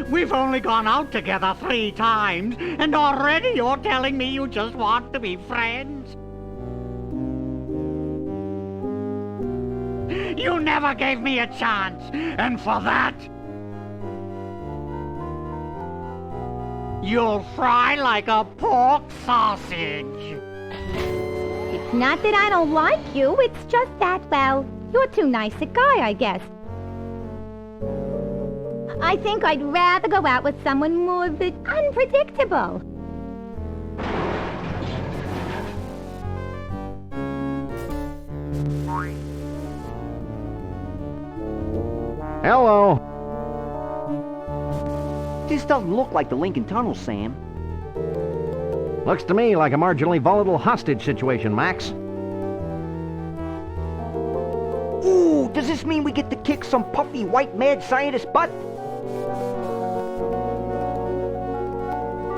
We've only gone out together 3 times, and already you're telling me you just want to be friends? You never gave me a chance, and for that, you'll fry like a pork sausage. It's not that I don't like you, it's just that, well, you're too nice a guy, I guess. I think I'd rather go out with someone more unpredictable. Hello. This doesn't look like the Lincoln Tunnel, Sam. Looks to me like a marginally volatile hostage situation, Max. Ooh, does this mean we get to kick some puffy white mad scientist butt?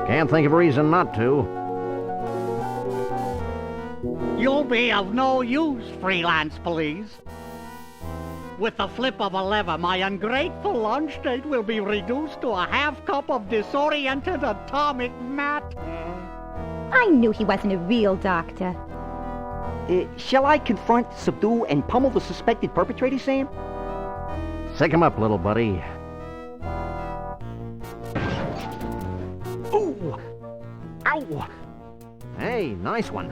Can't think of a reason not to. You'll be of no use, Freelance Police. With the flip of a lever, my ungrateful lunch date will be reduced to a half cup of disoriented atomic matter. I knew he wasn't a real doctor. Shall I confront, subdue, and pummel the suspected perpetrator, Sam? Sick him up, little buddy. Ooh! Ow! Hey, nice one.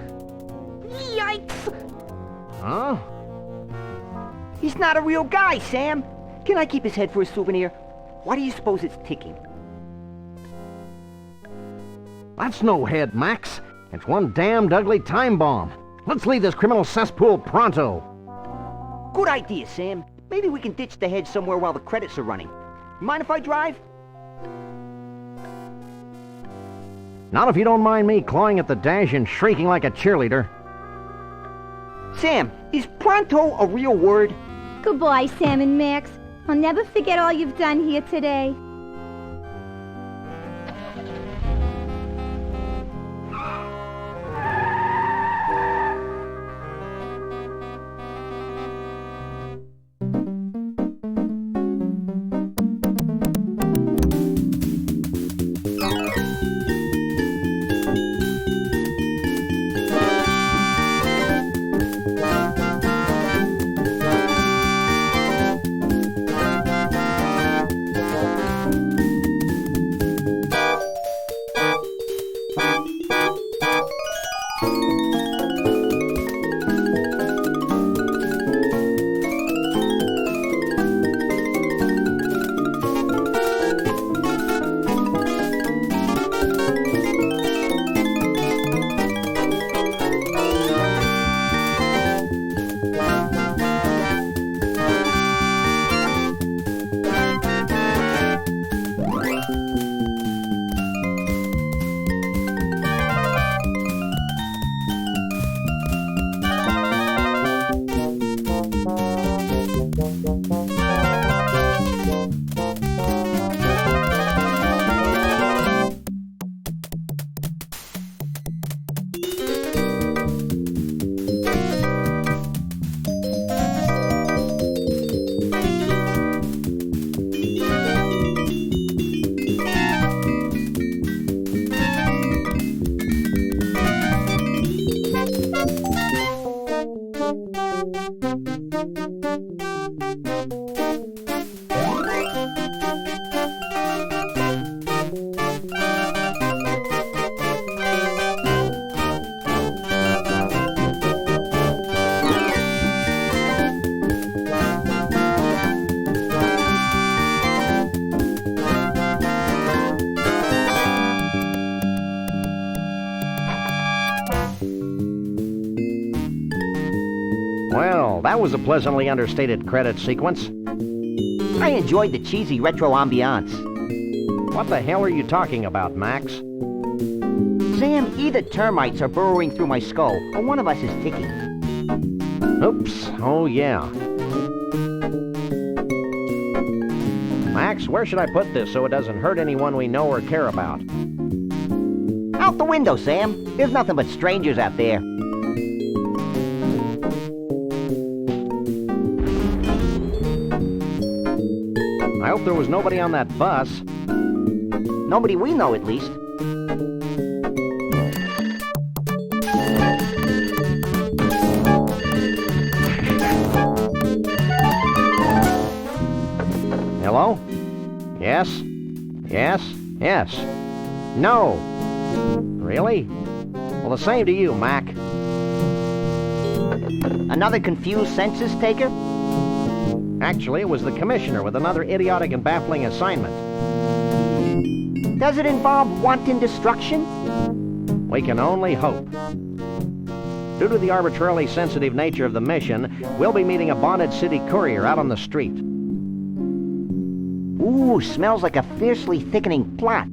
Yikes! Huh? He's not a real guy, Sam. Can I keep his head for a souvenir? Why do you suppose it's ticking? That's no head, Max. It's one damned ugly time bomb. Let's leave this criminal cesspool pronto. Good idea, Sam. Maybe we can ditch the head somewhere while the credits are running. Mind if I drive? Not if you don't mind me clawing at the dash and shrieking like a cheerleader. Sam, is pronto a real word? Goodbye, Sam and Max. I'll never forget all you've done here today. Well, that was a pleasantly understated credit sequence. I enjoyed the cheesy retro ambiance. What the hell are you talking about, Max? Sam, either termites are burrowing through my skull, or one of us is ticking. Oops. Oh, yeah. Max, where should I put this so it doesn't hurt anyone we know or care about? Out the window, Sam. There's nothing but strangers out there. I hope there was nobody on that bus. Nobody we know, at least. Hello? Yes? Yes? Yes? No! Really? Well, the same to you, Mac. Another confused census taker? Actually, it was the commissioner with another idiotic and baffling assignment. Does it involve wanton destruction? We can only hope. Due to the arbitrarily sensitive nature of the mission, we'll be meeting a bonded city courier out on the street. Ooh, smells like a fiercely thickening plot.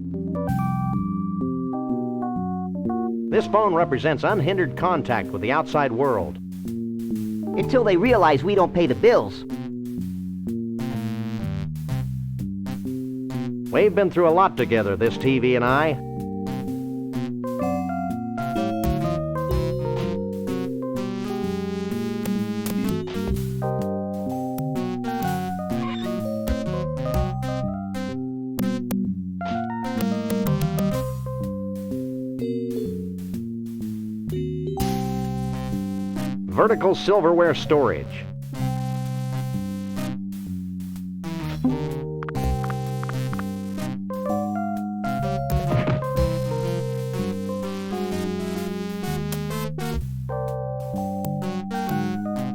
This phone represents unhindered contact with the outside world. Until they realize we don't pay the bills. We've been through a lot together, this TV and I. Vertical silverware storage.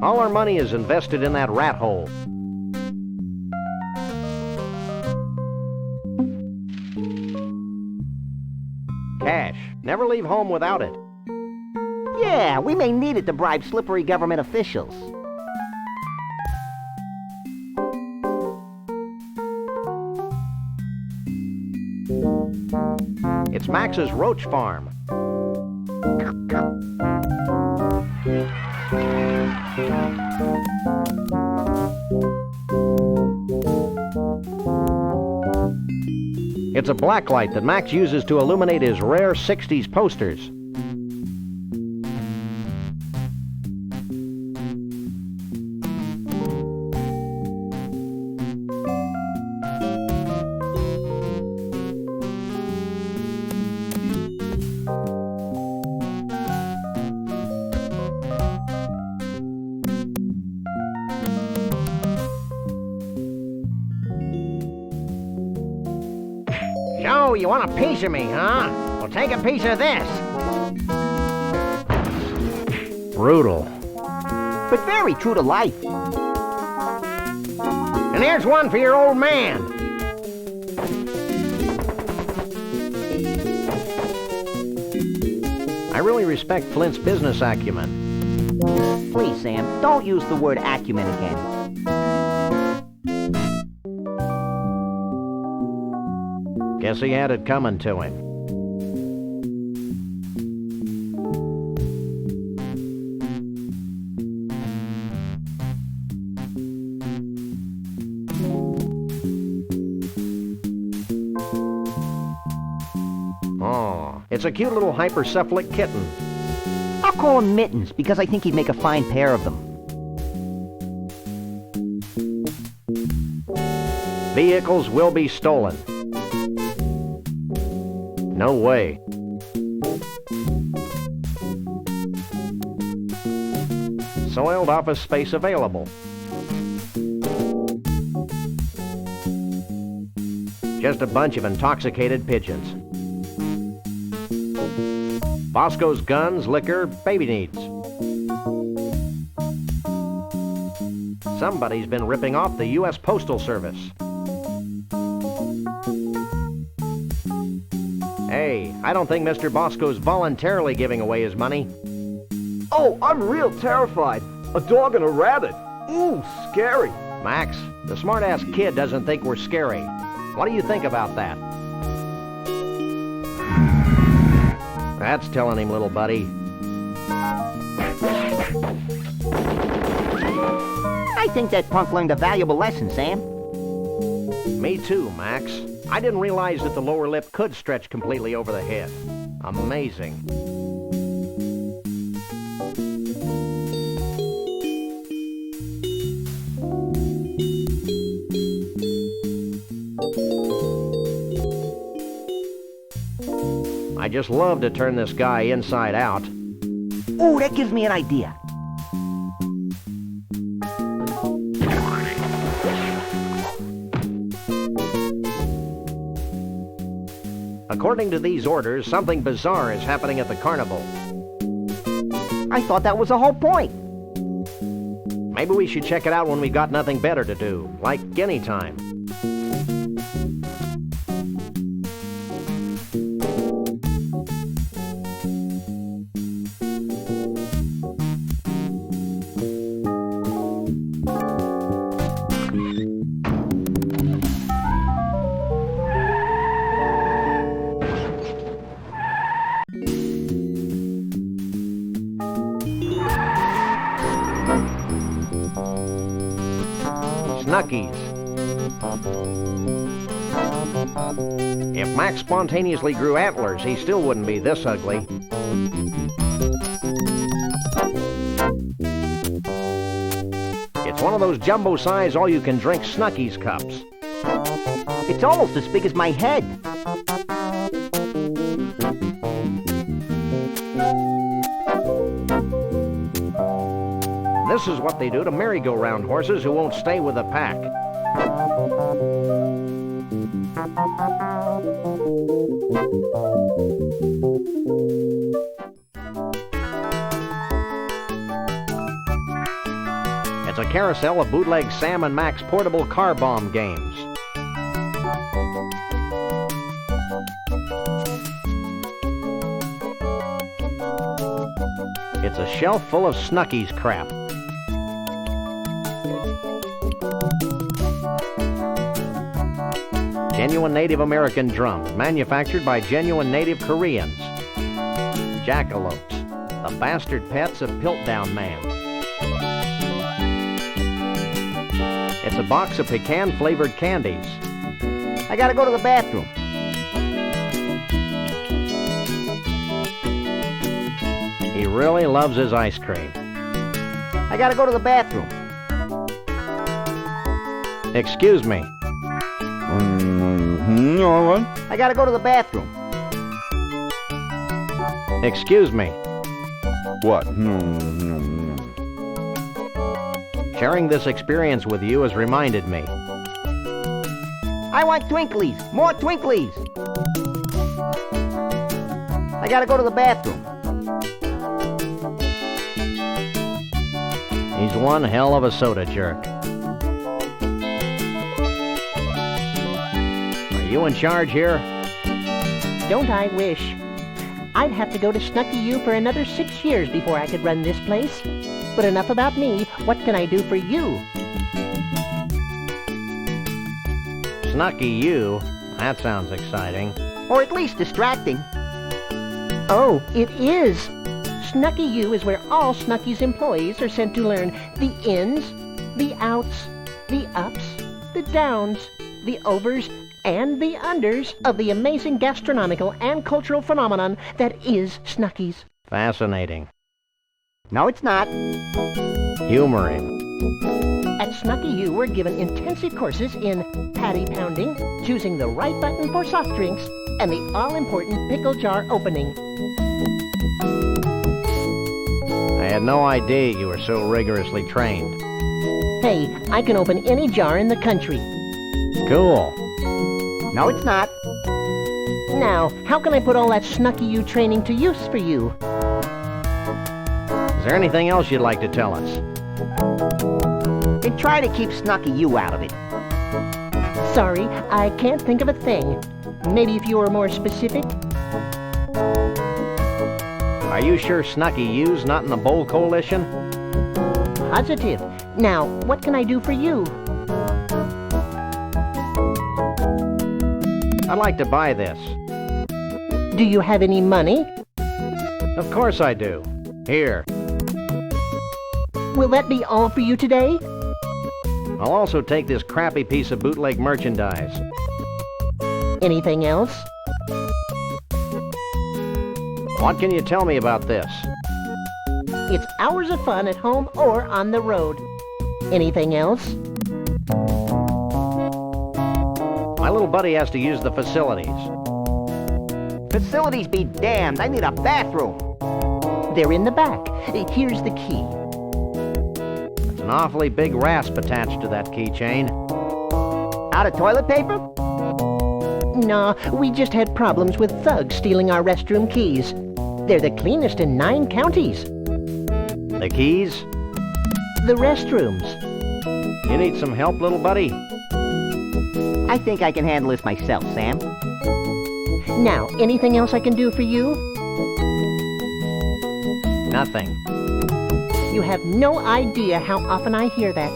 All our money is invested in that rat hole. Cash. Never leave home without it. Yeah, we may need it to bribe slippery government officials. It's Max's roach farm. It's a blacklight that Max uses to illuminate his rare 60s posters. So, you want a piece of me, huh? Well, take a piece of this. Brutal. But very true to life. And here's one for your old man. I really respect Flint's business acumen. Please, Sam, don't use the word acumen again. Guess he had it coming to him. Oh, it's a cute little hypercephalic kitten. I'll call him Mittens, because I think he'd make a fine pair of them. Vehicles will be stolen. No way. Soiled office space available. Just a bunch of intoxicated pigeons. Bosco's guns, liquor, baby needs. Somebody's been ripping off the U.S. Postal Service. Hey, I don't think Mr. Bosco's voluntarily giving away his money. Oh, I'm real terrified. A dog and a rabbit. Ooh, scary. Max, the smart-ass kid doesn't think we're scary. What do you think about that? That's telling him, little buddy. I think that punk learned a valuable lesson, Sam. Me too, Max. I didn't realize that the lower lip could stretch completely over the head. Amazing. I just love to turn this guy inside out. Oh, that gives me an idea. According to these orders, something bizarre is happening at the carnival. I thought that was the whole point. Maybe we should check it out when we've got nothing better to do, like any time. Snuckies. If Max spontaneously grew antlers, he still wouldn't be this ugly. It's one of those jumbo-size all-you-can-drink Snuckies cups. It's almost as big as my head. This is what they do to merry-go-round horses who won't stay with the pack. It's a carousel of bootleg Sam and Max portable car bomb games. It's a shelf full of Snuckies crap. Genuine Native American drums, manufactured by genuine Native Koreans. Jackalopes, the bastard pets of Piltdown Man. It's a box of pecan-flavored candies. I gotta go to the bathroom. He really loves his ice cream. I gotta go to the bathroom. Excuse me. I gotta go to the bathroom. Excuse me. What? Sharing this experience with you has reminded me. I want Twinklies. More Twinklies. I gotta go to the bathroom. He's one hell of a soda jerk. Are you in charge here? Don't I wish? I'd have to go to Snuckey U for another 6 years before I could run this place. But enough about me. What can I do for you? Snuckey U? That sounds exciting. Or at least distracting. Oh, it is! Snuckey U is where all Snucky's employees are sent to learn the ins, the outs, the ups, the downs, the overs, and the unders of the amazing gastronomical and cultural phenomenon that is Snucky's. Fascinating. No, it's not. Humoring. At Snuckey U, we're given intensive courses in patty pounding, choosing the right button for soft drinks, and the all-important pickle jar opening. I had no idea you were so rigorously trained. Hey, I can open any jar in the country. Cool. No, it's not. Now, how can I put all that Snuckey U training to use for you? Is there anything else you'd like to tell us? And try to keep Snuckey U out of it. Sorry, I can't think of a thing. Maybe if you were more specific? Are you sure Snuckey U's not in the Bowl Coalition? Positive. Now, what can I do for you? I'd like to buy this. Do you have any money? Of course I do. Here. Will that be all for you today? I'll also take this crappy piece of bootleg merchandise. Anything else? What can you tell me about this? It's hours of fun at home or on the road. Anything else? My little buddy has to use the facilities. Facilities be damned. I need a bathroom. They're in the back. Here's the key. There's an awfully big rasp attached to that keychain. Out of toilet paper? No, we just had problems with thugs stealing our restroom keys. They're the cleanest in 9 counties. The keys? The restrooms. You need some help, little buddy? I think I can handle this myself, Sam. Now, anything else I can do for you? Nothing. You have no idea how often I hear that.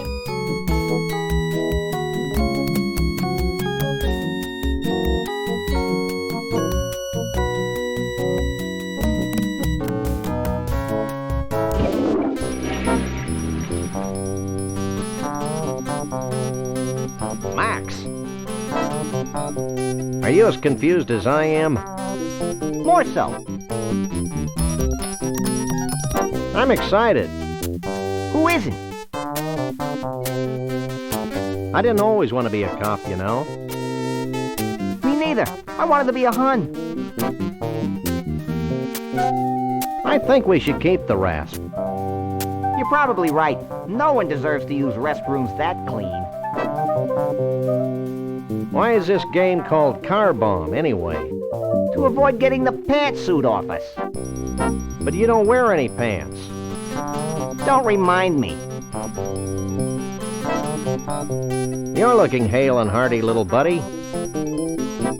Max! Are you as confused as I am? More so. I'm excited. Who isn't? I didn't always want to be a cop, you know. Me neither. I wanted to be a Hun. I think we should keep the rasp. You're probably right. No one deserves to use restrooms that clean. Why is this game called Car Bomb, anyway? To avoid getting the pantsuit off us. But you don't wear any pants. Don't remind me. You're looking hale and hearty, little buddy.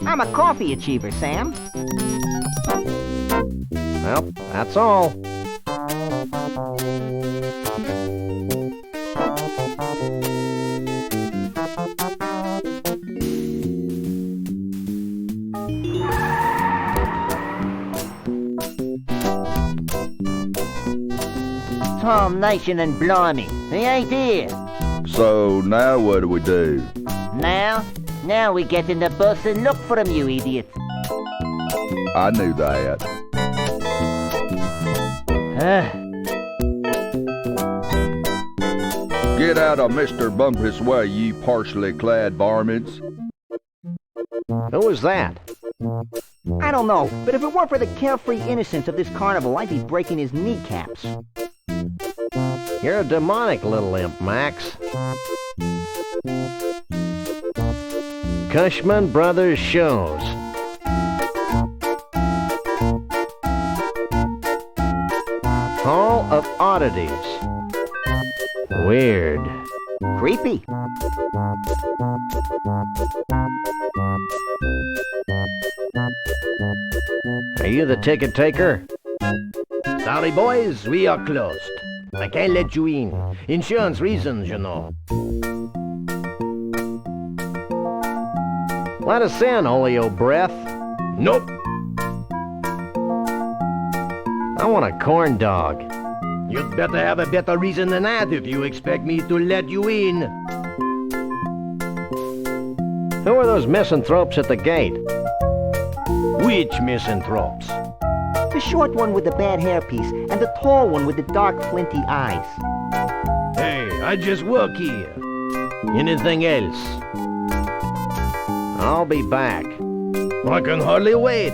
I'm a coffee achiever, Sam. Well, that's all. Tarnation and blimey, he ain't here. So now what do we do? Now we get in the bus and look for him, you idiot. I knew that. Get out of Mr. Bumpus' way, you partially clad varmints. Who was that? I don't know, but if it weren't for the carefree innocence of this carnival, I'd be breaking his kneecaps. You're a demonic little imp, Max. Cushman Brothers Shows. Hall of Oddities. Weird. Creepy. Are you the ticket taker? Sorry, boys, we are closed. I can't let you in. Insurance reasons, you know. Let us in, Oleo Breath. Nope. I want a corn dog. You'd better have a better reason than that if you expect me to let you in. Who are those misanthropes at the gate? Which misanthropes? The short one with the bad hairpiece and the tall one with the dark flinty eyes. Hey, I just work here. Anything else? I'll be back. I can hardly wait.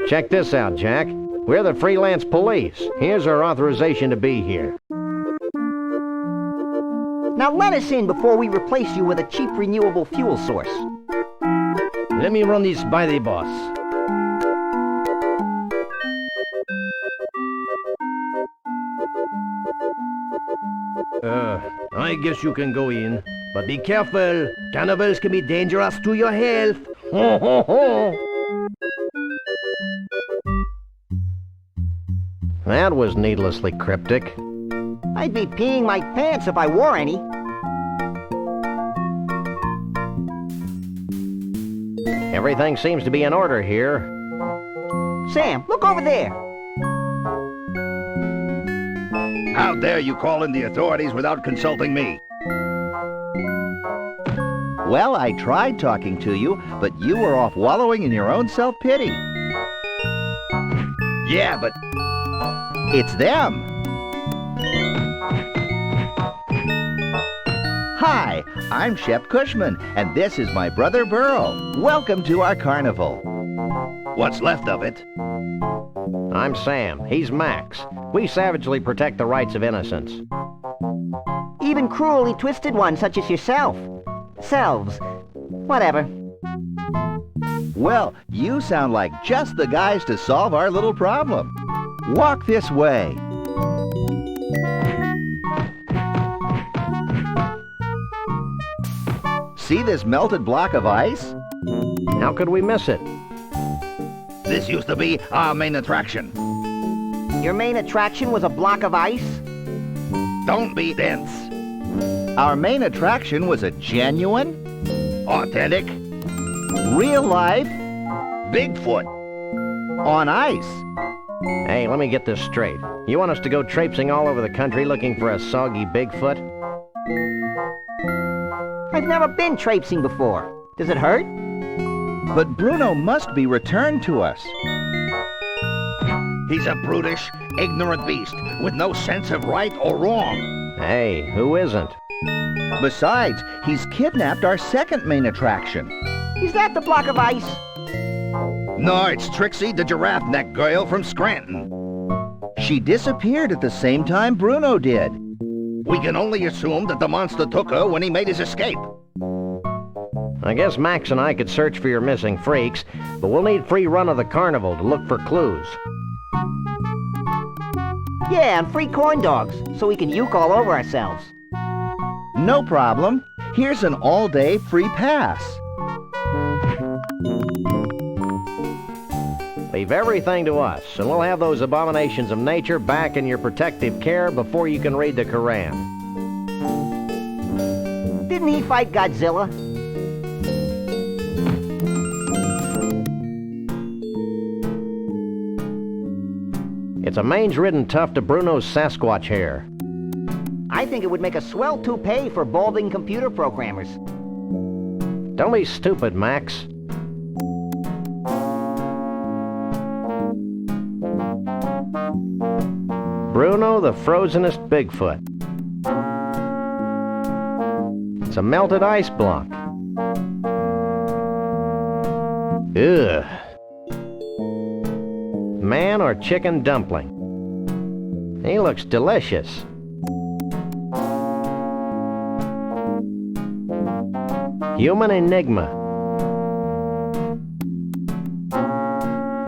Check this out, Jack. We're the Freelance Police. Here's our authorization to be here. Now let us in before we replace you with a cheap renewable fuel source. Let me run this by the boss. I guess you can go in. But be careful. Carnivals can be dangerous to your health. Ho, ho, ho. That was needlessly cryptic. I'd be peeing my pants if I wore any. Everything seems to be in order here. Sam, look over there. How dare you call in the authorities without consulting me? Well, I tried talking to you, but you were off wallowing in your own self-pity. Yeah, but It's them. Hi, I'm Shep Cushman, and this is my brother Burl. Welcome to our carnival. What's left of it? I'm Sam. He's Max. We savagely protect the rights of innocents. Even cruelly twisted ones such as yourself. Selves. Whatever. Well, you sound like just the guys to solve our little problem. Walk this way. See this melted block of ice? How could we miss it? This used to be our main attraction. Your main attraction was a block of ice? Don't be dense. Our main attraction was a genuine, authentic, real-life Bigfoot on ice. Hey, let me get this straight. You want us to go traipsing all over the country looking for a soggy Bigfoot? I've never been traipsing before. Does it hurt? But Bruno must be returned to us. He's a brutish, ignorant beast with no sense of right or wrong. Hey, who isn't? Besides, he's kidnapped our second main attraction. Is that the block of ice? No, it's Trixie, the Giraffe-Necked Girl from Scranton. She disappeared at the same time Bruno did. We can only assume that the monster took her when he made his escape. I guess Max and I could search for your missing freaks, but we'll need free run of the carnival to look for clues. Yeah, and free corn dogs, so we can uke all over ourselves. No problem. Here's an all-day free pass. Leave everything to us, and we'll have those abominations of nature back in your protective care before you can read the Koran. Didn't he fight Godzilla? It's a mange-ridden tuft of Bruno's Sasquatch hair. I think it would make a swell toupee for balding computer programmers. Don't be stupid, Max. Bruno the frozenest Bigfoot. It's a melted ice block. Ugh. Man or chicken dumpling? He looks delicious. Human enigma.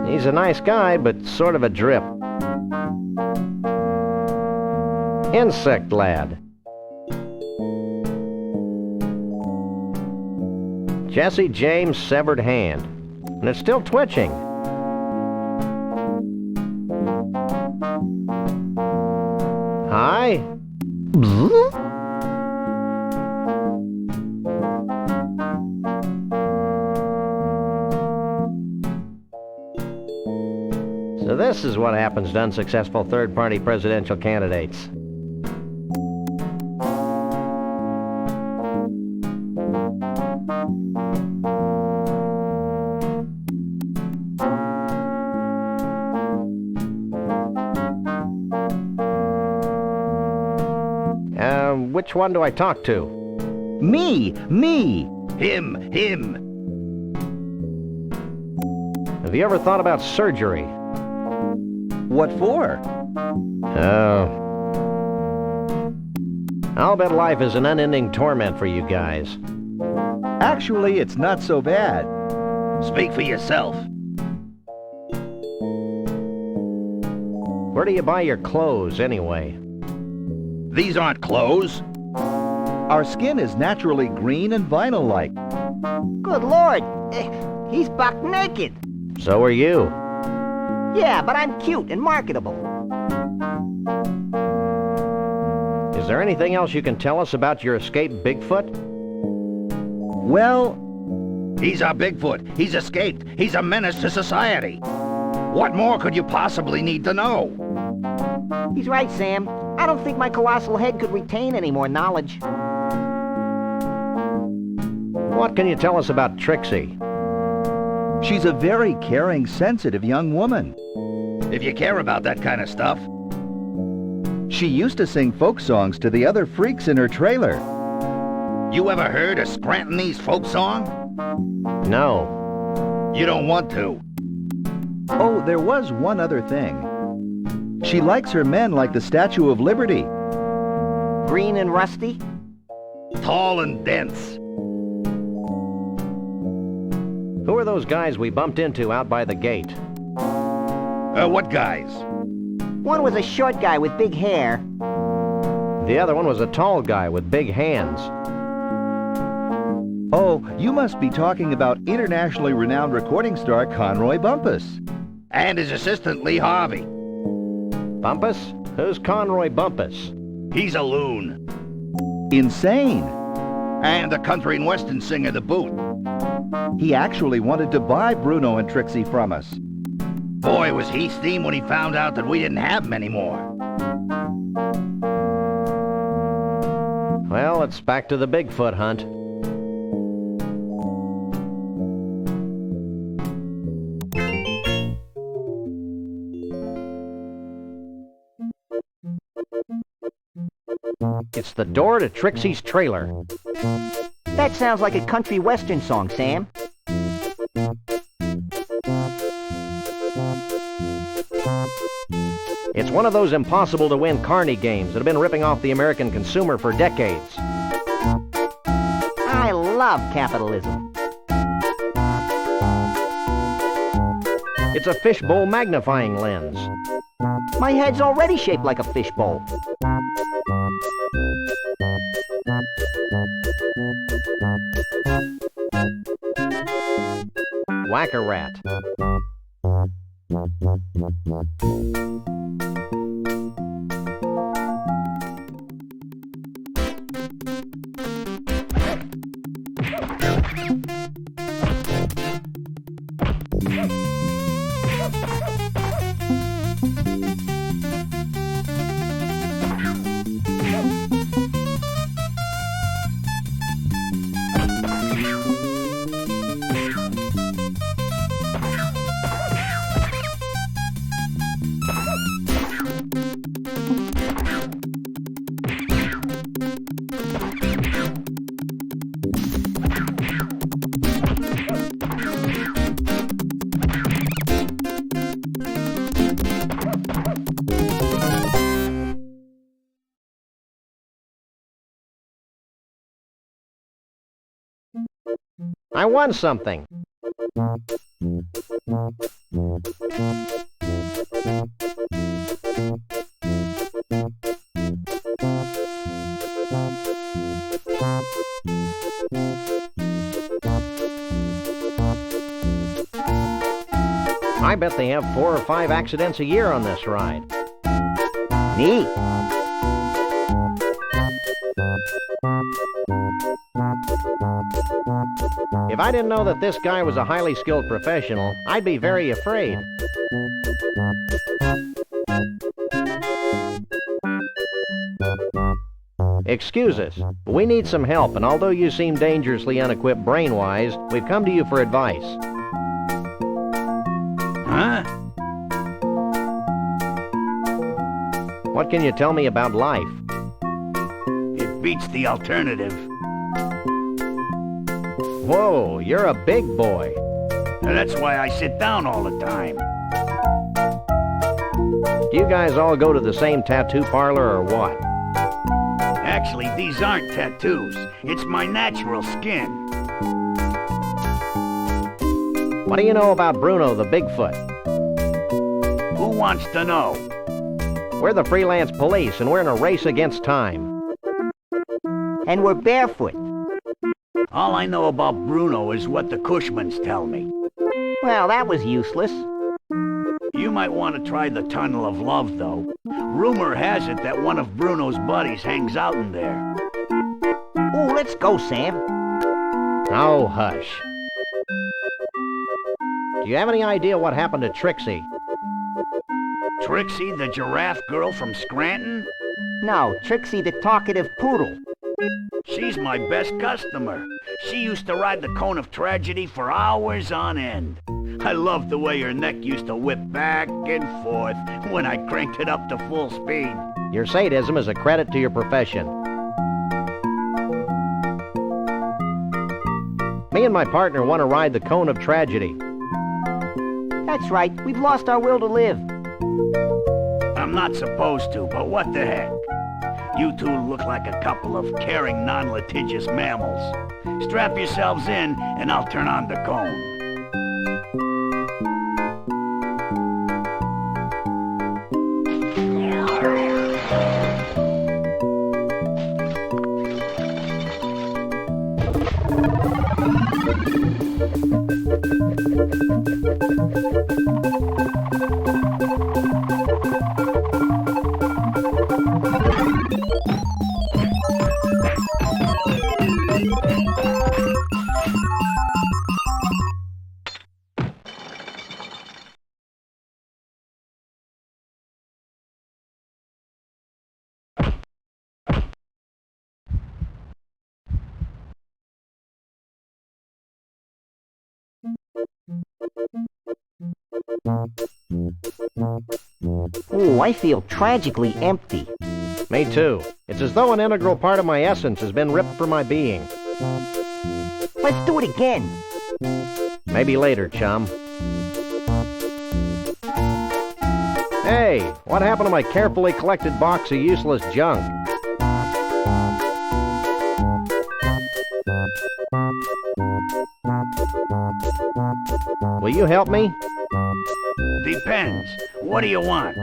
He's a nice guy, but sort of a drip. Insect lad. Jesse James' severed hand. And it's still twitching. Hi. So this is what happens to unsuccessful third-party presidential candidates. Which one do I talk to? Me! Him! Have you ever thought about surgery? What for? I'll bet life is an unending torment for you guys. Actually, it's not so bad. Speak for yourself. Where do you buy your clothes, anyway? These aren't clothes. Our skin is naturally green and vinyl-like. Good Lord! He's buck naked! So are you. Yeah, but I'm cute and marketable. Is there anything else you can tell us about your escaped Bigfoot? Well... He's our Bigfoot. He's escaped. He's a menace to society. What more could you possibly need to know? He's right, Sam. I don't think my colossal head could retain any more knowledge. What can you tell us about Trixie? She's a very caring, sensitive young woman. If you care about that kind of stuff. She used to sing folk songs to the other freaks in her trailer. You ever heard a Scrantonese folk song? No. You don't want to. Oh, there was one other thing. She likes her men like the Statue of Liberty. Green and rusty? Tall and dense. Who are those guys we bumped into out by the gate? What guys? One was a short guy with big hair. The other one was a tall guy with big hands. Oh, you must be talking about internationally renowned recording star Conroy Bumpus. And his assistant, Lee Harvey. Bumpus? Who's Conroy Bumpus? He's a loon. Insane. And a country and western singer to boot. He actually wanted to buy Bruno and Trixie from us. Boy, was he steamed when he found out that we didn't have him anymore. Well, it's back to the Bigfoot hunt. It's the door to Trixie's trailer. That sounds like a country western song, Sam. It's one of those impossible-to-win carny games that have been ripping off the American consumer for decades. I love capitalism. It's a fishbowl magnifying lens. My head's already shaped like a fishbowl. Whack-a-rat. I won something. I bet they have 4 or 5 accidents a year on this ride. Neat. If I didn't know that this guy was a highly skilled professional, I'd be very afraid. Excuse us, but we need some help, and although you seem dangerously unequipped brain-wise, we've come to you for advice. Huh? What can you tell me about life? It beats the alternative. Whoa, you're a big boy. That's why I sit down all the time. Do you guys all go to the same tattoo parlor or what? Actually, these aren't tattoos. It's my natural skin. What do you know about Bruno the Bigfoot? Who wants to know? We're the Freelance Police, and we're in a race against time. And we're barefoot. All I know about Bruno is what the Cushmans tell me. Well, that was useless. You might want to try the Tunnel of Love, though. Rumor has it that one of Bruno's buddies hangs out in there. Ooh, let's go, Sam. Oh, hush. Do you have any idea what happened to Trixie? Trixie, the giraffe girl from Scranton? No, Trixie the talkative poodle. She's my best customer. She used to ride the cone of tragedy for hours on end. I loved the way her neck used to whip back and forth when I cranked it up to full speed. Your sadism is a credit to your profession. Me and my partner want to ride the cone of tragedy. That's right. We've lost our will to live. I'm not supposed to, but what the heck? You two look like a couple of caring, non-litigious mammals. Strap yourselves in, and I'll turn on the cone. Ooh, I feel tragically empty. Me too. It's as though an integral part of my essence has been ripped from my being. Let's do it again. Maybe later, chum. Hey, what happened to my carefully collected box of useless junk? Will you help me? Depends. What do you want?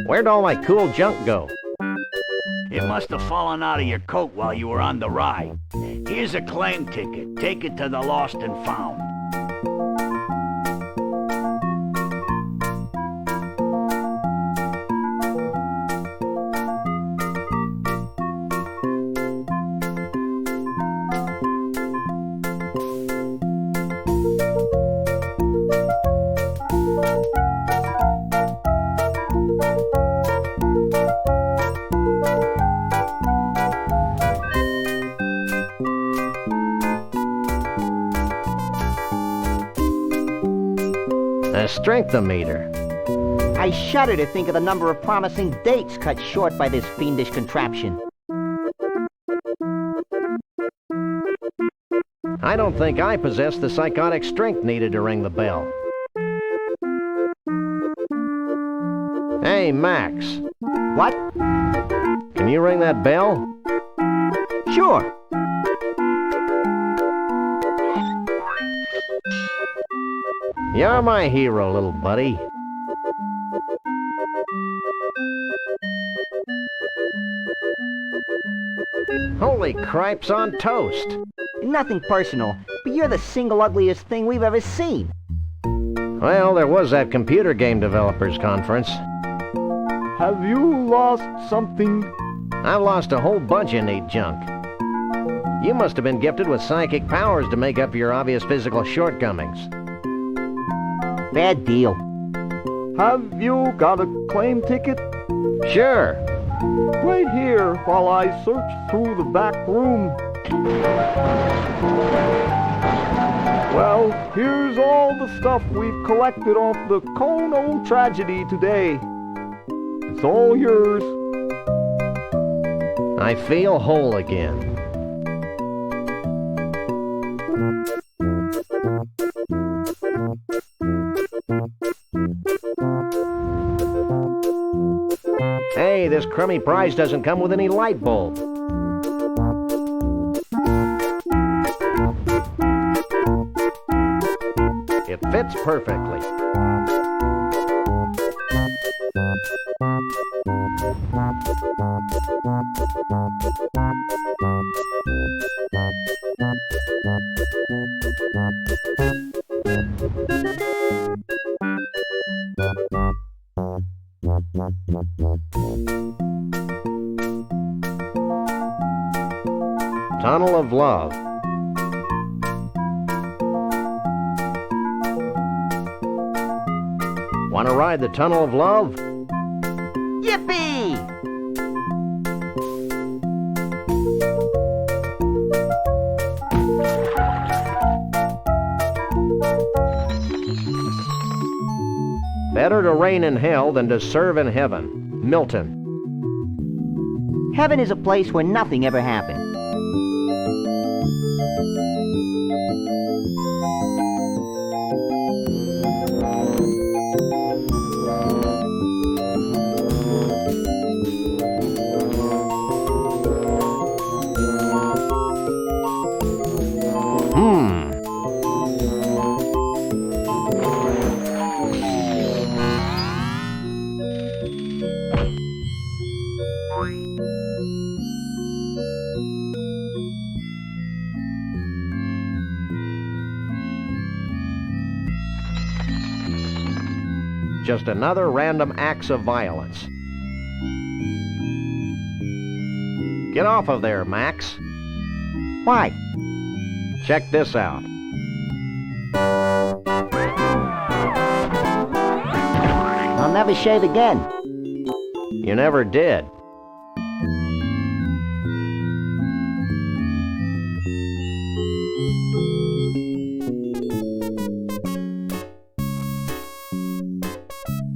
Where'd all my cool junk go? It must have fallen out of your coat while you were on the ride. Here's a claim ticket. Take it to the Lost and Found. A strength-o-meter. I shudder to think of the number of promising dates cut short by this fiendish contraption. I don't think I possess the psychotic strength needed to ring the bell. Hey, Max. What? Can you ring that bell? Sure. You're my hero, little buddy. Holy cripes on toast. Nothing personal, but you're the single ugliest thing we've ever seen. Well, there was that computer game developers conference. Have you lost something? I've lost a whole bunch of neat junk. You must have been gifted with psychic powers to make up for your obvious physical shortcomings. Bad deal. Have you got a claim ticket? Sure. Wait here while I search through the back room. Well, here's all the stuff we've collected off the Cone O' Tragedy today. It's all yours. I feel whole again. Hey, this crummy prize doesn't come with any light bulb. It fits perfectly. Tunnel of Love. Want to ride the Tunnel of Love? Yippee! Better to reign in hell than to serve in heaven. Milton. Heaven is a place where nothing ever happened. Just another random acts of violence. Get off of there, Max. Why? Check this out. I'll never shave again. You never did.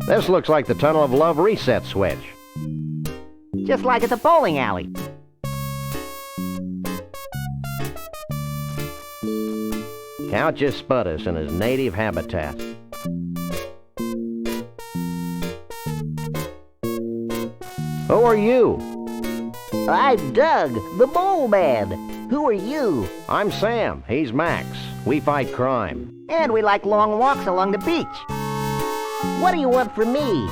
This looks like the Tunnel of Love reset switch. Just like at the bowling alley. Count just spud us in his native habitat. Who are you? I'm Doug, the mole man. Who are you? I'm Sam. He's Max. We fight crime. And we like long walks along the beach. What do you want from me?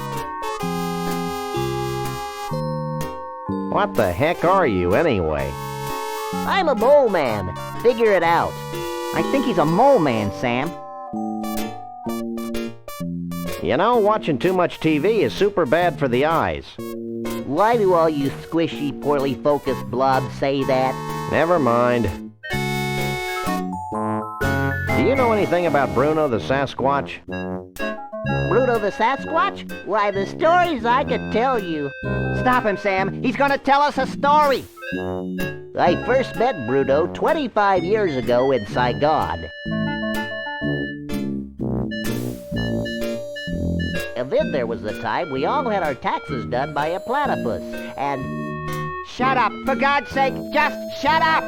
What the heck are you, anyway? I'm a mole man. Figure it out. I think he's a mole man, Sam. You know, watching too much TV is super bad for the eyes. Why do all you squishy, poorly focused blobs say that? Never mind. Do you know anything about Bruno the Sasquatch? Bruno the Sasquatch? Why, the stories I could tell you. Stop him, Sam. He's gonna tell us a story. I first met Bruno 25 years ago in Saigon. And then there was the time we all had our taxes done by a platypus, and... Shut up! For God's sake, just shut up!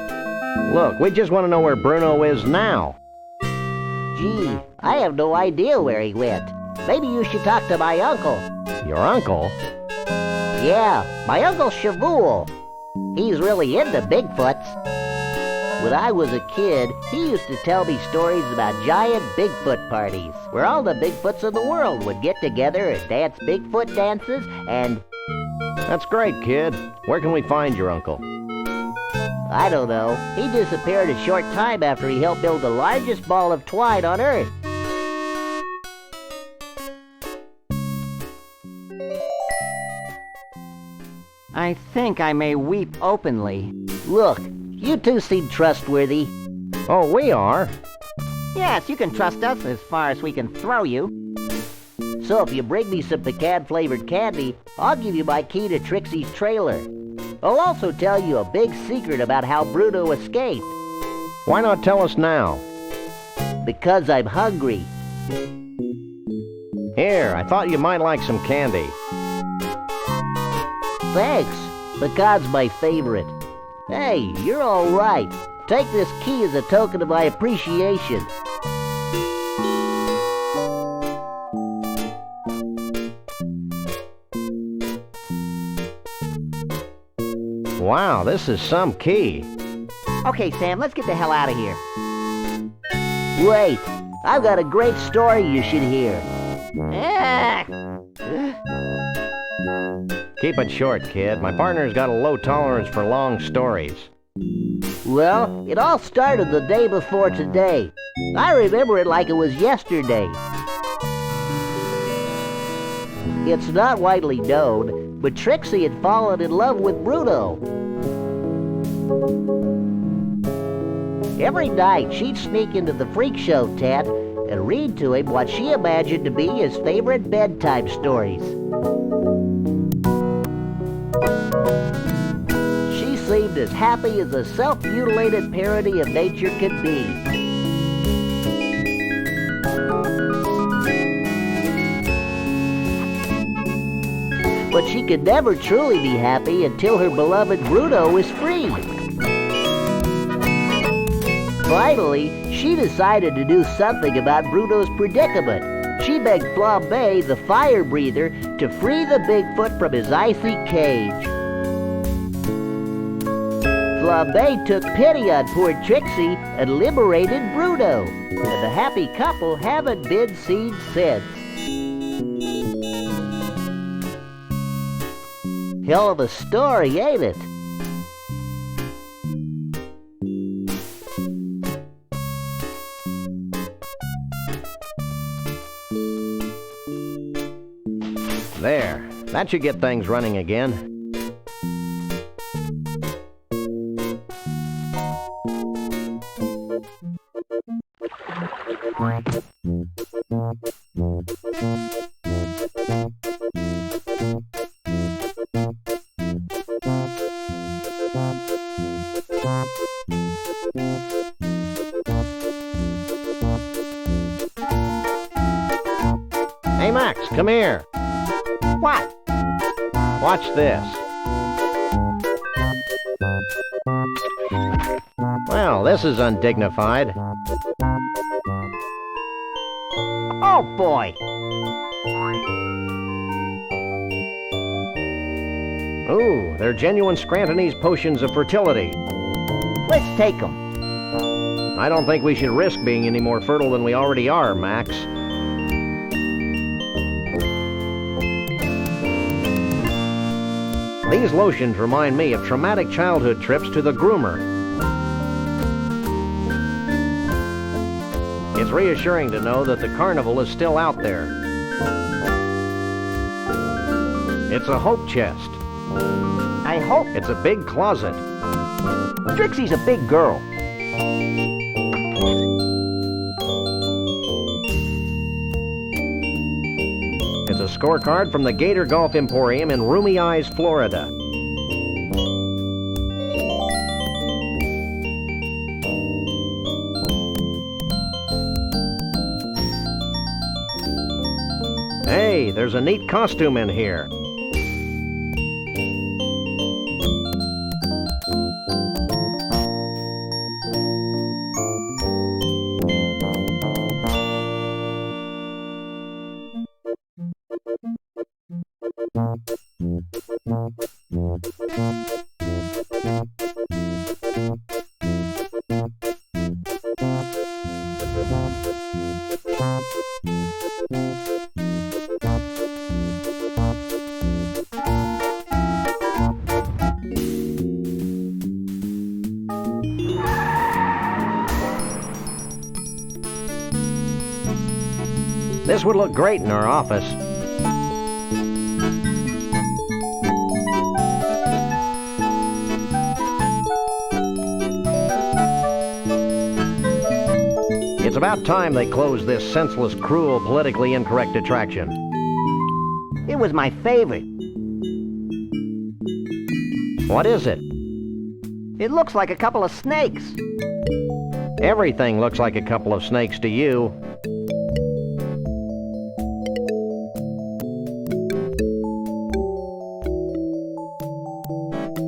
Look, we just want to know where Bruno is now. Gee, I have no idea where he went. Maybe you should talk to my uncle. Your uncle? Yeah, my Uncle Shabool. He's really into Bigfoots. When I was a kid, he used to tell me stories about giant Bigfoot parties, where all the Bigfoots of the world would get together and dance Bigfoot dances, and... That's great, kid. Where can we find your uncle? I don't know. He disappeared a short time after he helped build the largest ball of twine on Earth. I think I may weep openly. Look, you two seem trustworthy. Oh, we are? Yes, you can trust us as far as we can throw you. So if you bring me some pecan-flavored candy, I'll give you my key to Trixie's trailer. I'll also tell you a big secret about how Bruno escaped. Why not tell us now? Because I'm hungry. Here, I thought you might like some candy. Thanks. Pecan's my favorite. Hey, you're all right. Take this key as a token of my appreciation. Wow, this is some key. Okay, Sam, let's get the hell out of here. Wait, I've got a great story you should hear. Keep it short, kid. My partner's got a low tolerance for long stories. Well, it all started the day before today. I remember it like it was yesterday. It's not widely known, but Trixie had fallen in love with Bruno. Every night, she'd sneak into the freak show tent and read to him what she imagined to be his favorite bedtime stories. She seemed as happy as a self-mutilated parody of nature could be. But she could never truly be happy until her beloved Bruno was free. Finally, she decided to do something about Bruno's predicament. She begged Flambe, the fire breather, to free the Bigfoot from his icy cage. Flambe took pity on poor Trixie and liberated Bruno, and the happy couple haven't been seen since. Hell of a story, ain't it? There. That should get things running again. Hey, Max, come here. What? Watch this. Well, this is undignified. Oh, boy. Ooh, they're genuine Scrantonese potions of fertility. Let's take them. I don't think we should risk being any more fertile than we already are, Max. These lotions remind me of traumatic childhood trips to the groomer. It's reassuring to know that the carnival is still out there. It's a hope chest. I hope. It's a big closet. Trixie's a big girl. It's a scorecard from the Gator Golf Emporium in Roomy Eyes, Florida. Hey, there's a neat costume in here. This would look great in our office. It's about time they closed this senseless, cruel, politically incorrect attraction. It was my favorite. What is it? It looks like a couple of snakes. Everything looks like a couple of snakes to you.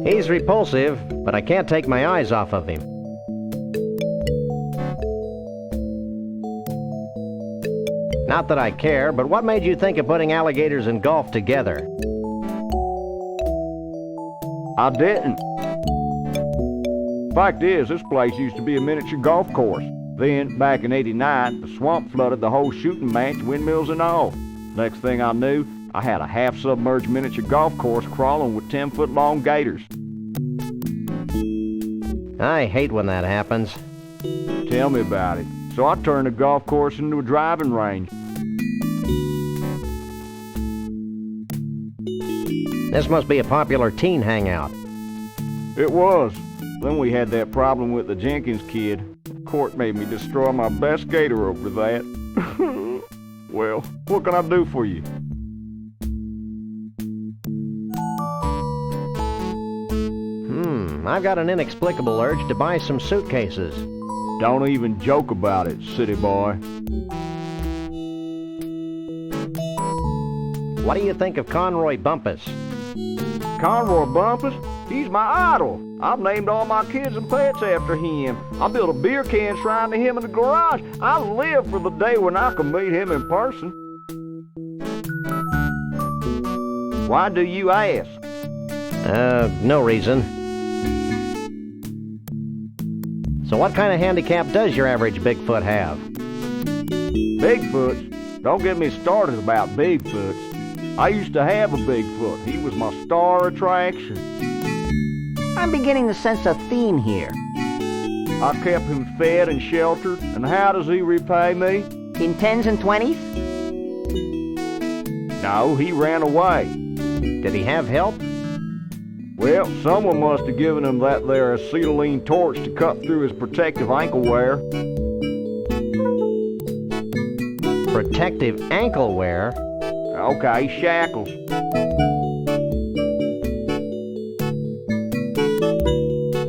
He's repulsive, but I can't take my eyes off of him. Not that I care, but what made you think of putting alligators and golf together? I didn't. Fact is, this place used to be a miniature golf course. Then, back in '89, the swamp flooded the whole shooting match, windmills and all. Next thing I knew, I had a half-submerged miniature golf course crawling with 10-foot-long gators. I hate when that happens. Tell me about it. So I turned the golf course into a driving range. This must be a popular teen hangout. It was. Then we had that problem with the Jenkins kid. Court made me destroy my best gator over that. Well, what can I do for you? I've got an inexplicable urge to buy some suitcases. Don't even joke about it, city boy. What do you think of Conroy Bumpus? Conroy Bumpus? He's my idol. I've named all my kids and pets after him. I built a beer can shrine to him in the garage. I live for the day when I can meet him in person. Why do you ask? No reason. So what kind of handicap does your average Bigfoot have? Bigfoots? Don't get me started about Bigfoots. I used to have a Bigfoot. He was my star attraction. I'm beginning to sense a theme here. I kept him fed and sheltered, and how does he repay me? In 10s and 20s? No, he ran away. Did he have help? Well, someone must have given him that there acetylene torch to cut through his protective ankle wear. Protective ankle wear? Okay, shackles.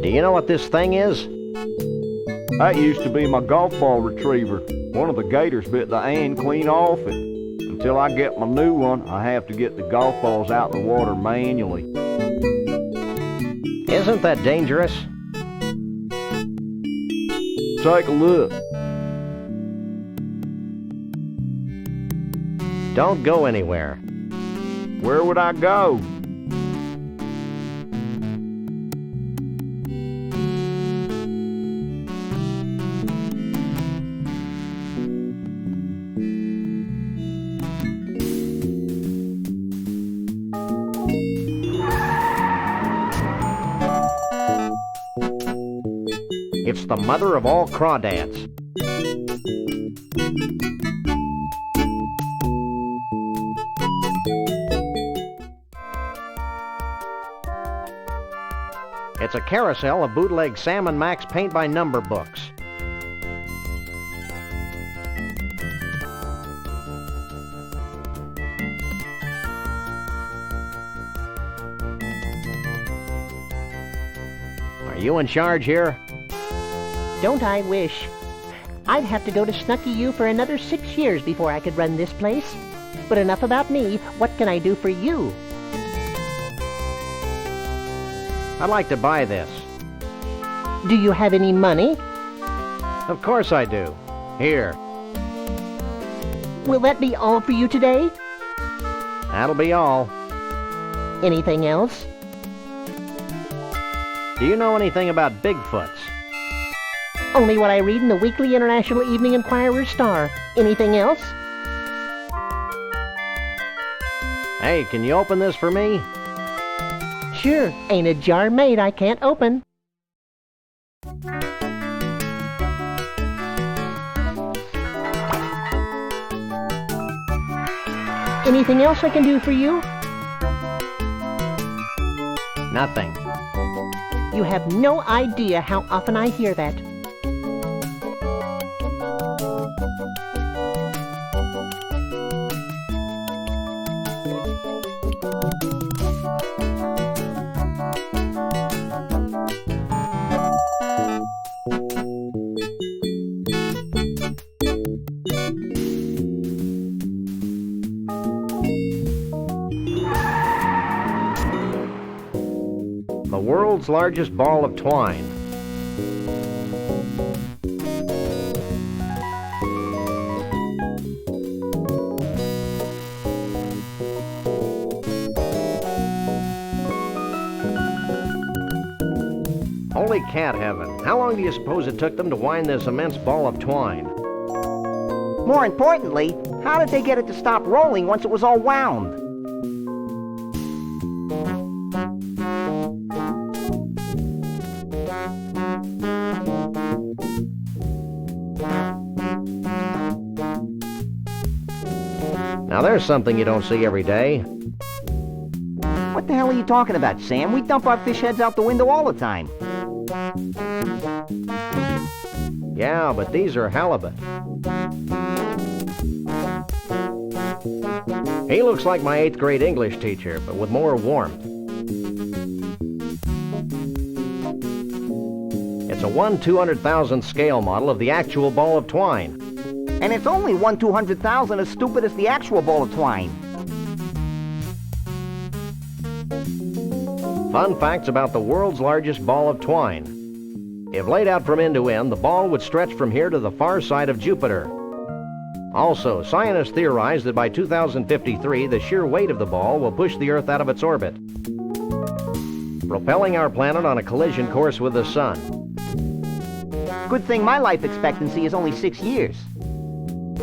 Do you know what this thing is? That used to be my golf ball retriever. One of the gators bit the end clean off it. Until I get my new one, I have to get the golf balls out of the water manually. Isn't that dangerous? Take a look. Don't go anywhere. Where would I go? It's the mother of all crawdads. It's a carousel of bootleg Sam and Max paint-by-number books. Are you in charge here? Don't I wish? I'd have to go to Snuckey U for another 6 years before I could run this place. But enough about me. What can I do for you? I'd like to buy this. Do you have any money? Of course I do. Here. Will that be all for you today? That'll be all. Anything else? Do you know anything about Bigfoots? Only what I read in the Weekly International Evening Enquirer-Star. Anything else? Hey, can you open this for me? Sure, ain't a jar made I can't open. Anything else I can do for you? Nothing. You have no idea how often I hear that. The world's largest ball of twine. Holy cat heaven. How long do you suppose it took them to wind this immense ball of twine? More importantly, how did they get it to stop rolling once it was all wound? Now there's something you don't see every day. What the hell are you talking about, Sam? We dump our fish heads out the window all the time. Yeah, but these are halibut. He looks like my 8th grade English teacher, but with more warmth. It's a 1/200,000th scale model of the actual ball of twine. And it's only 1/200,000 as stupid as the actual ball of twine. Fun facts about the world's largest ball of twine. If laid out from end to end, the ball would stretch from here to the far side of Jupiter. Also, scientists theorize that by 2053, the sheer weight of the ball will push the Earth out of its orbit, propelling our planet on a collision course with the Sun. Good thing my life expectancy is only 6 years.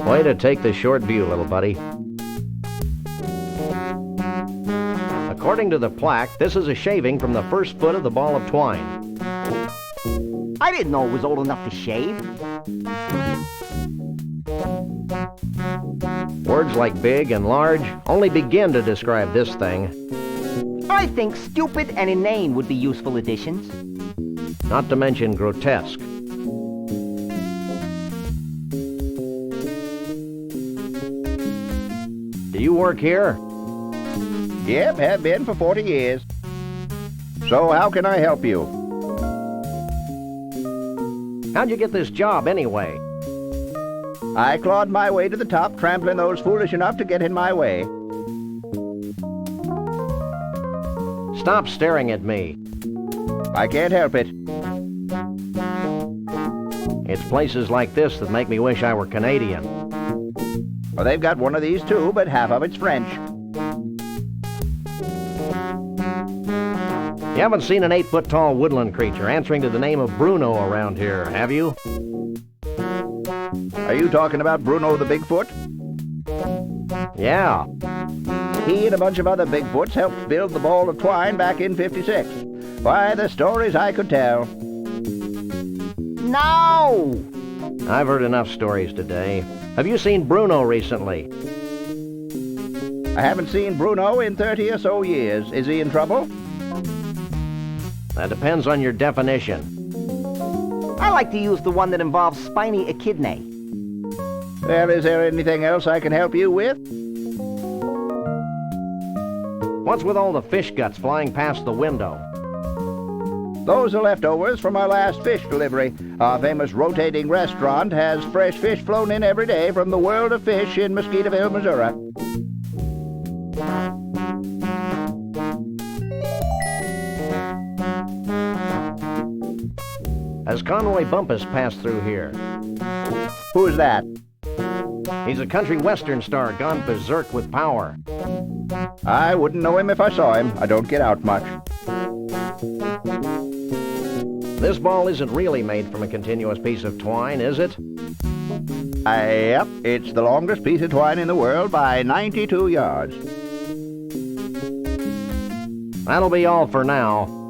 Way to take the short view, little buddy. According to the plaque, this is a shaving from the first foot of the ball of twine. I didn't know it was old enough to shave. Words like big and large only begin to describe this thing. I think stupid and inane would be useful additions. Not to mention grotesque. Do you work here? Yep, have been for 40 years. So how can I help you? How'd you get this job anyway? I clawed my way to the top, trampling those foolish enough to get in my way. Stop staring at me. I can't help it. It's places like this that make me wish I were Canadian. Well, they've got one of these too, but half of it's French. You haven't seen an 8-foot-tall woodland creature answering to the name of Bruno around here, have you? Are you talking about Bruno the Bigfoot? Yeah. He and a bunch of other Bigfoots helped build the ball of twine back in '56. Why, the stories I could tell. No! I've heard enough stories today. Have you seen Bruno recently? I haven't seen Bruno in 30 or so years. Is he in trouble? That depends on your definition. I like to use the one that involves spiny echidnae. Well, is there anything else I can help you with? What's with all the fish guts flying past the window? Those are leftovers from our last fish delivery. Our famous rotating restaurant has fresh fish flown in every day from the world of fish in Mosquitaville, Missouri. Has Conroy Bumpus passed through here? Who's that? He's a country western star gone berserk with power. I wouldn't know him if I saw him. I don't get out much. This ball isn't really made from a continuous piece of twine, is it? Yep, it's the longest piece of twine in the world by 92 yards. That'll be all for now.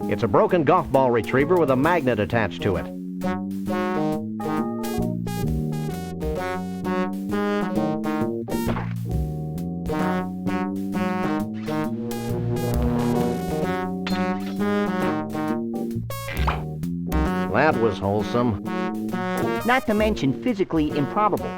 It's a broken golf ball retriever with a magnet attached to it. That was wholesome. Not to mention physically improbable.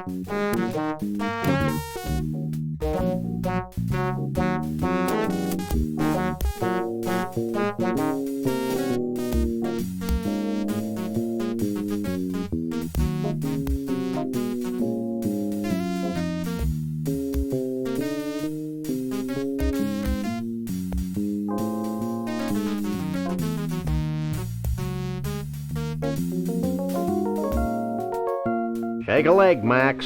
Shake a leg, Max.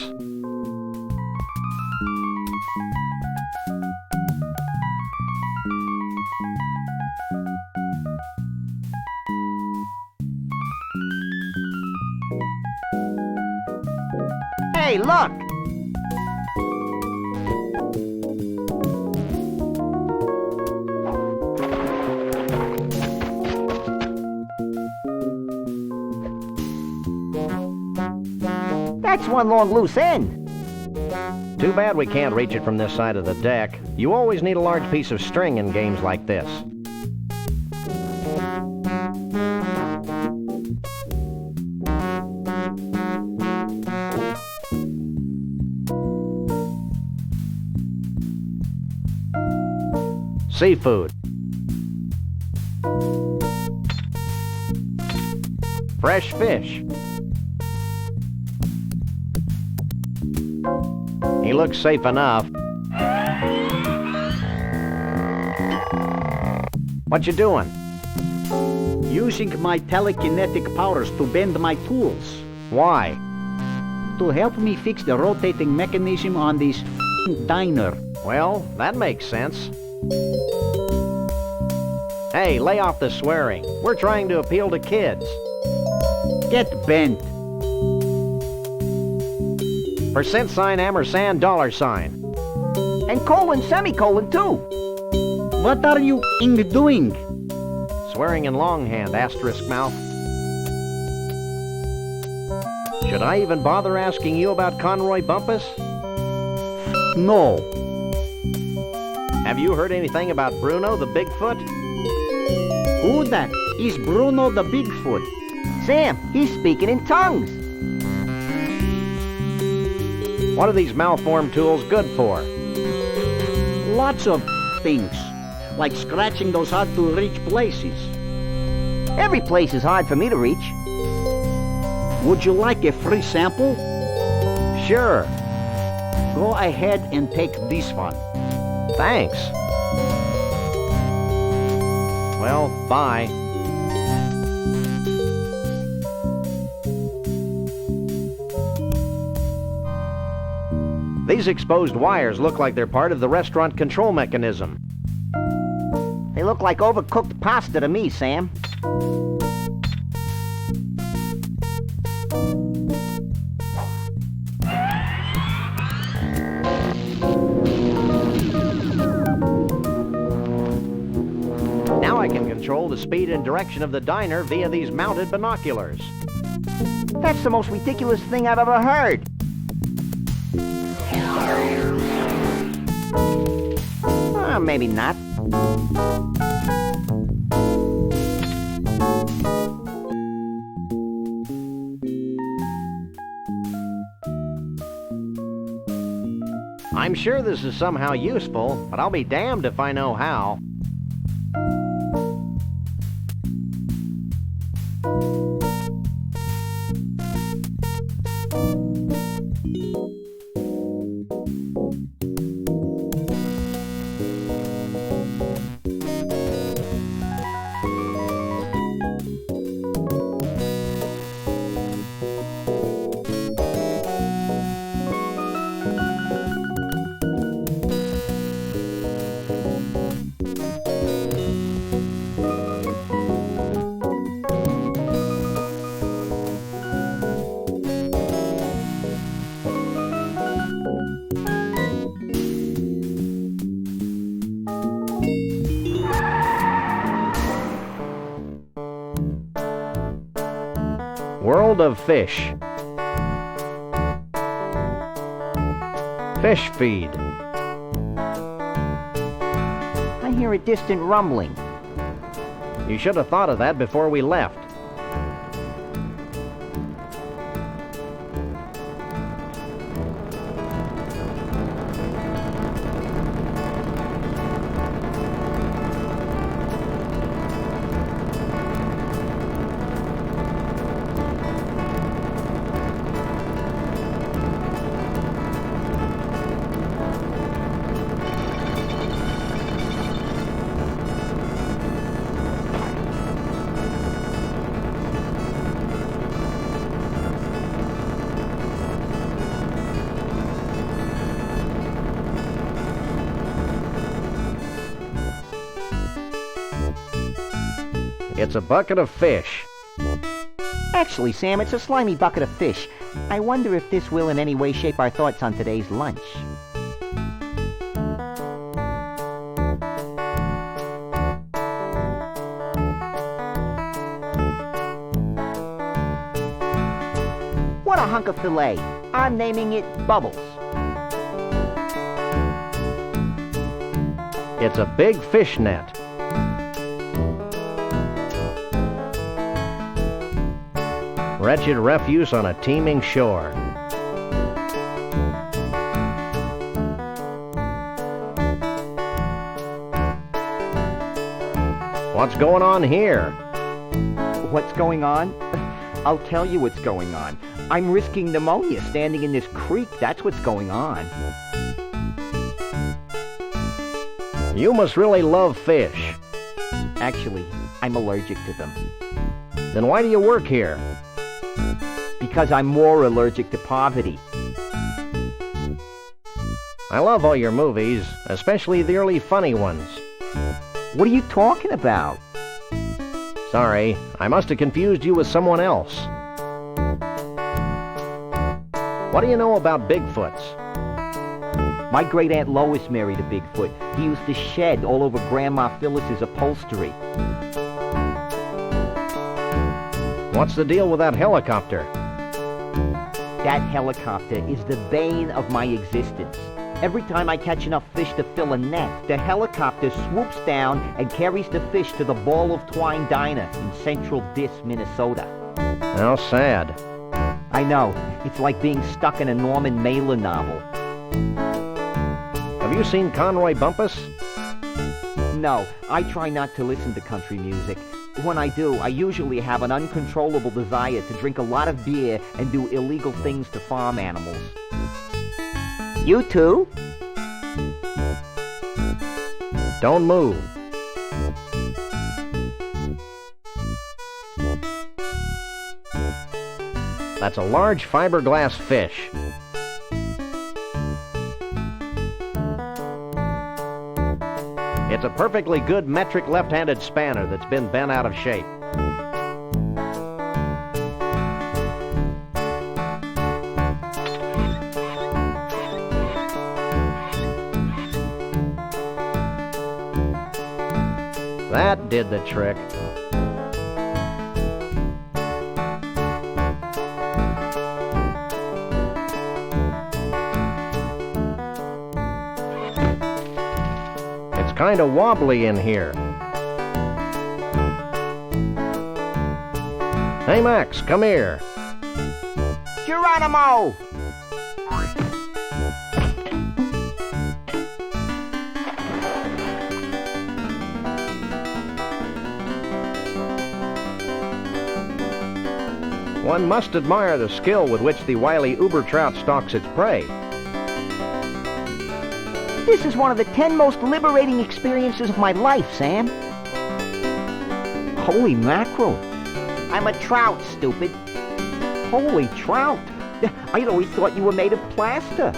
Hey, look! That's one long loose end. Too bad we can't reach it from this side of the deck. You always need a large piece of string in games like this. Seafood. Fresh fish. He looks safe enough. What you doing? Using my telekinetic powers to bend my tools. Why? To help me fix the rotating mechanism on this diner. Well, that makes sense. Hey, lay off the swearing. We're trying to appeal to kids. Get bent. Percent sign, ampersand, dollar sign. And colon, semicolon, too. What are you doing? Swearing in longhand, asterisk mouth. Should I even bother asking you about Conroy Bumpus? No. Have you heard anything about Bruno the Bigfoot? Who that? Is Bruno the Bigfoot. Sam, he's speaking in tongues. What are these malformed tools good for? Lots of things. Like scratching those hard-to-reach places. Every place is hard for me to reach. Would you like a free sample? Sure. Go ahead and take this one. Thanks. Well, bye. These exposed wires look like they're part of the restaurant control mechanism. They look like overcooked pasta to me, Sam. Now I can control the speed and direction of the diner via these mounted binoculars. That's the most ridiculous thing I've ever heard. Maybe not. I'm sure this is somehow useful, but I'll be damned if I know how. World of fish. Fish feed. I hear a distant rumbling. You should have thought of that before we left. It's a bucket of fish. Actually, Sam, it's a slimy bucket of fish. I wonder if this will in any way shape our thoughts on today's lunch. What a hunk of filet. I'm naming it Bubbles. It's a big fish net. Wretched refuse on a teeming shore. What's going on here? What's going on? I'll tell you what's going on. I'm risking pneumonia standing in this creek. That's what's going on. You must really love fish. Actually, I'm allergic to them. Then why do you work here? Because I'm more allergic to poverty. I love all your movies, especially the early funny ones. What are you talking about? Sorry, I must have confused you with someone else. What do you know about Bigfoots? My great-aunt Lois married a Bigfoot. He used to shed all over Grandma Phyllis's upholstery. What's the deal with that helicopter? That helicopter is the bane of my existence. Every time I catch enough fish to fill a net, the helicopter swoops down and carries the fish to the Ball of Twine Diner in Central Dis, Minnesota. How sad. I know. It's like being stuck in a Norman Mailer novel. Have you seen Conroy Bumpus? No, I try not to listen to country music. When I do, I usually have an uncontrollable desire to drink a lot of beer and do illegal things to farm animals. You too? Don't move. That's a large fiberglass fish. It's a perfectly good metric left-handed spanner that's been bent out of shape. That did the trick. It's kind of wobbly in here. Hey, Max, come here. Geronimo! One must admire the skill with which the wily uber trout stalks its prey. This is one of the 10 most liberating experiences of my life, Sam. Holy mackerel. I'm a trout, stupid. Holy trout. I'd always thought you were made of plaster.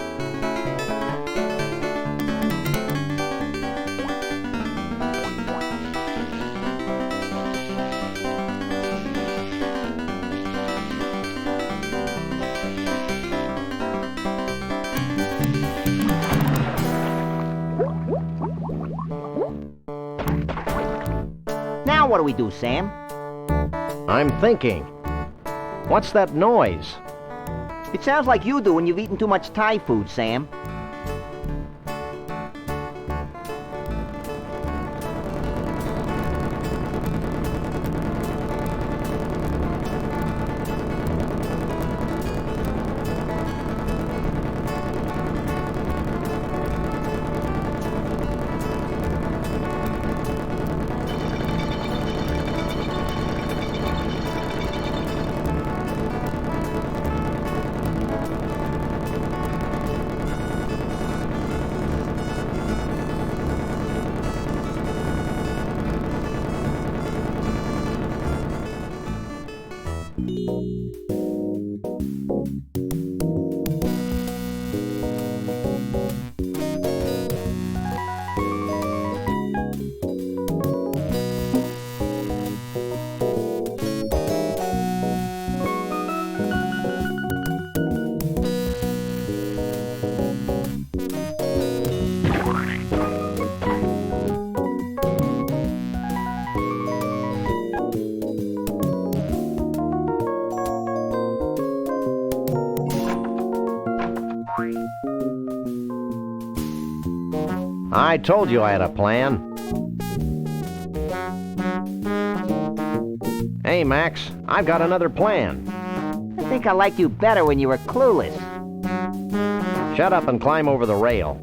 Now what do we do, Sam? I'm thinking. What's that noise? It sounds like you do when you've eaten too much Thai food, Sam. I told you I had a plan. Hey, Max, I've got another plan. I think I liked you better when you were clueless. Shut up and climb over the rail.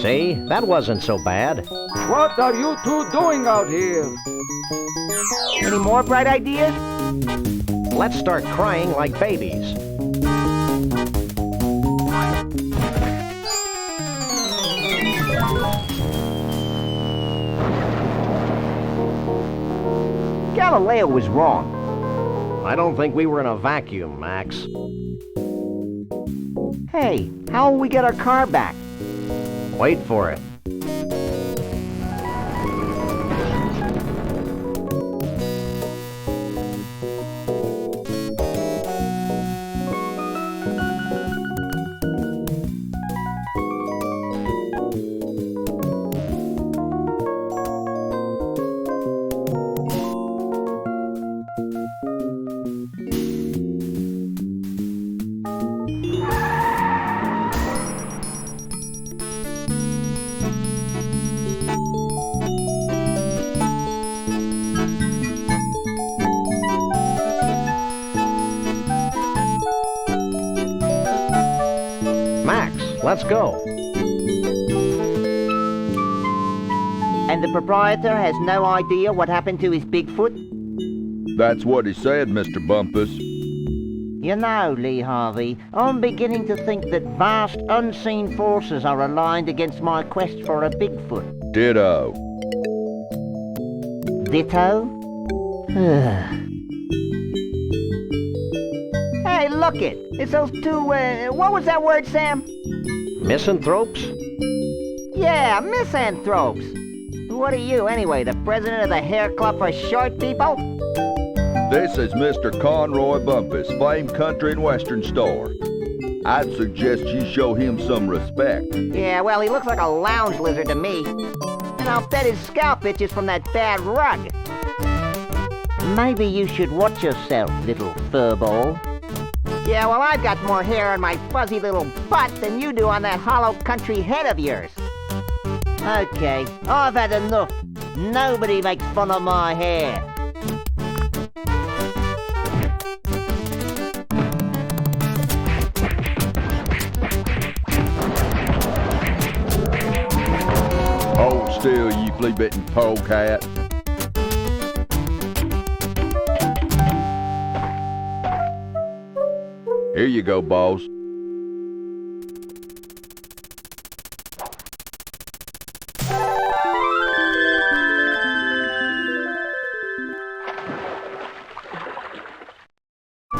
See? That wasn't so bad. What are you two doing out here? Any more bright ideas? Let's start crying like babies. Get Galileo was wrong. I don't think we were in a vacuum, Max. Hey, how will we get our car back? Wait for it. Let's go. And the proprietor has no idea what happened to his Bigfoot? That's what he said, Mr. Bumpus. You know, Lee Harvey, I'm beginning to think that vast unseen forces are aligned against my quest for a Bigfoot. Ditto. Ditto? Hey, look it! It's those two, what was that word, Sam? Misanthropes? Yeah, misanthropes. What are you, anyway, the president of the hair club for short people? This is Mr. Conroy Bumpus, famed country and western star. I'd suggest you show him some respect. Yeah, well, he looks like a lounge lizard to me. And I'll bet his scalp itches from that bad rug. Maybe you should watch yourself, little furball. Yeah, well, I've got more hair on my fuzzy little butt than you do on that hollow country head of yours. Okay, I've had enough. Nobody makes fun of my hair. Hold still, you flea-bitten polecat. Here you go, boss.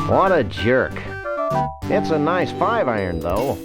What a jerk. It's a nice 5-iron, though.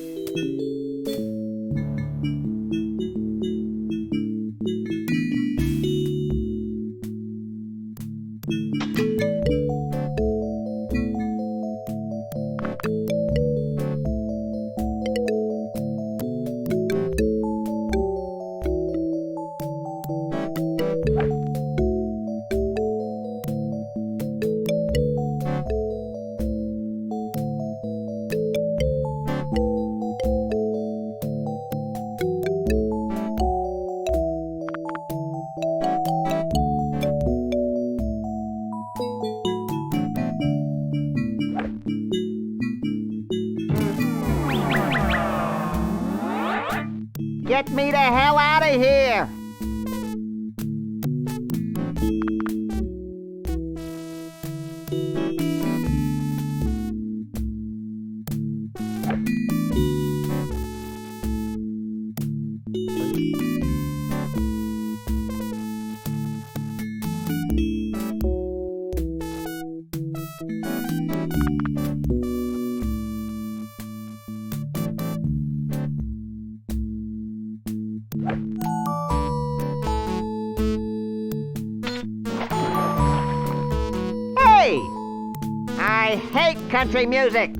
Get me the hell out of here! I hate country music!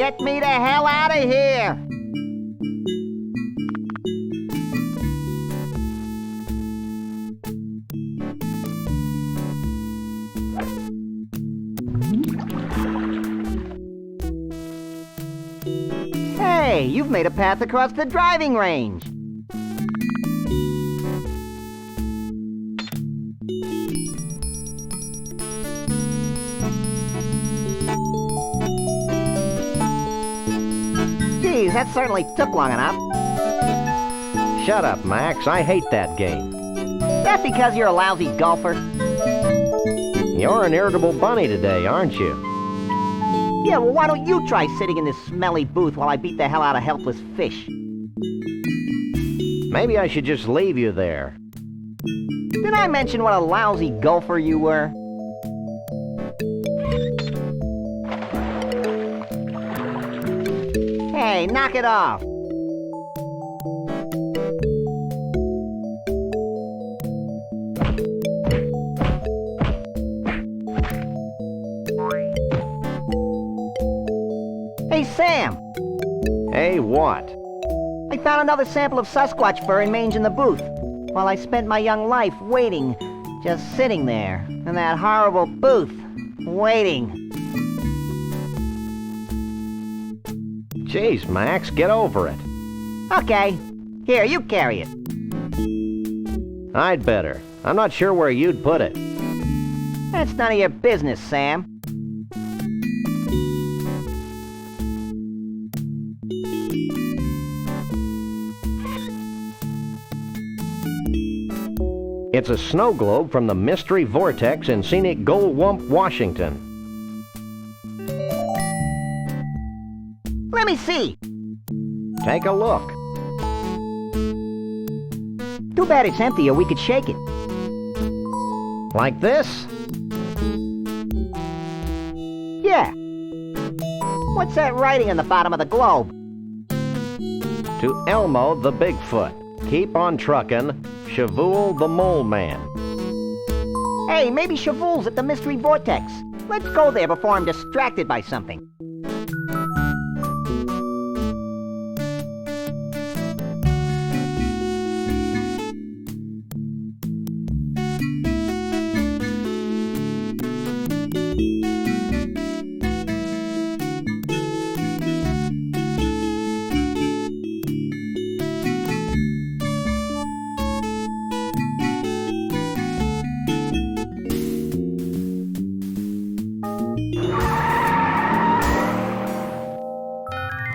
Get me the hell out of here! Hey, you've made a path across the driving range. Geez, that certainly took long enough. Shut up, Max. I hate that game. That's because you're a lousy golfer. You're an irritable bunny today, aren't you? Yeah, well, why don't you try sitting in this smelly booth while I beat the hell out of helpless fish? Maybe I should just leave you there. Did I mention what a lousy golfer you were? Hey, knock it off! Hey, Sam! Hey, what? I found another sample of Sasquatch fur and mange in the booth, while I spent my young life waiting, just sitting there, in that horrible booth, waiting. Jeez, Max, get over it. Okay, here, you carry it. I'd better. I'm not sure where you'd put it. That's none of your business, Sam. It's a snow globe from the Mystery Vortex in scenic Goldwump, Washington. Let me see. Take a look. Too bad it's empty or we could shake it. Like this? Yeah. What's that writing on the bottom of the globe? To Elmo the Bigfoot. Keep on truckin'. Shavul the Mole Man. Hey, maybe Shavul's at the Mystery Vortex. Let's go there before I'm distracted by something.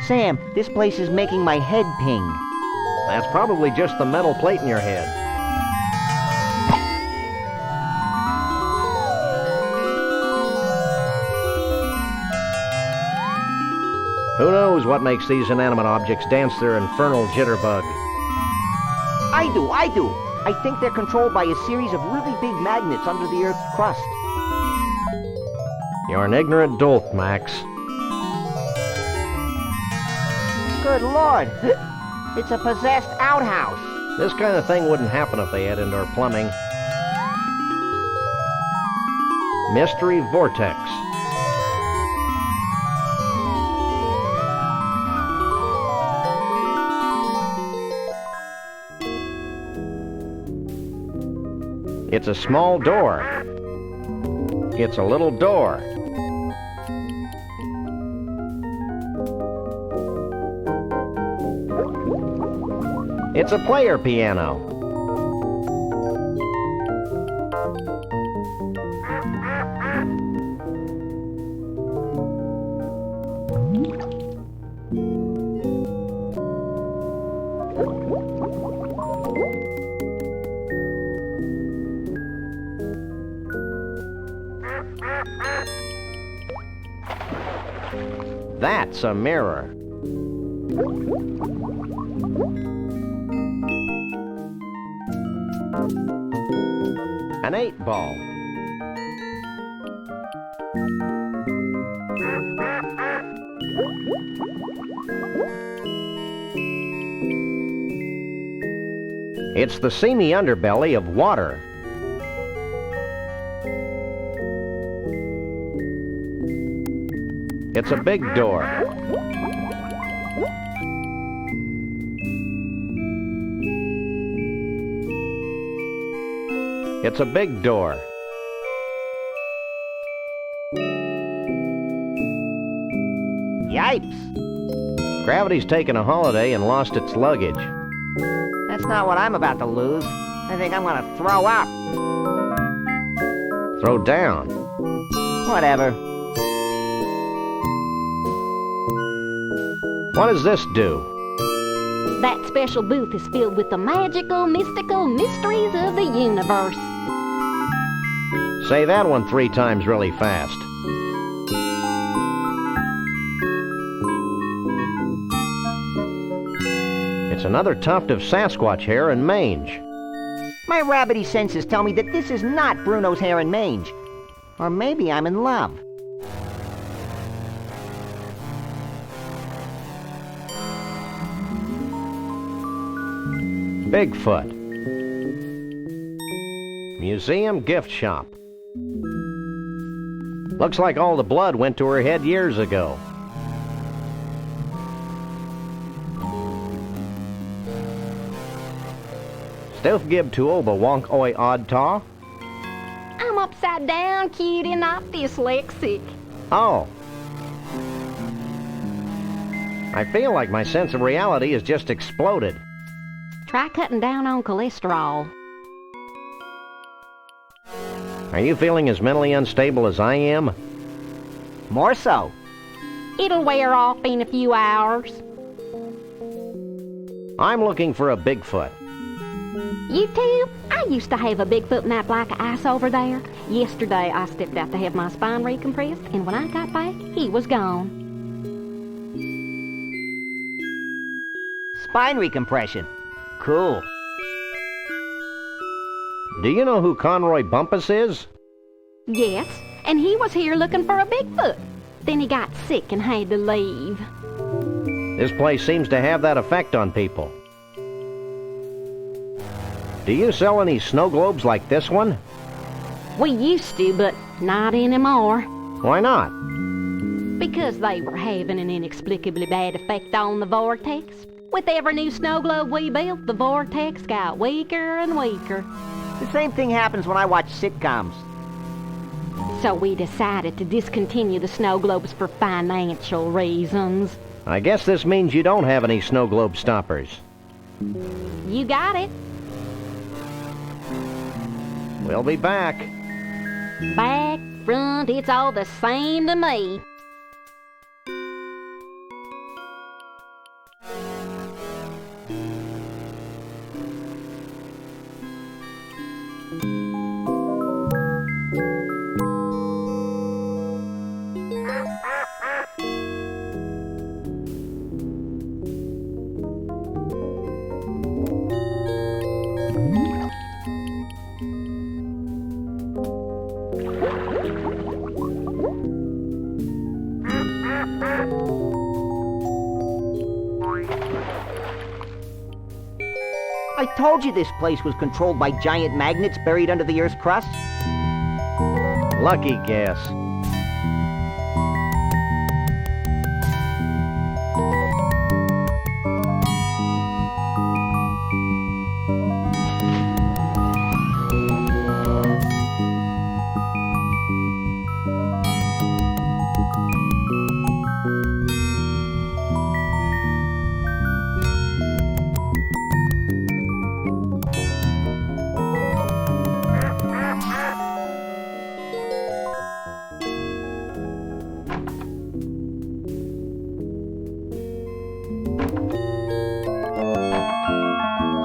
Sam, this place is making my head ping. That's probably just the metal plate in your head. Who knows what makes these inanimate objects dance their infernal jitterbug? I do. I think they're controlled by a series of really big magnets under the Earth's crust. You're an ignorant dolt, Max. Good Lord! It's a possessed outhouse! This kind of thing wouldn't happen if they had indoor plumbing. Mystery Vortex. It's a small door. It's a little door. It's a player piano. That's a mirror. An 8-ball. It's the seamy underbelly of water. It's a big door. It's a big door. Yipes! Gravity's taken a holiday and lost its luggage. That's not what I'm about to lose. I think I'm gonna throw up. Throw down. Whatever. What does this do? That special booth is filled with the magical, mystical mysteries of the universe. Say that one 3 times really fast. It's another tuft of Sasquatch hair and mange. My rabbity senses tell me that this is not Bruno's hair and mange. Or maybe I'm in love. Bigfoot. Museum gift shop. Looks like all the blood went to her head years ago. Stoof gib to oba wonk oi odd taw. I'm upside down, cute, and not dyslexic. Oh. I feel like my sense of reality has just exploded. Try cutting down on cholesterol. Are you feeling as mentally unstable as I am? More so. It'll wear off in a few hours. I'm looking for a Bigfoot. You too? I used to have a Bigfoot nap like ice over there. Yesterday I stepped out to have my spine recompressed, and when I got back, he was gone. Spine recompression. Cool. Do you know who Conroy Bumpus is? Yes, and he was here looking for a Bigfoot. Then he got sick and had to leave. This place seems to have that effect on people. Do you sell any snow globes like this one? We used to, but not anymore. Why not? Because they were having an inexplicably bad effect on the vortex. With every new snow globe we built, the vortex got weaker and weaker. The same thing happens when I watch sitcoms. So we decided to discontinue the snow globes for financial reasons. I guess this means you don't have any snow globe stoppers. You got it. We'll be back. Back, front, it's all the same to me. I told you this place was controlled by giant magnets buried under the Earth's crust. Lucky guess.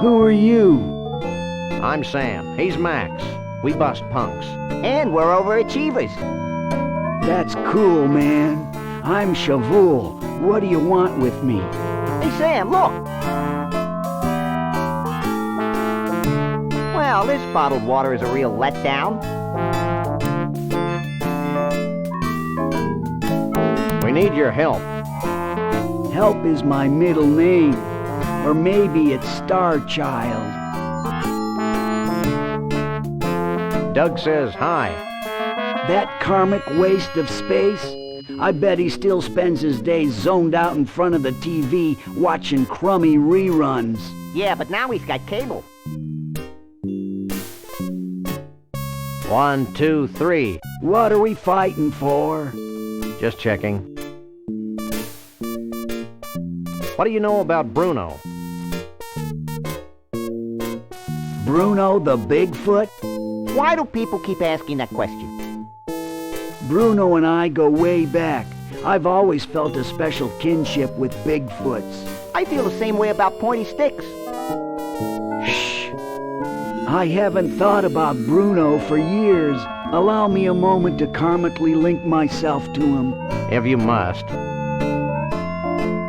Who are you? I'm Sam. He's Max. We bust punks. And we're overachievers. That's cool, man. I'm Shavul. What do you want with me? Hey, Sam, look. Well, this bottled water is a real letdown. We need your help. Help is my middle name. Or maybe it's Star Child. Doug says hi. That karmic waste of space? I bet he still spends his days zoned out in front of the TV watching crummy reruns. Yeah, but now he's got cable. 1, 2, 3. What are we fighting for? Just checking. What do you know about Bruno? Bruno the Bigfoot? Why do people keep asking that question? Bruno and I go way back. I've always felt a special kinship with Bigfoots. I feel the same way about pointy sticks. Shh. I haven't thought about Bruno for years. Allow me a moment to karmically link myself to him. If you must.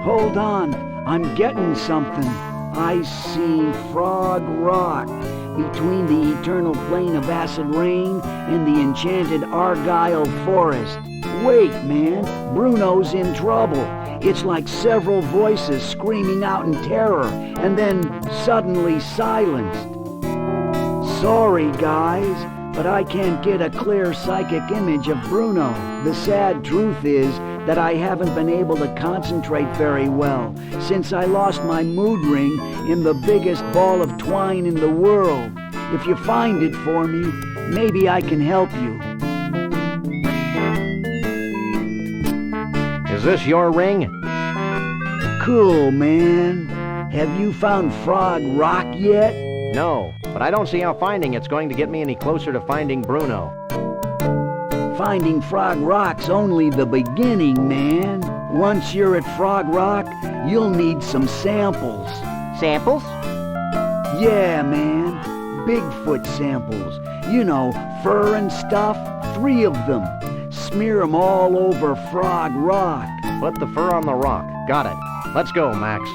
Hold on, I'm getting something. I see Frog Rock between the eternal plain of acid rain and the enchanted Argyle forest. Wait, man, Bruno's in trouble. It's like several voices screaming out in terror and then suddenly silenced. Sorry, guys, but I can't get a clear psychic image of Bruno. The sad truth is that I haven't been able to concentrate very well since I lost my mood ring in the biggest ball of twine in the world. If you find it for me, maybe I can help you. Is this your ring? Cool, man. Have you found Frog Rock yet? No, but I don't see how finding it's going to get me any closer to finding Bruno. Finding Frog Rock's only the beginning, man. Once you're at Frog Rock, you'll need some samples. Samples? Yeah, man. Bigfoot samples. You know, fur and stuff. 3 of them. Smear 'em all over Frog Rock. Put the fur on the rock. Got it. Let's go, Max.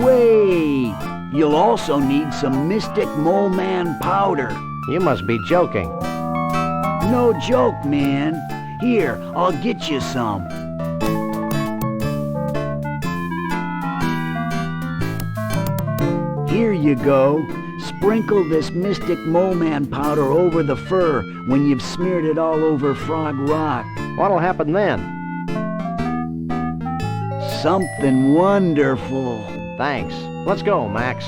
Wait! You'll also need some Mystic Mole Man powder. You must be joking. No joke, man. Here, I'll get you some. Here you go. Sprinkle this Mystic Mole Man powder over the fur when you've smeared it all over Frog Rock. What'll happen then? Something wonderful. Thanks. Let's go, Max.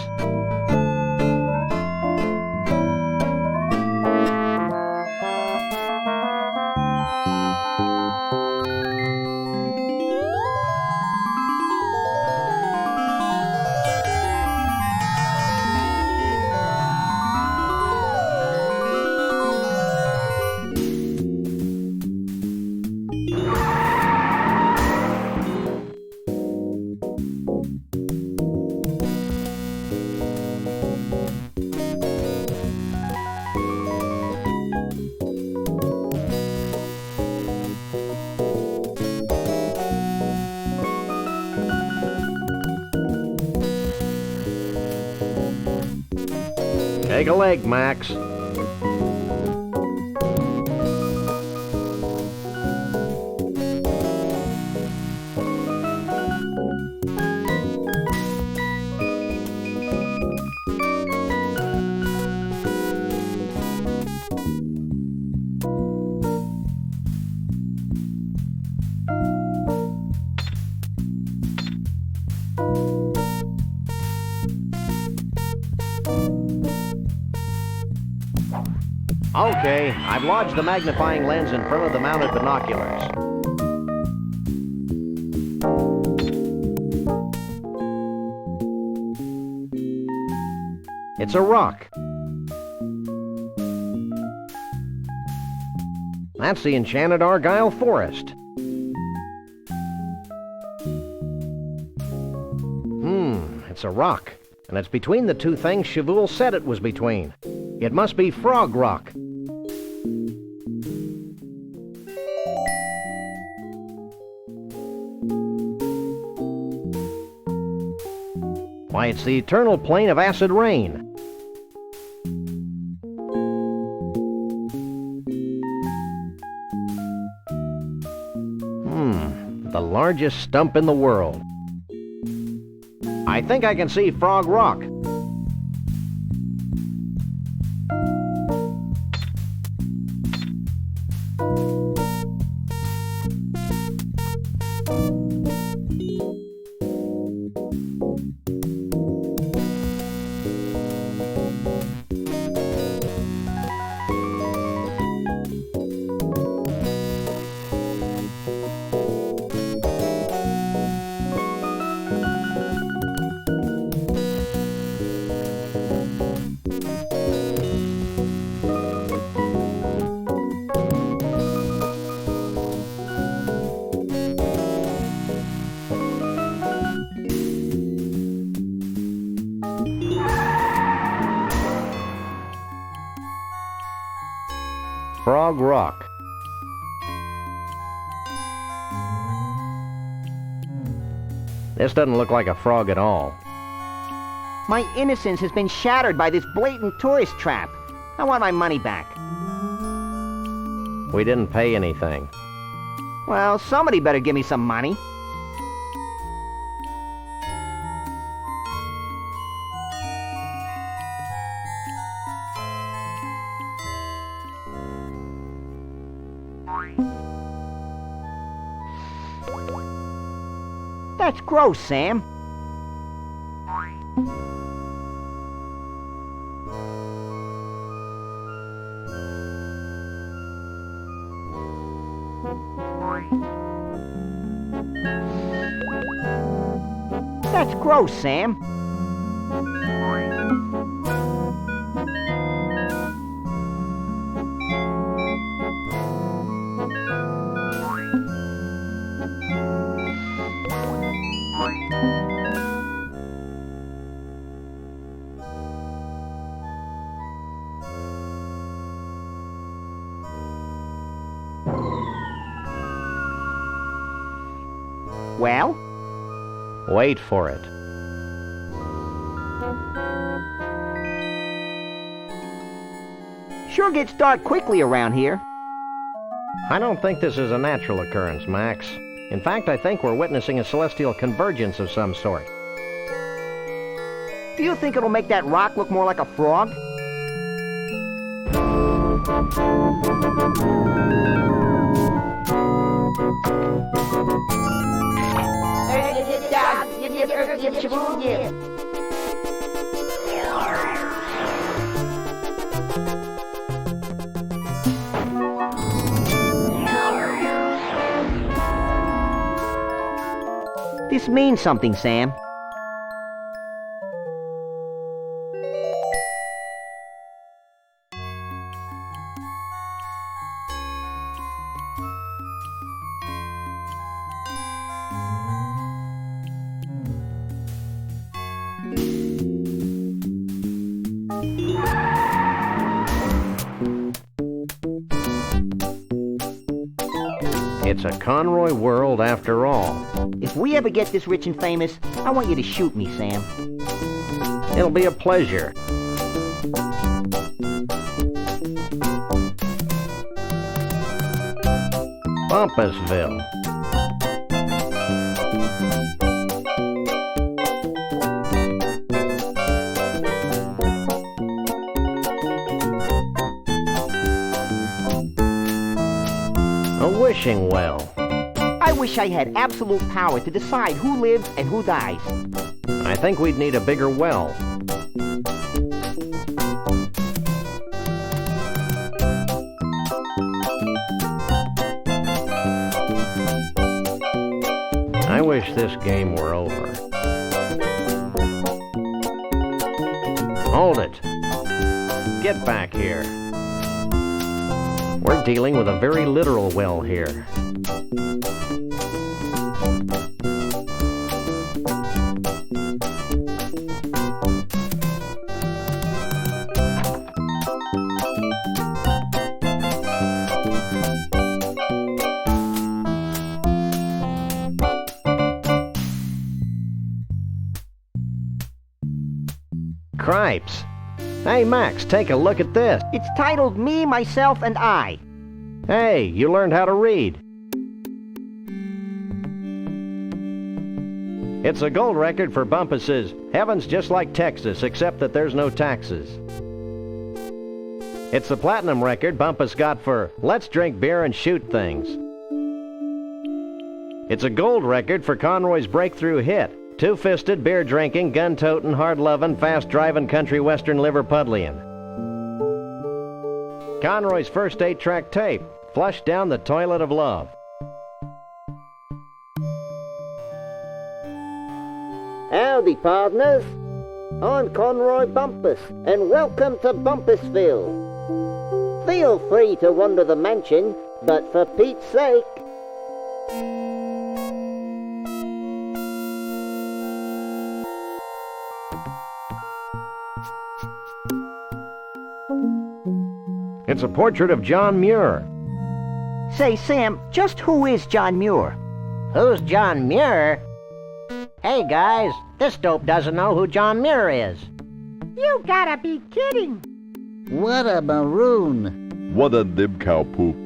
Take a leg, Max. Okay, I've lodged the magnifying lens in front of the mounted binoculars. It's a rock. That's the enchanted Argyle forest. It's a rock, and it's between the 2 things Chavoul said it was between. It must be Frog Rock. Why, it's the eternal plain of acid rain. The largest stump in the world. I think I can see Frog Rock. Frog Rock. This doesn't look like a frog at all. My innocence has been shattered by this blatant tourist trap. I want my money back. We didn't pay anything. Well, somebody better give me some money. That's gross, Sam. That's gross, Sam. Well? Wait for it. Sure gets dark quickly around here. I don't think this is a natural occurrence, Max. In fact, I think we're witnessing a celestial convergence of some sort. Do you think it'll make that rock look more like a frog? This means something, Sam. It's a Conroy world after all. If we ever get this rich and famous, I want you to shoot me, Sam. It'll be a pleasure. Bumpusville. A wishing well. I wish I had absolute power to decide who lives and who dies. I think we'd need a bigger well. I wish this game were over. Hold it. Get back here. We're dealing with a very literal well here. Cripes. Hey, Max, take a look at this. It's titled Me, Myself, and I. Hey, you learned how to read. It's a gold record for Bumpus's Heaven's Just Like Texas, except that there's no taxes. It's the platinum record Bumpus got for Let's Drink Beer and Shoot Things. It's a gold record for Conroy's breakthrough hit, two-fisted, beer-drinking, gun-toting, hard-loving, fast-driving country western Liverpudlian. Conroy's first 8-track tape, Flushed Down the Toilet of Love. Howdy, partners. I'm Conroy Bumpus, and welcome to Bumpusville. Feel free to wander the mansion, but for Pete's sake... It's a portrait of John Muir. Say, Sam, just who is John Muir? Who's John Muir? Hey, guys, this dope doesn't know who John Muir is. You gotta be kidding. What a maroon. What a dib cow poop.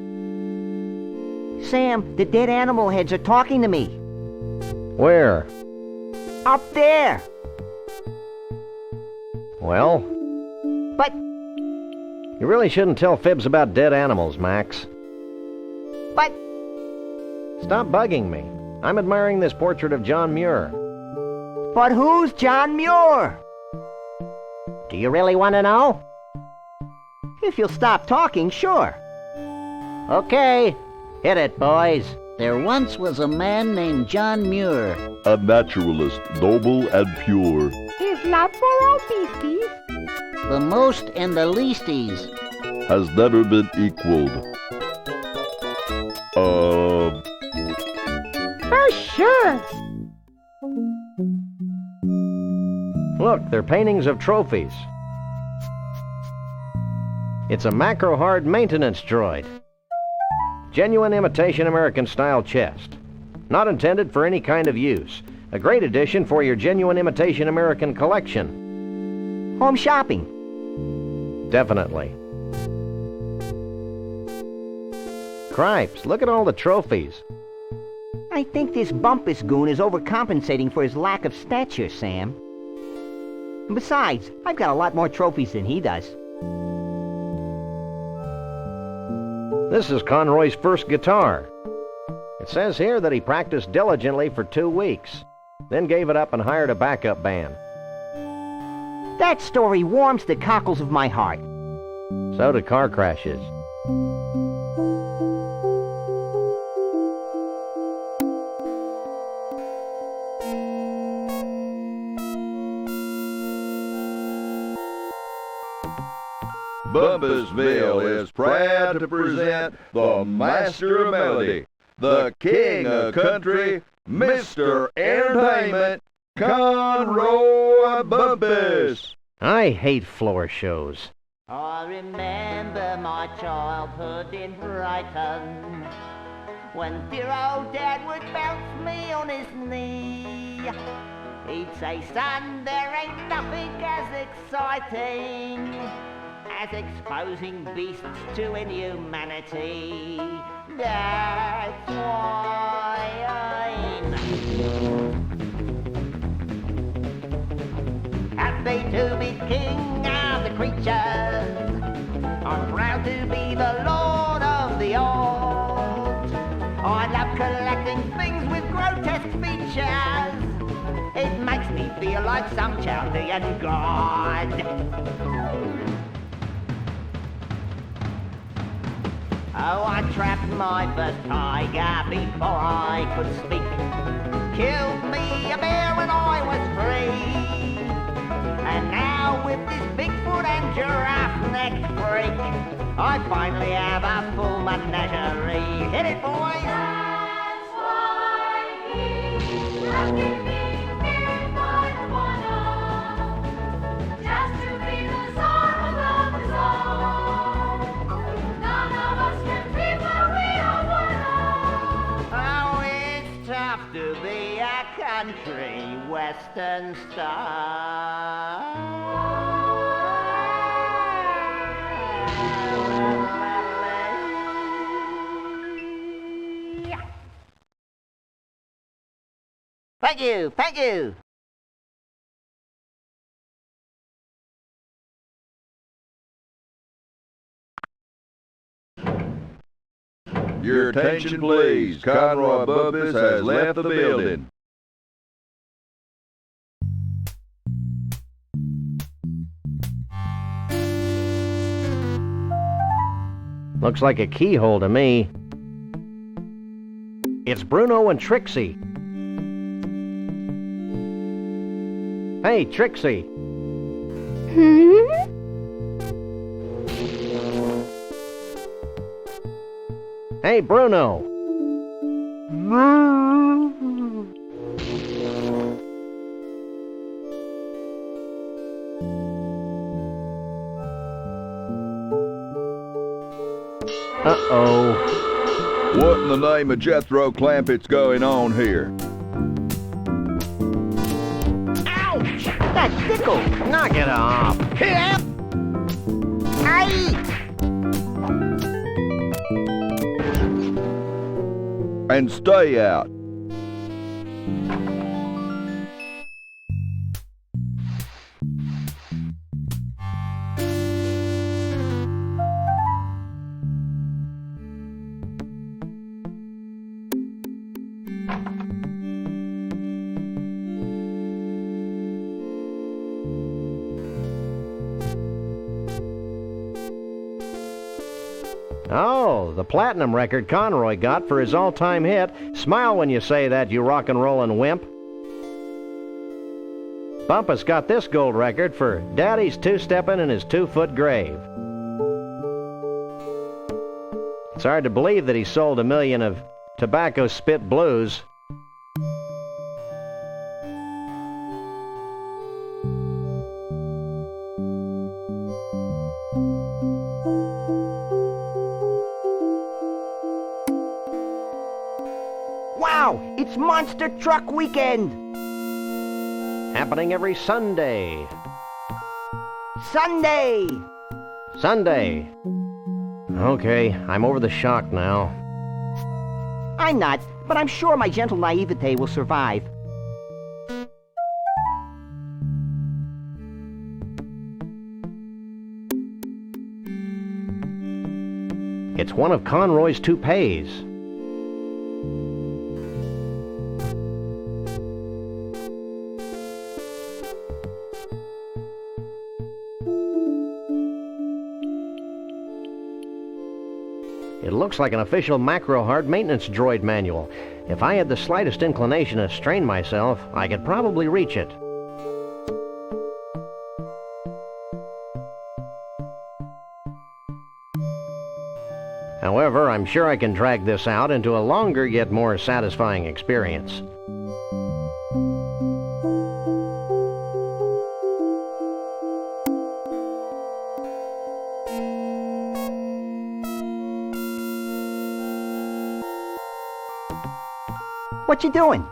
Sam, the dead animal heads are talking to me. Where? Up there. Well? But... You really shouldn't tell fibs about dead animals, Max. But... Stop bugging me. I'm admiring this portrait of John Muir. But who's John Muir? Do you really want to know? If you'll stop talking, sure. Okay, hit it, boys. There once was a man named John Muir. A naturalist, noble and pure. His love for all beasties. The most and the leasties. Has never been equaled. For sure. Look, they're paintings of trophies. It's a macro-hard maintenance droid. Genuine imitation American-style chest. Not intended for any kind of use. A great addition for your genuine imitation American collection. Home shopping. Definitely. Cripes, look at all the trophies. I think this Bumpus goon is overcompensating for his lack of stature, Sam. And besides, I've got a lot more trophies than he does. This is Conroy's first guitar. It says here that he practiced diligently for 2 weeks, then gave it up and hired a backup band. That story warms the cockles of my heart. So do car crashes. Bumpusville is proud to present the master of melody, the king of country, Mr. Entertainment, Conroy Bumpus. I hate floor shows. I remember my childhood in Brighton, when dear old Dad would bounce me on his knee. He'd say, son, there ain't nothing as exciting as exposing beasts to inhumanity. That's why I'm happy to be king of the creatures. I'm proud to be the lord of the old. I love collecting things with grotesque features. It makes me feel like some Chaldean god. Oh, I trapped my first tiger before I could speak. Killed me a bear when I was 3. And now with this Bigfoot and giraffe-necked freak, I finally have a full menagerie. Hit it, boys! That's why he's looking me scared by the wanna, just to be the sorrow of his own. None of us can be where we are wanna. Oh, it's tough to be a country western star. Thank you, thank you. Your attention, please. Conroy Bumpus has left the building. Looks like a keyhole to me. It's Bruno and Trixie. Hey, Trixie. Hey, Bruno. Uh-oh. What in the name of Jethro Clampett's going on here? Ouch! That tickle! Knock it off. Aye! And stay out. Oh, the platinum record Conroy got for his all-time hit. Smile when you say that, you rock and rollin' wimp. Bumpus got this gold record for Daddy's two-steppin' in his 2-foot grave. It's hard to believe that he sold 1 million of Tobacco Spit Blues. Wow! It's Monster Truck Weekend! Happening every Sunday. Sunday! Sunday. Okay, I'm over the shock now. I'm not, but I'm sure my gentle naivete will survive. It's one of Conroy's toupees. It looks like an official macro-hard maintenance droid manual. If I had the slightest inclination to strain myself, I could probably reach it. However, I'm sure I can drag this out into a longer yet more satisfying experience. What you doing?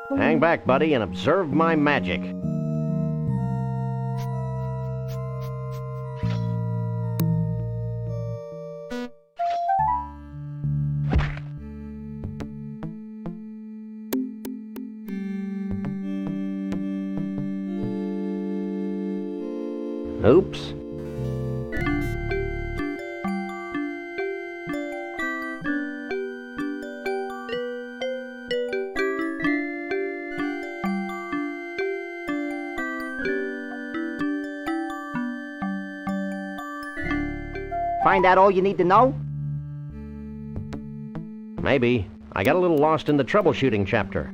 Hang back, buddy, and observe my magic. Oops. Find out all you need to know? Maybe. I got a little lost in the troubleshooting chapter.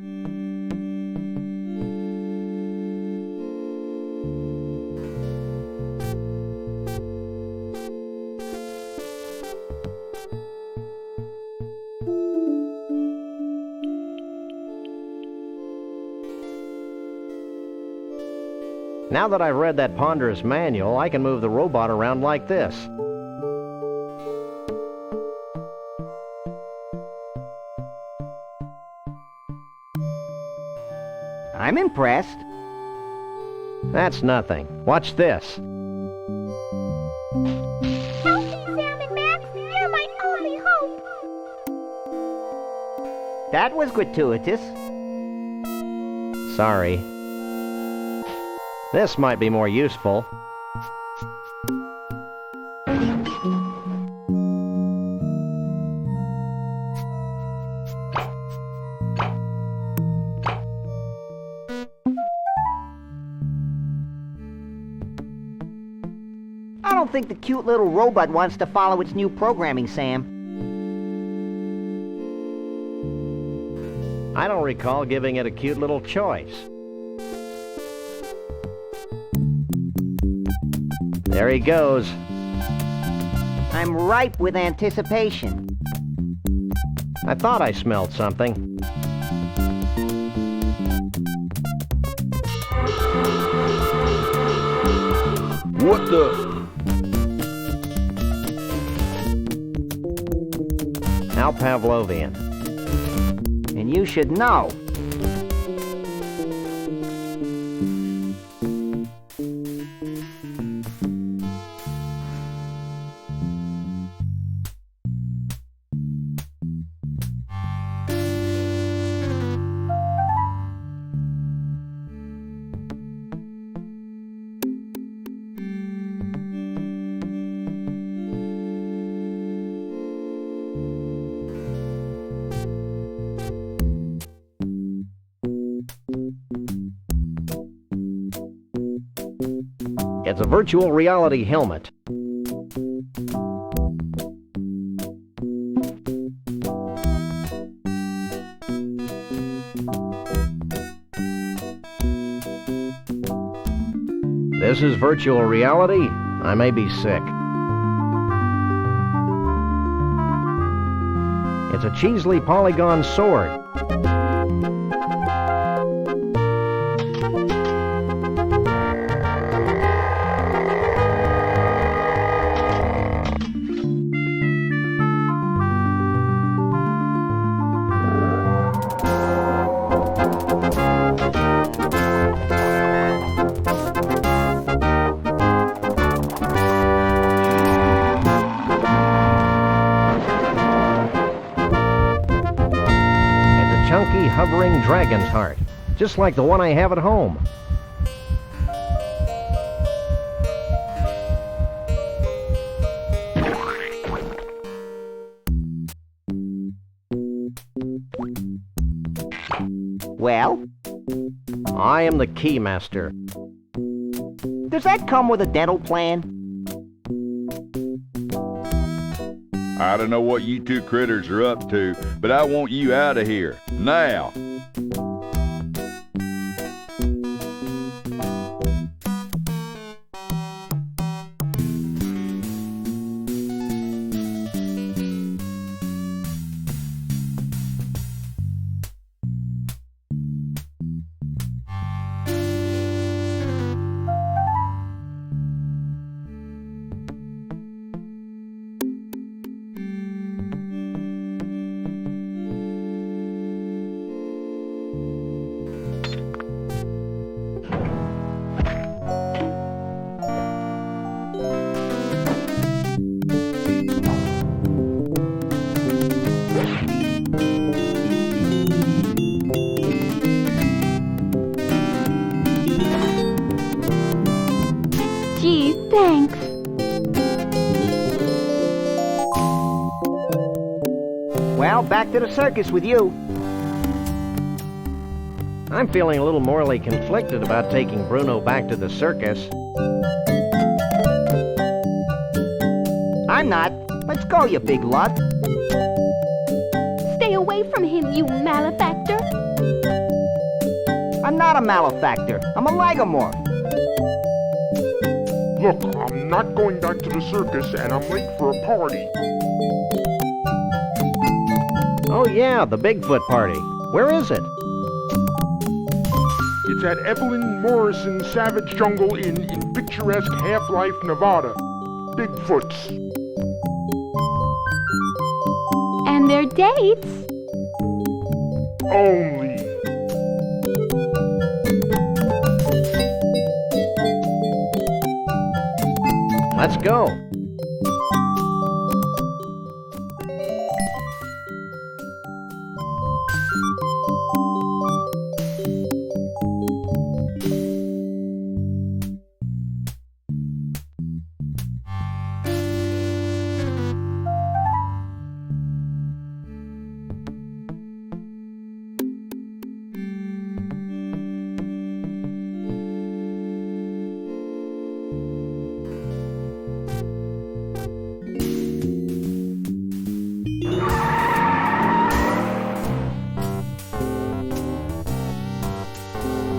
Now that I've read that ponderous manual, I can move the robot around like this. I'm impressed. That's nothing. Watch this. Help me, Sam and Max. You're my only hope. That was gratuitous. Sorry. This might be more useful. I don't think the cute little robot wants to follow its new programming, Sam. I don't recall giving it a cute little choice. There he goes. I'm ripe with anticipation. I thought I smelled something. What the? Now Pavlovian. And you should know. It's a virtual reality helmet. This is virtual reality? I may be sick. It's a Cheesley polygon sword. Hovering dragon's heart, just like the one I have at home. Well? I am the keymaster. Does that come with a dental plan? I don't know what you two critters are up to, but I want you out of here, now. Thanks. Well, back to the circus with you. I'm feeling a little morally conflicted about taking Bruno back to the circus. I'm not. Let's go, you big lug. Stay away from him, you malefactor. I'm not a malefactor. I'm a lagomorph. Look, I'm not going back to the circus, and I'm late for a party. Oh yeah, the Bigfoot party. Where is it? It's at Evelyn Morrison's Savage Jungle Inn in picturesque Half-Life, Nevada. Bigfoots. And their dates? Only. Let's go.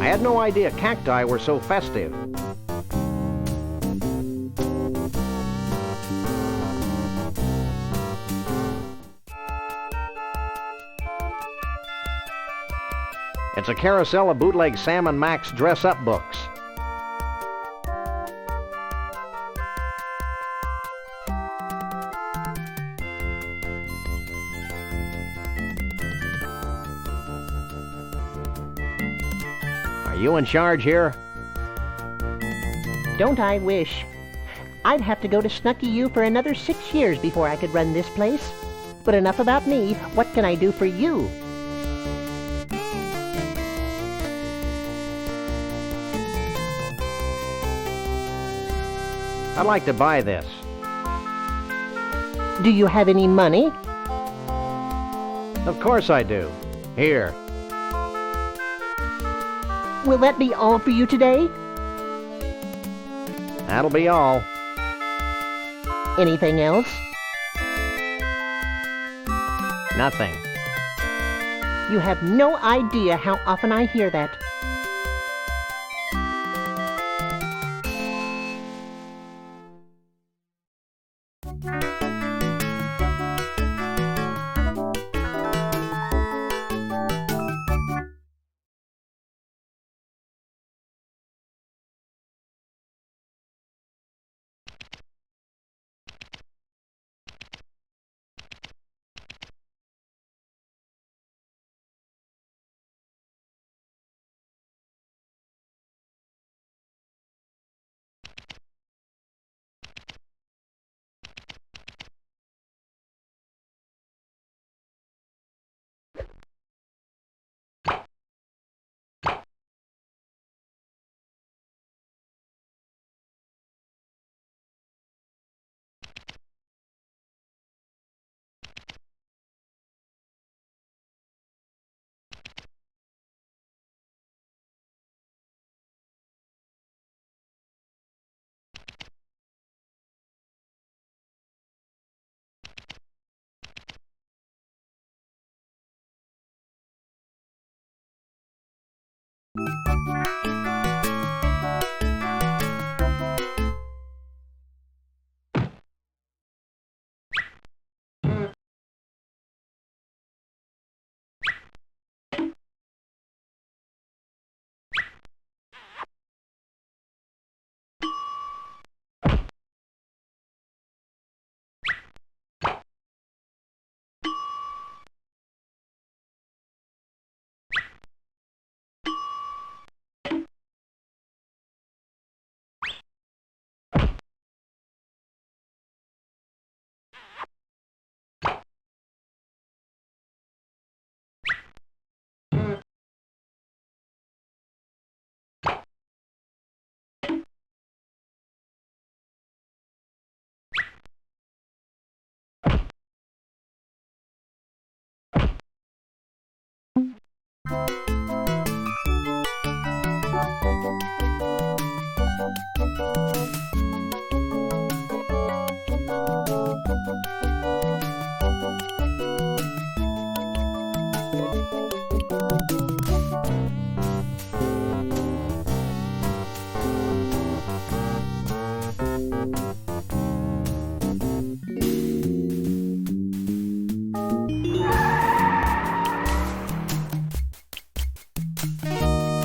I had no idea cacti were so festive. It's a carousel of bootleg Sam and Max dress-up books. you in charge here? Don't I wish? I'd have to go to Snuckey U for another 6 years before I could run this place. But enough about me. What can I do for you? I'd like to buy this. Do you have any money? Of course I do. Here. Will that be all for you today? That'll be all. Anything else? Nothing. You have no idea how often I hear that.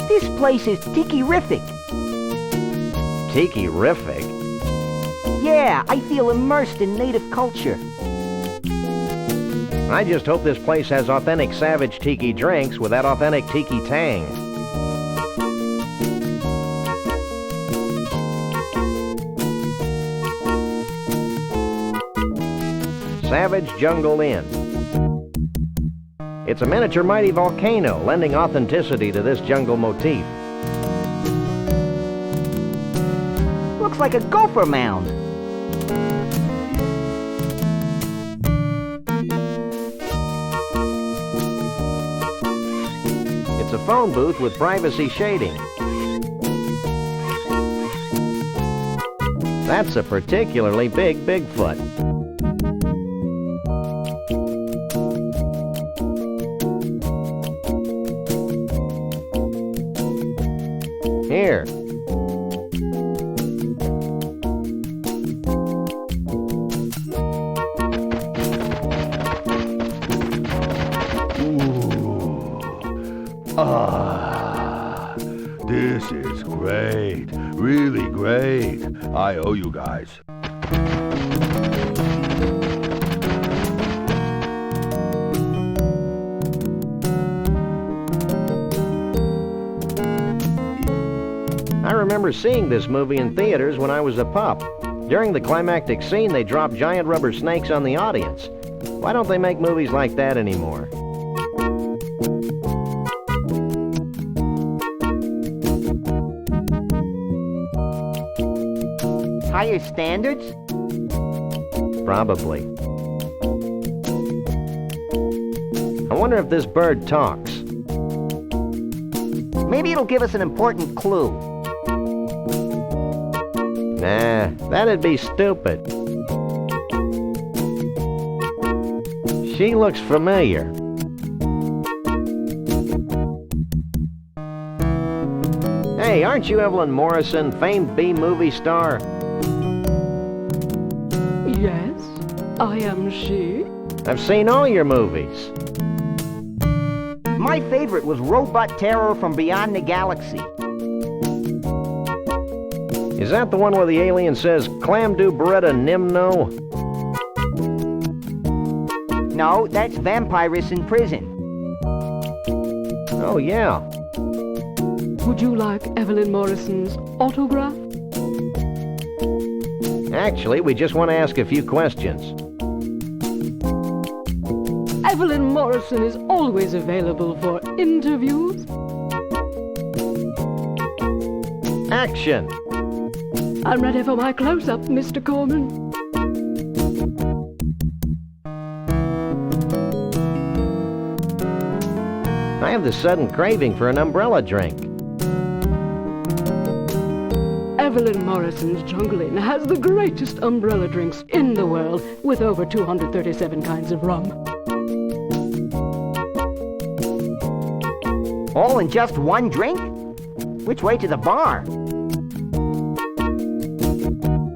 This place is tiki-rific. Tiki-rific? Yeah, I feel immersed in native culture. I just hope this place has authentic Savage Tiki drinks with that authentic Tiki tang. Savage Jungle Inn. It's a miniature mighty volcano, lending authenticity to this jungle motif. Looks like a gopher mound. It's a phone booth with privacy shading. That's a particularly big Bigfoot. Here. This is great. Really great. I owe you guys. remember seeing this movie in theaters when I was a pup. During the climactic scene, they dropped giant rubber snakes on the audience. Why don't they make movies like that anymore? Higher standards? Probably. I wonder if this bird talks. Maybe it'll give us an important clue. Nah, that'd be stupid. She looks familiar. Hey, aren't you Evelyn Morrison, famed B-movie star? Yes, I am she. I've seen all your movies. My favorite was Robot Terror from Beyond the Galaxy. Is that the one where the alien says, Clam do Beretta Nimno? No, that's Vampirus in Prison. Oh, yeah. Would you like Evelyn Morrison's autograph? Actually, we just want to ask a few questions. Evelyn Morrison is always available for interviews. Action! I'm ready for my close-up, Mr. Corman. I have this sudden craving for an umbrella drink. Evelyn Morrison's Jungle Inn has the greatest umbrella drinks in the world, with over 237 kinds of rum. All in just one drink? Which way to the bar?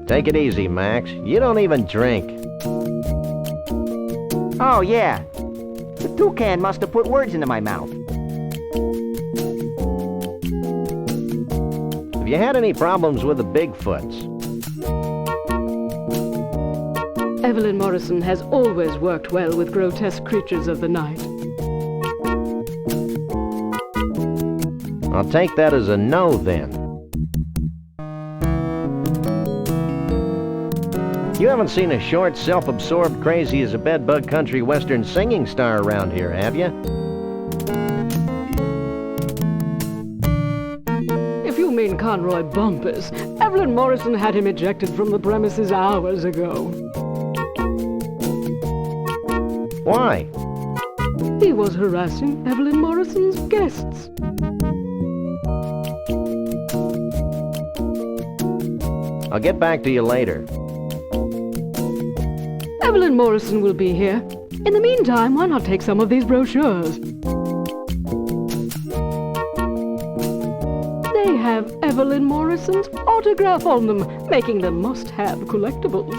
Take it easy, Max. You don't even drink. Oh, yeah. The toucan must have put words into my mouth. Have you had any problems with the Bigfoots? Evelyn Morrison has always worked well with grotesque creatures of the night. I'll take that as a no, then. You haven't seen a short, self-absorbed, crazy-as-a-bedbug country western singing star around here, have you? If you mean Conroy Bumpus, Evelyn Morrison had him ejected from the premises hours ago. Why? He was harassing Evelyn Morrison's guests. I'll get back to you later. Evelyn Morrison will be here. In the meantime, why not take some of these brochures? They have Evelyn Morrison's autograph on them, making them must-have collectibles.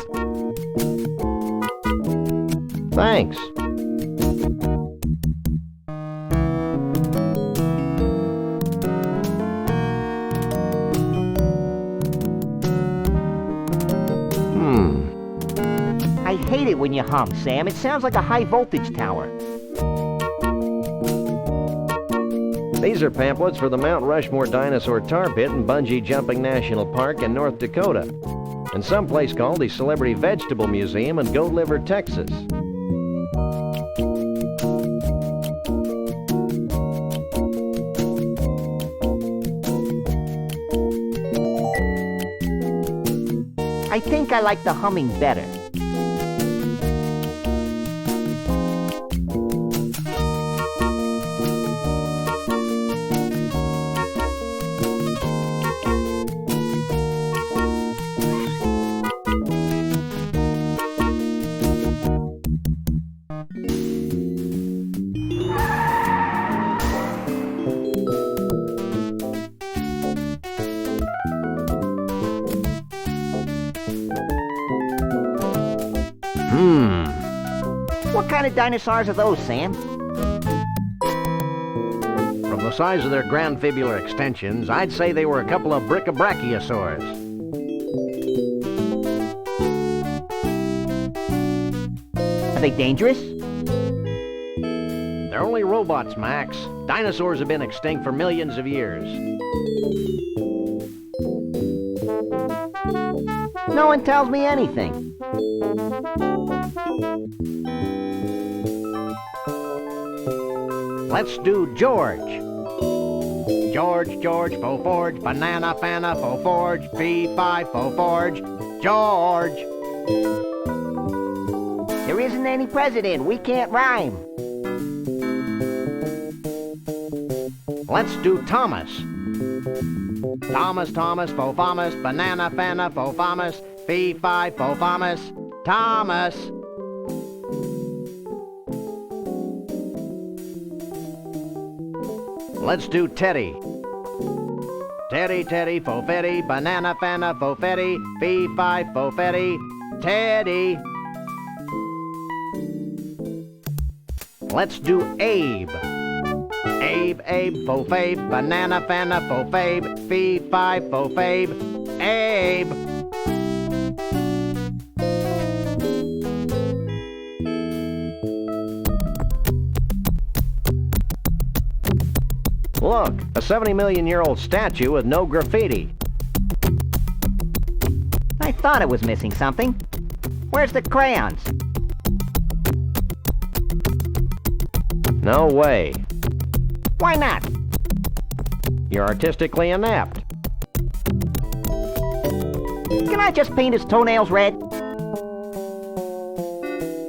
Thanks. I hate it when you hum, Sam. It sounds like a high-voltage tower. These are pamphlets for the Mount Rushmore Dinosaur Tar Pit and Bungee Jumping National Park in North Dakota, and someplace called the Celebrity Vegetable Museum in Goat Liver, Texas. I think I like the humming better. What kind of dinosaurs are those, Sam? From the size of their grandfibular extensions, I'd say they were a couple of brachiosaurs. Are they dangerous? They're only robots, Max. Dinosaurs have been extinct for millions of years. No one tells me anything. Let's do George. George, George, fo forge, banana, fana, fo forge, fee, fi, fo forge, George. There isn't any president. We can't rhyme. Let's do Thomas. Thomas, Thomas, fo famas, banana, fana, fo famas, fee, fi, fo famas, Thomas. Let's do Teddy. Teddy, Teddy, fo fetty, banana, fana, fo fetty, fee, fi, fo fetty, Teddy. Let's do Abe. Abe, Abe, fo fabe, banana, fana, fo fabe, fee, fi, fo fabe, Abe. Look, a 70-million-year-old statue with no graffiti. I thought it was missing something. Where's the crayons? No way. Why not? You're artistically inept. Can I just paint his toenails red?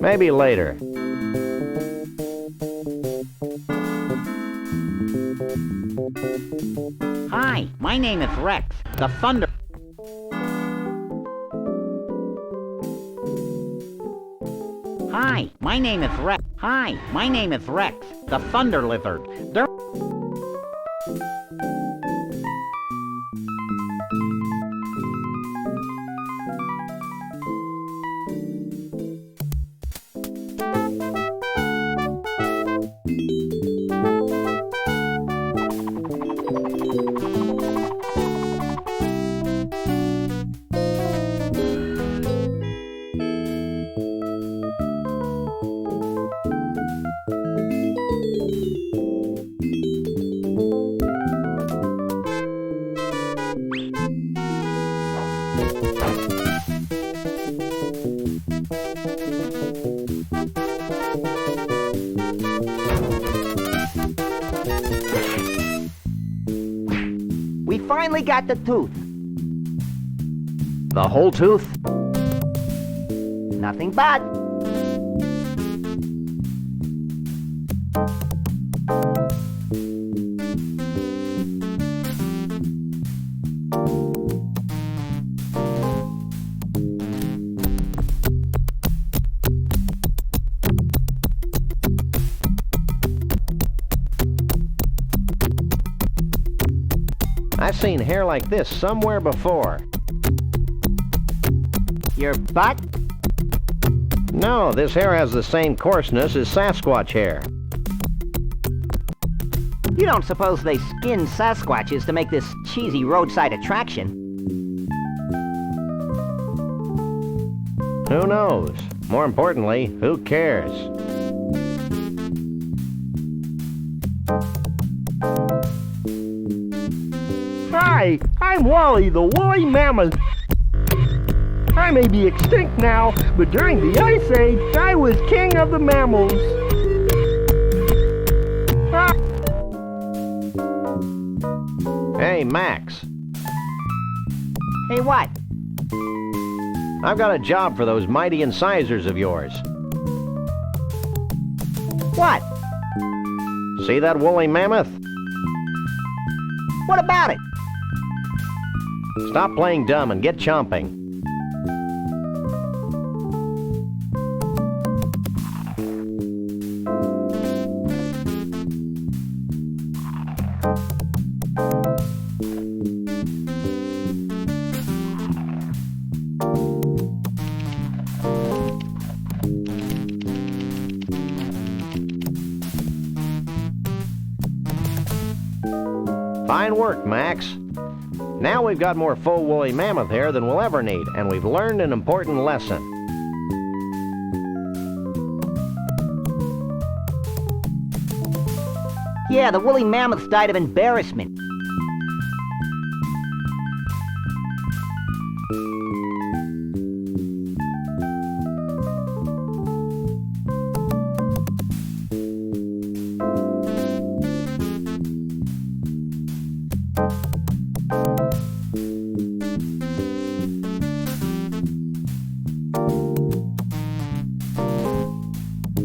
Maybe later. Hi, my name is Rex, the Thunder. Hi, my name is Rex. Hi, my name is Rex, the Thunder Lizard. We finally got the tooth. The whole tooth? Nothing but. I've seen hair like this somewhere before. Your butt? No, this hair has the same coarseness as Sasquatch hair. You don't suppose they skin Sasquatches to make this cheesy roadside attraction? Who knows? More importantly, who cares? Hi, I'm Wally, the woolly mammoth. I may be extinct now, but during the Ice Age, I was king of the mammals. Ah. Hey, Max. Hey, what? I've got a job for those mighty incisors of yours. What? See that woolly mammoth? What about it? Stop playing dumb and get chomping. Fine work, Max. Now we've got more full woolly mammoth hair than we'll ever need, and we've learned an important lesson. Yeah, the woolly mammoths died of embarrassment.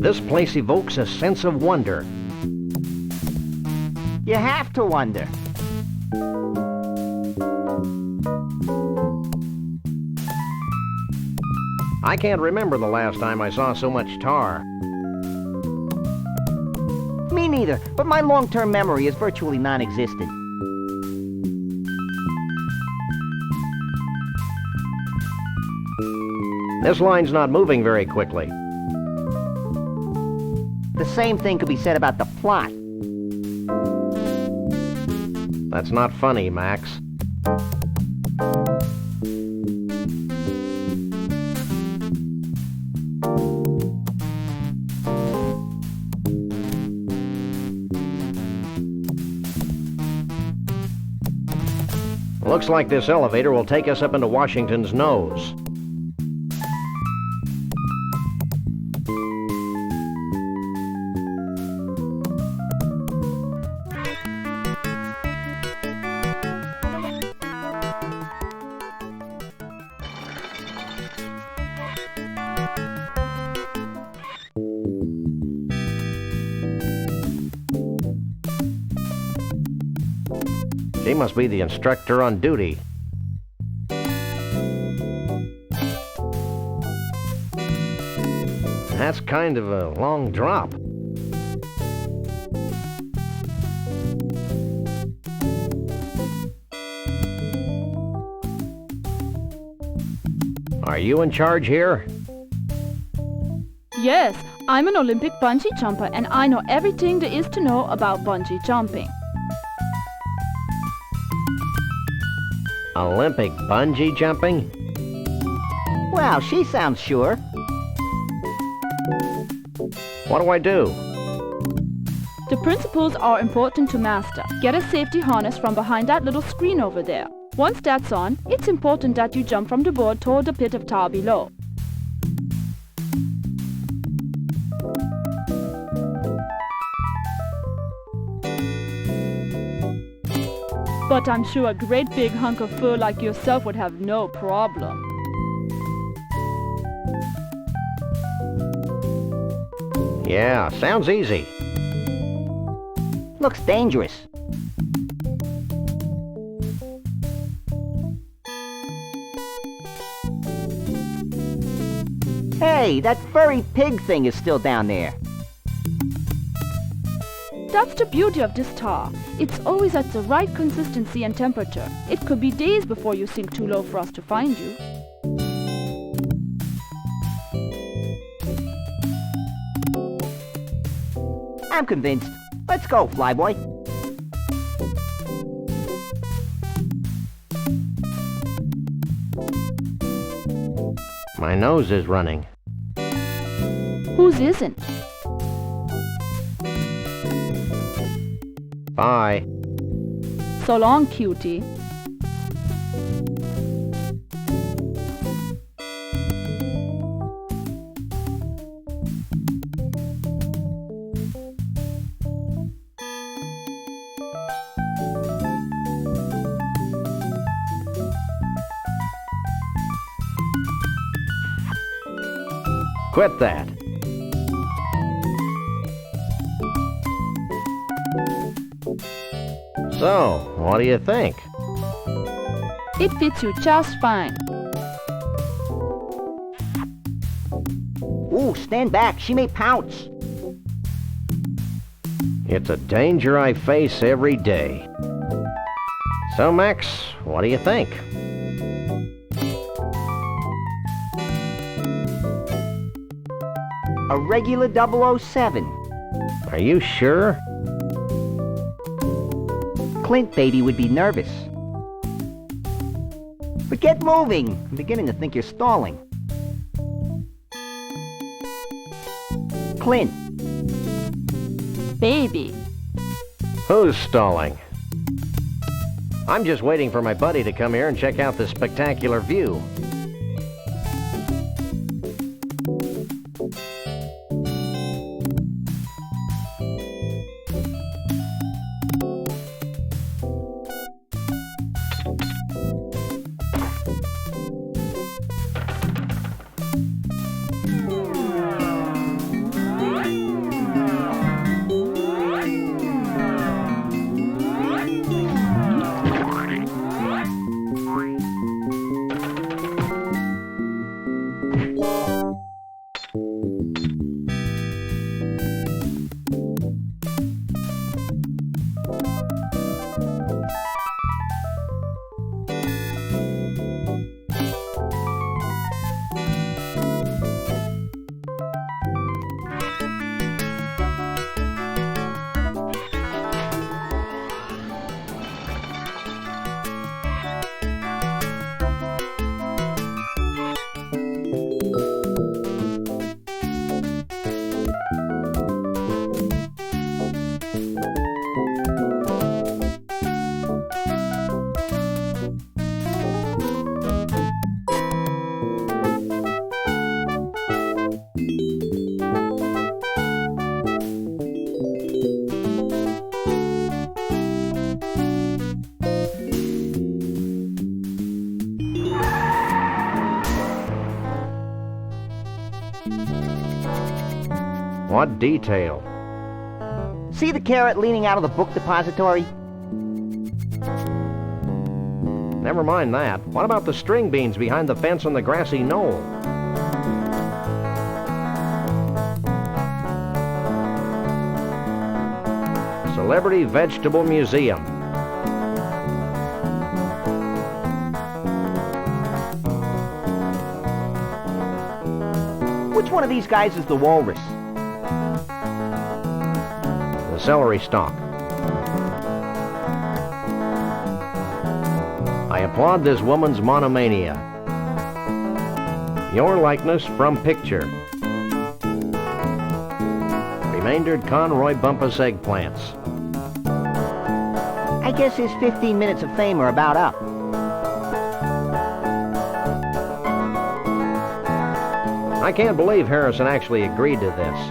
This place evokes a sense of wonder. You have to wonder. I can't remember the last time I saw so much tar. Me neither, but my long-term memory is virtually non-existent. This line's not moving very quickly. The same thing could be said about the plot. That's not funny, Max. Looks like this elevator will take us up into Washington's nose. She must be the instructor on duty. That's kind of a long drop. Are you in charge here? Yes, I'm an Olympic bungee jumper and I know everything there is to know about bungee jumping. Olympic bungee jumping? Wow, she sounds sure. What do I do? The principles are important to master. Get a safety harness from behind that little screen over there. Once that's on, it's important that you jump from the board toward the pit of tar below. But I'm sure a great big hunk of fur like yourself would have no problem. Yeah, sounds easy. Looks dangerous. Hey, that furry pig thing is still down there. That's the beauty of this tar. It's always at the right consistency and temperature. It could be days before you sink too low for us to find you. I'm convinced. Let's go, Flyboy. My nose is running. Whose isn't? Bye. So long, cutie. Quit that. So, what do you think? It fits you just fine. Ooh, stand back. She may pounce. It's a danger I face every day. So, Max, what do you think? A regular 007. Are you sure? Clint, baby, would be nervous. But get moving. I'm beginning to think you're stalling. Clint. Baby. Who's stalling? I'm just waiting for my buddy to come here and check out this spectacular view. What detail? See the carrot leaning out of the book depository? Never mind that. What about the string beans behind the fence on the grassy knoll? Celebrity Vegetable Museum. Which one of these guys is the walrus? The celery stalk. I applaud this woman's monomania. Your likeness from picture. Remaindered Conroy Bumpus eggplants. I guess his 15 minutes of fame are about up. I can't believe Harrison actually agreed to this.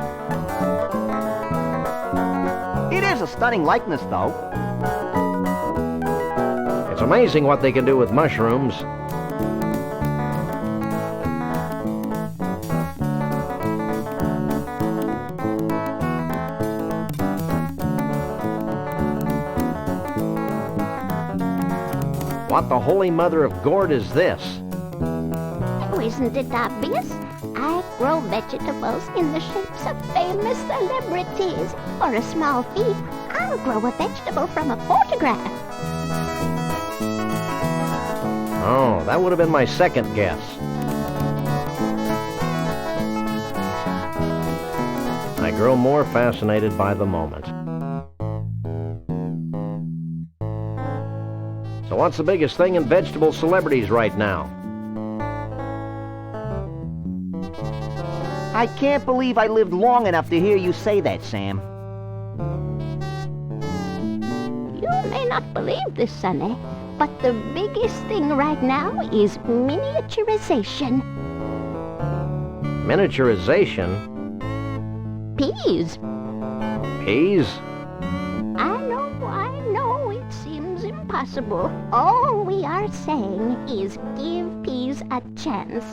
It is a stunning likeness, though. It's amazing what they can do with mushrooms. What the holy mother of gourd is this? Oh, isn't it obvious? I grow vegetables in the shapes of famous celebrities. For a small fee, I'll grow a vegetable from a photograph. Oh, that would have been my second guess. I grow more fascinated by the moment. So what's the biggest thing in vegetable celebrities right now? I can't believe I lived long enough to hear you say that, Sam. You may not believe this, Sonny, but the biggest thing right now is miniaturization. Miniaturization? Peas. Peas? I know, it seems impossible. All we are saying is give peas a chance.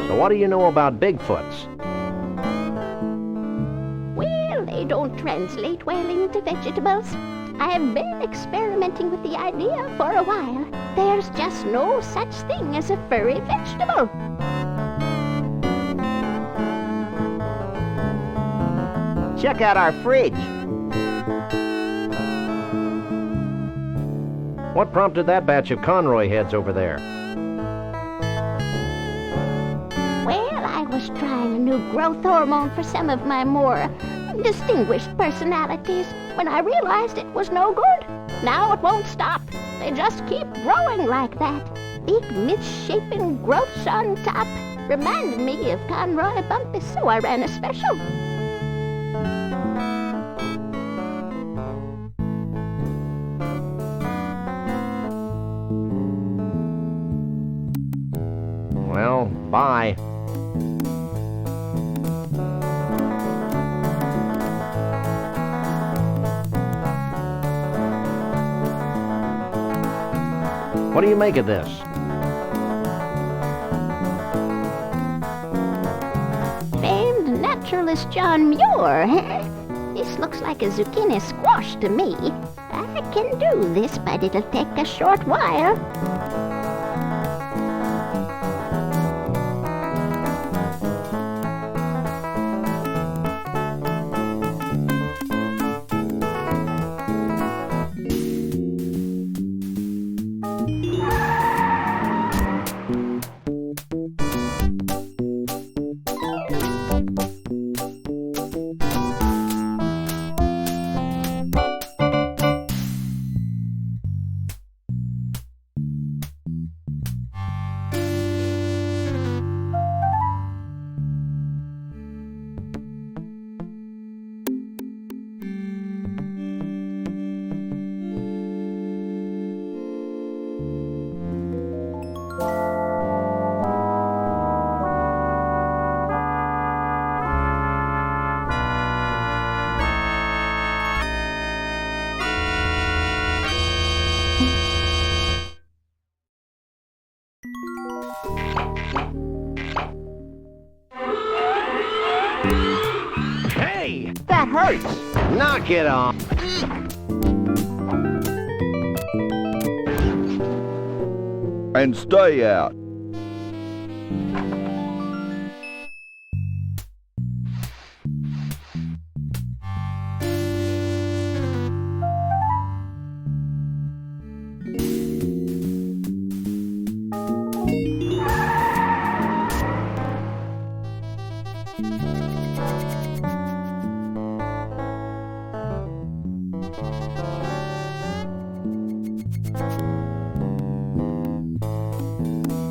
So what do you know about Bigfoots? Well, they don't translate well into vegetables. I have been experimenting with the idea for a while. There's just no such thing as a furry vegetable. Check out our fridge. What prompted that batch of Conroy heads over there? Well, I was trying a new growth hormone for some of my more distinguished personalities when I realized it was no good. Now it won't stop. They just keep growing like that. Big misshapen growths on top reminded me of Conroy Bumpus, so I ran a special. Well, bye. What do you make of this? Famed naturalist John Muir, huh? This looks like a zucchini squash to me. I can do this, but it'll take a short while. hurts. Knock it off. And stay out.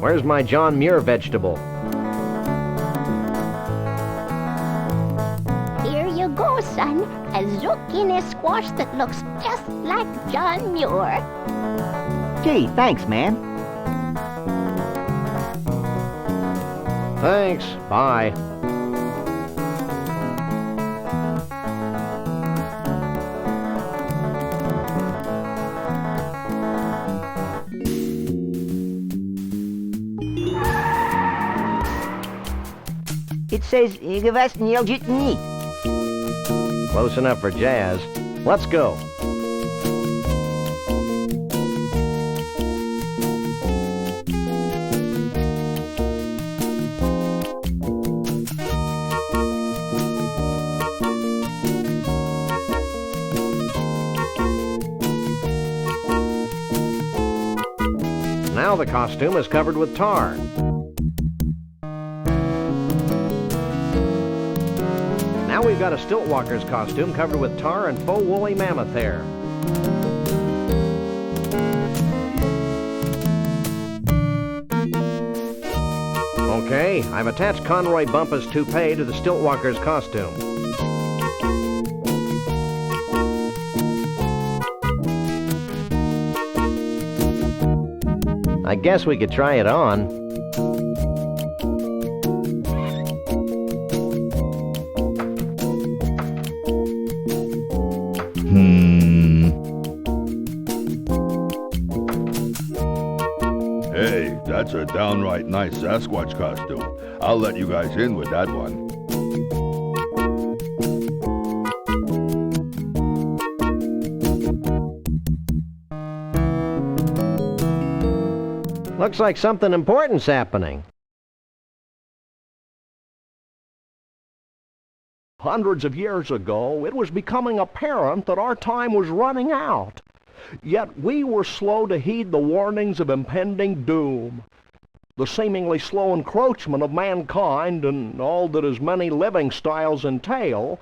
Where's my John Muir vegetable? Here you go, son. A zucchini squash that looks just like John Muir. Gee, thanks, man. Thanks. Bye. It says Giraffe-Necked Girl. Close enough for jazz. Let's go. Now the costume is covered with tar. Now we've got a stilt walker's costume covered with tar and faux woolly mammoth hair. Okay, I've attached Conroy Bumpus' toupee to the stilt walker's costume. I guess we could try it on. Hey, that's a downright nice Sasquatch costume. I'll let you guys in with that one. Looks like something important's happening. Hundreds of years ago, it was becoming apparent that our time was running out. Yet we were slow to heed the warnings of impending doom. The seemingly slow encroachment of mankind and all that his many living styles entail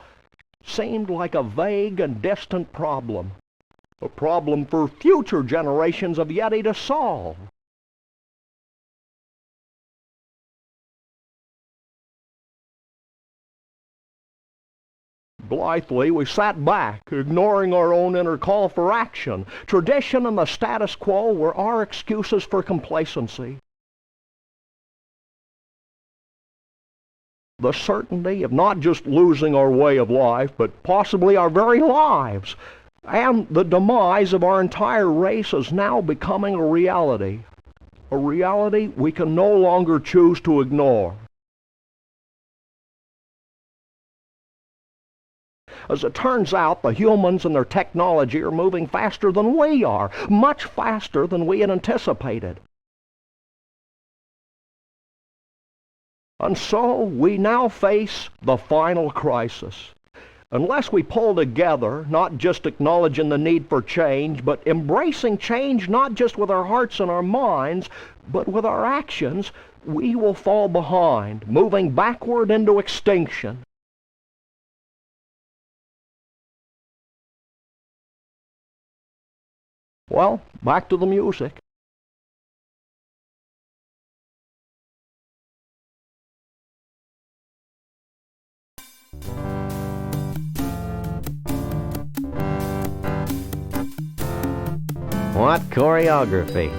seemed like a vague and distant problem. A problem for future generations of Yeti to solve. Blithely, we sat back, ignoring our own inner call for action. Tradition and the status quo were our excuses for complacency. The certainty of not just losing our way of life, but possibly our very lives, and the demise of our entire race is now becoming a reality we can no longer choose to ignore. As it turns out, the humans and their technology are moving faster than we are, much faster than we had anticipated. And so we now face the final crisis. Unless we pull together, not just acknowledging the need for change, but embracing change not just with our hearts and our minds, but with our actions, we will fall behind, moving backward into extinction. Well, back to the music. What choreography!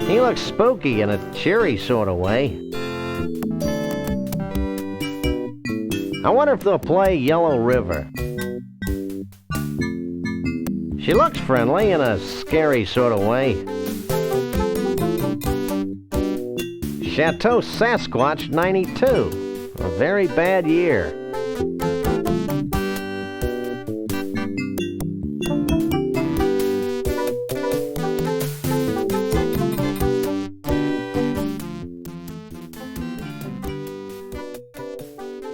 He looks spooky in a cheery sort of way. I wonder if they'll play Yellow River. She looks friendly in a scary sort of way. Chateau Sasquatch 92. A very bad year.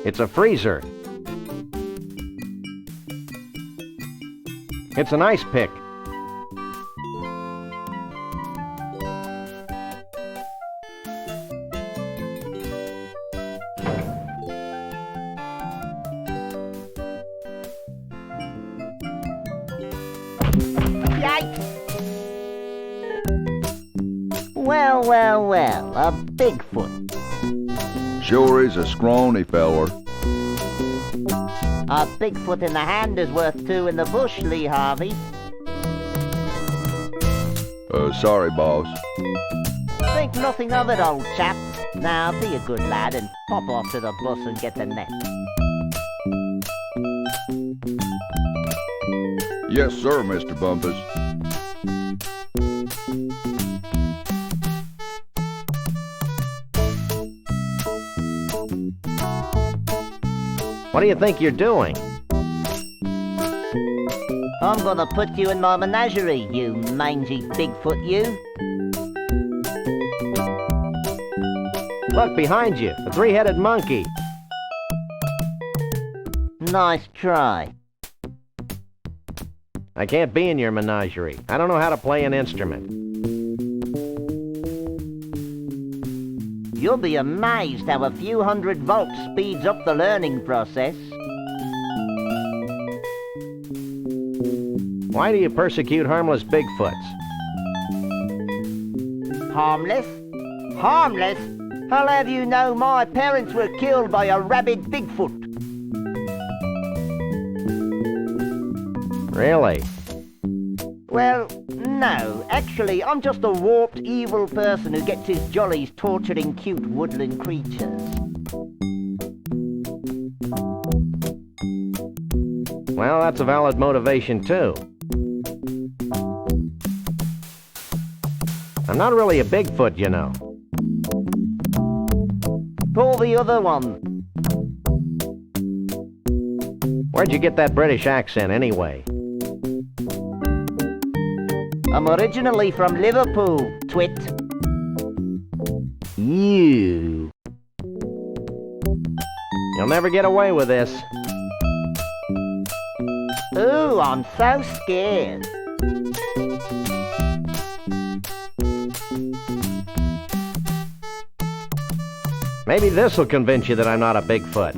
It's a freezer. It's an ice pick. Yikes! Well, well, well, a Bigfoot. Sure is a scrawny feller. A Bigfoot in the hand is worth two in the bush, Lee Harvey. Sorry, boss. Think nothing of it, old chap. Now, be a good lad and pop off to the bus and get the net. Yes, sir, Mr. Bumpus. What do you think you're doing? I'm gonna put you in my menagerie, you mangy Bigfoot, you. Look behind you, the three-headed monkey. Nice try. I can't be in your menagerie. I don't know how to play an instrument. You'll be amazed how a few hundred volts speeds up the learning process. Why do you persecute harmless Bigfoots? Harmless? Harmless? I'll have you know my parents were killed by a rabid Bigfoot. Really? Well, no. Actually, I'm just a warped, evil person who gets his jollies torturing cute woodland creatures. Well, that's a valid motivation, too. I'm not really a Bigfoot, you know. Pull the other one. Where'd you get that British accent, anyway? I'm originally from Liverpool, twit. You. You'll never get away with this. Ooh, I'm so scared. Maybe this'll convince you that I'm not a Bigfoot.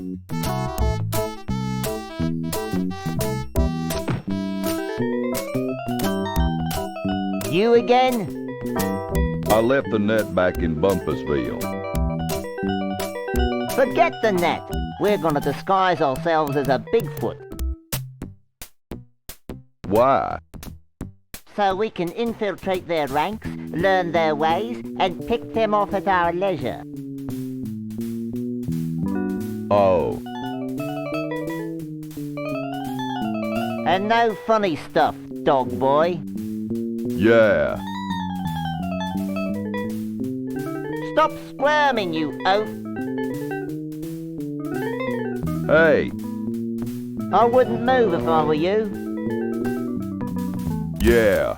You again? I left the net back in Bumpusville. Forget the net. We're gonna disguise ourselves as a Bigfoot. Why? So we can infiltrate their ranks, learn their ways, and pick them off at our leisure. Oh. And no funny stuff, dog boy. Yeah. Stop squirming, you oaf. Hey. I wouldn't move if I were you. Yeah.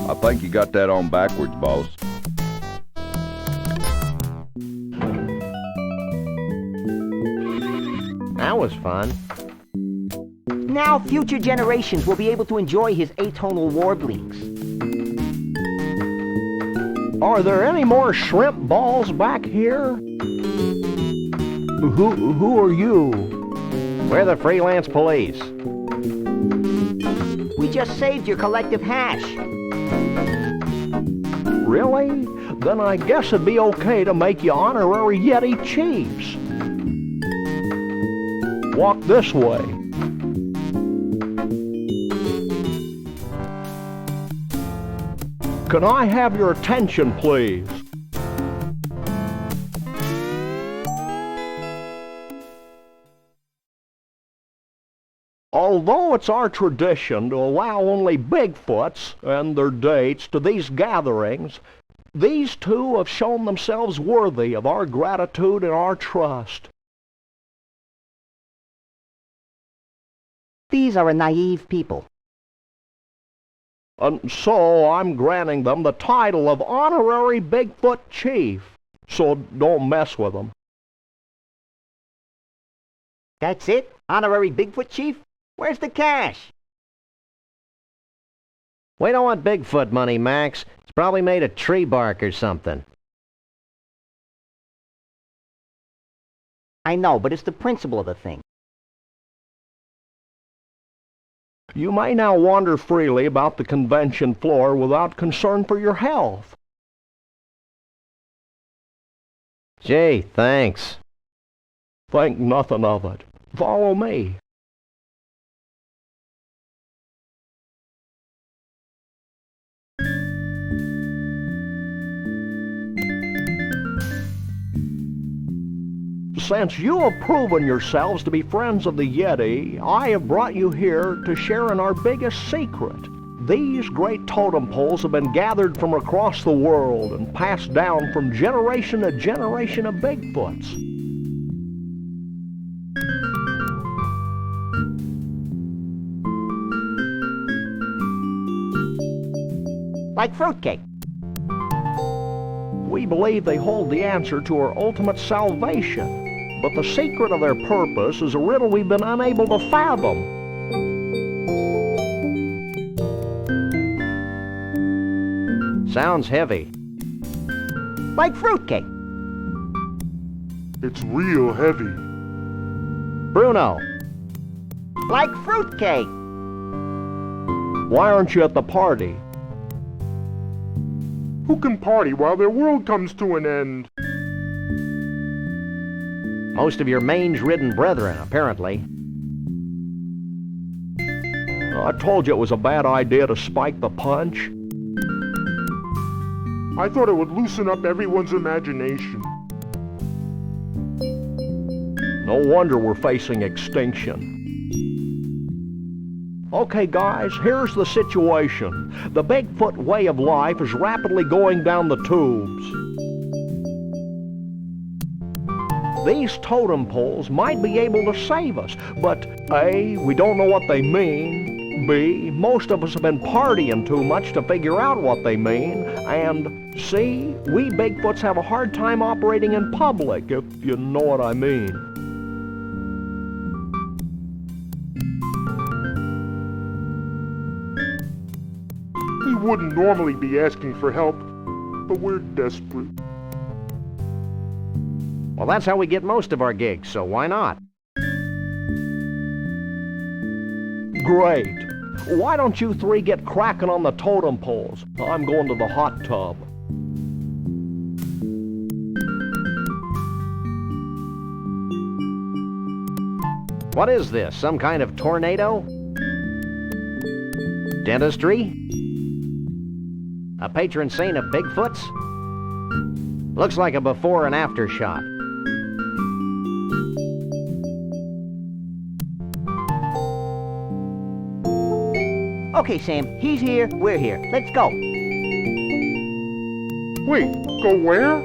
I think you got that on backwards, boss. That was fun. Now future generations will be able to enjoy his atonal warblings. Are there any more shrimp balls back here? Who are you? We're the Freelance Police. We just saved your collective hash. Really? Then I guess it'd be okay to make you honorary Yeti chiefs. Walk this way. Can I have your attention, please? Although it's our tradition to allow only Bigfoots and their dates to these gatherings, these two have shown themselves worthy of our gratitude and our trust. These are a naive people. And so I'm granting them the title of Honorary Bigfoot Chief, so don't mess with them. That's it? Honorary Bigfoot Chief? Where's the cash? We don't want Bigfoot money, Max. It's probably made of tree bark or something. I know, but it's the principle of the thing. You may now wander freely about the convention floor without concern for your health. Gee, thanks. Think nothing of it. Follow me. Since you have proven yourselves to be friends of the Yeti, I have brought you here to share in our biggest secret. These great totem poles have been gathered from across the world and passed down from generation to generation of Bigfoots. Like fruitcake. We believe they hold the answer to our ultimate salvation. But the secret of their purpose is a riddle we've been unable to fathom. Sounds heavy. Like fruitcake. It's real heavy. Bruno. Like fruitcake. Why aren't you at the party? Who can party while their world comes to an end? Most of your mange-ridden brethren, apparently. I told you it was a bad idea to spike the punch. I thought it would loosen up everyone's imagination. No wonder we're facing extinction. Okay, guys, here's the situation. The Bigfoot way of life is rapidly going down the tubes. These totem poles might be able to save us, but A, we don't know what they mean. B, most of us have been partying too much to figure out what they mean. And C, we Bigfoots have a hard time operating in public, if you know what I mean. We wouldn't normally be asking for help, but we're desperate. Well, that's how we get most of our gigs, so why not? Great. Why don't you three get cracking on the totem poles? I'm going to the hot tub. What is this, some kind of tornado? Dentistry? A patron saint of Bigfoots? Looks like a before and after shot. Okay, Sam, he's here, we're here. Let's go. Wait, go where?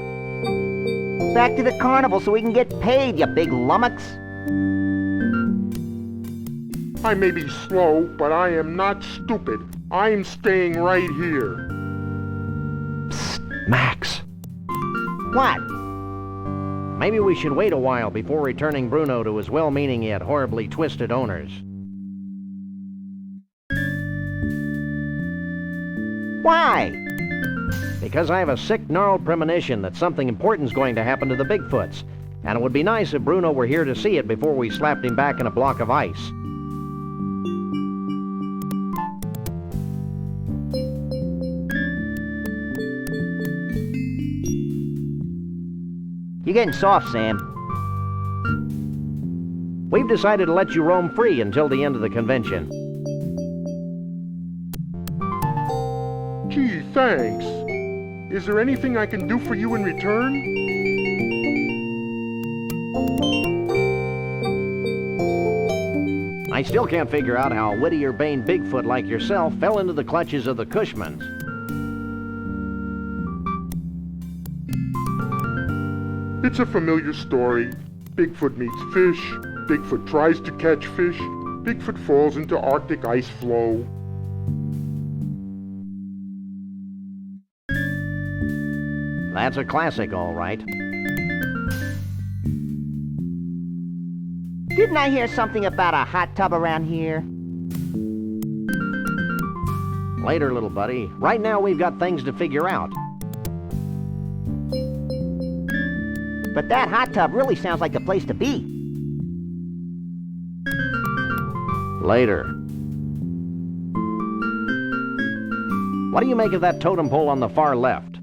Back to the carnival so we can get paid, you big lummox. I may be slow, but I am not stupid. I'm staying right here. Psst, Max. What? Maybe we should wait a while before returning Bruno to his well-meaning yet horribly twisted owners. Why? Because I have a sick, gnarled premonition that something important's going to happen to the Bigfoots, and it would be nice if Bruno were here to see it before we slapped him back in a block of ice. You're getting soft, Sam. We've decided to let you roam free until the end of the convention. Gee, thanks. Is there anything I can do for you in return? I I still can't figure out how a Whittier-Bane Bigfoot like yourself fell into the clutches of the Cushmans. It's a familiar story. Bigfoot meets fish. Bigfoot tries to catch fish. Bigfoot falls into Arctic ice floe. That's a classic, all right. Didn't I hear something about a hot tub around here? Later, little buddy. Right now, we've got things to figure out. But that hot tub really sounds like the place to be. Later. What do you make of that totem pole on the far left?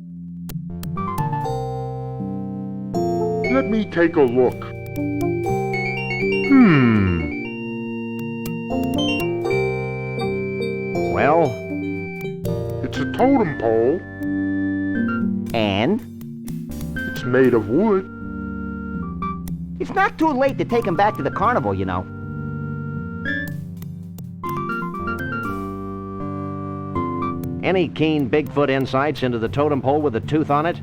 Let me take a look. Well? It's a totem pole. And? It's made of wood. It's not too late to take him back to the carnival, you know. Any keen Bigfoot insights into the totem pole with a tooth on it?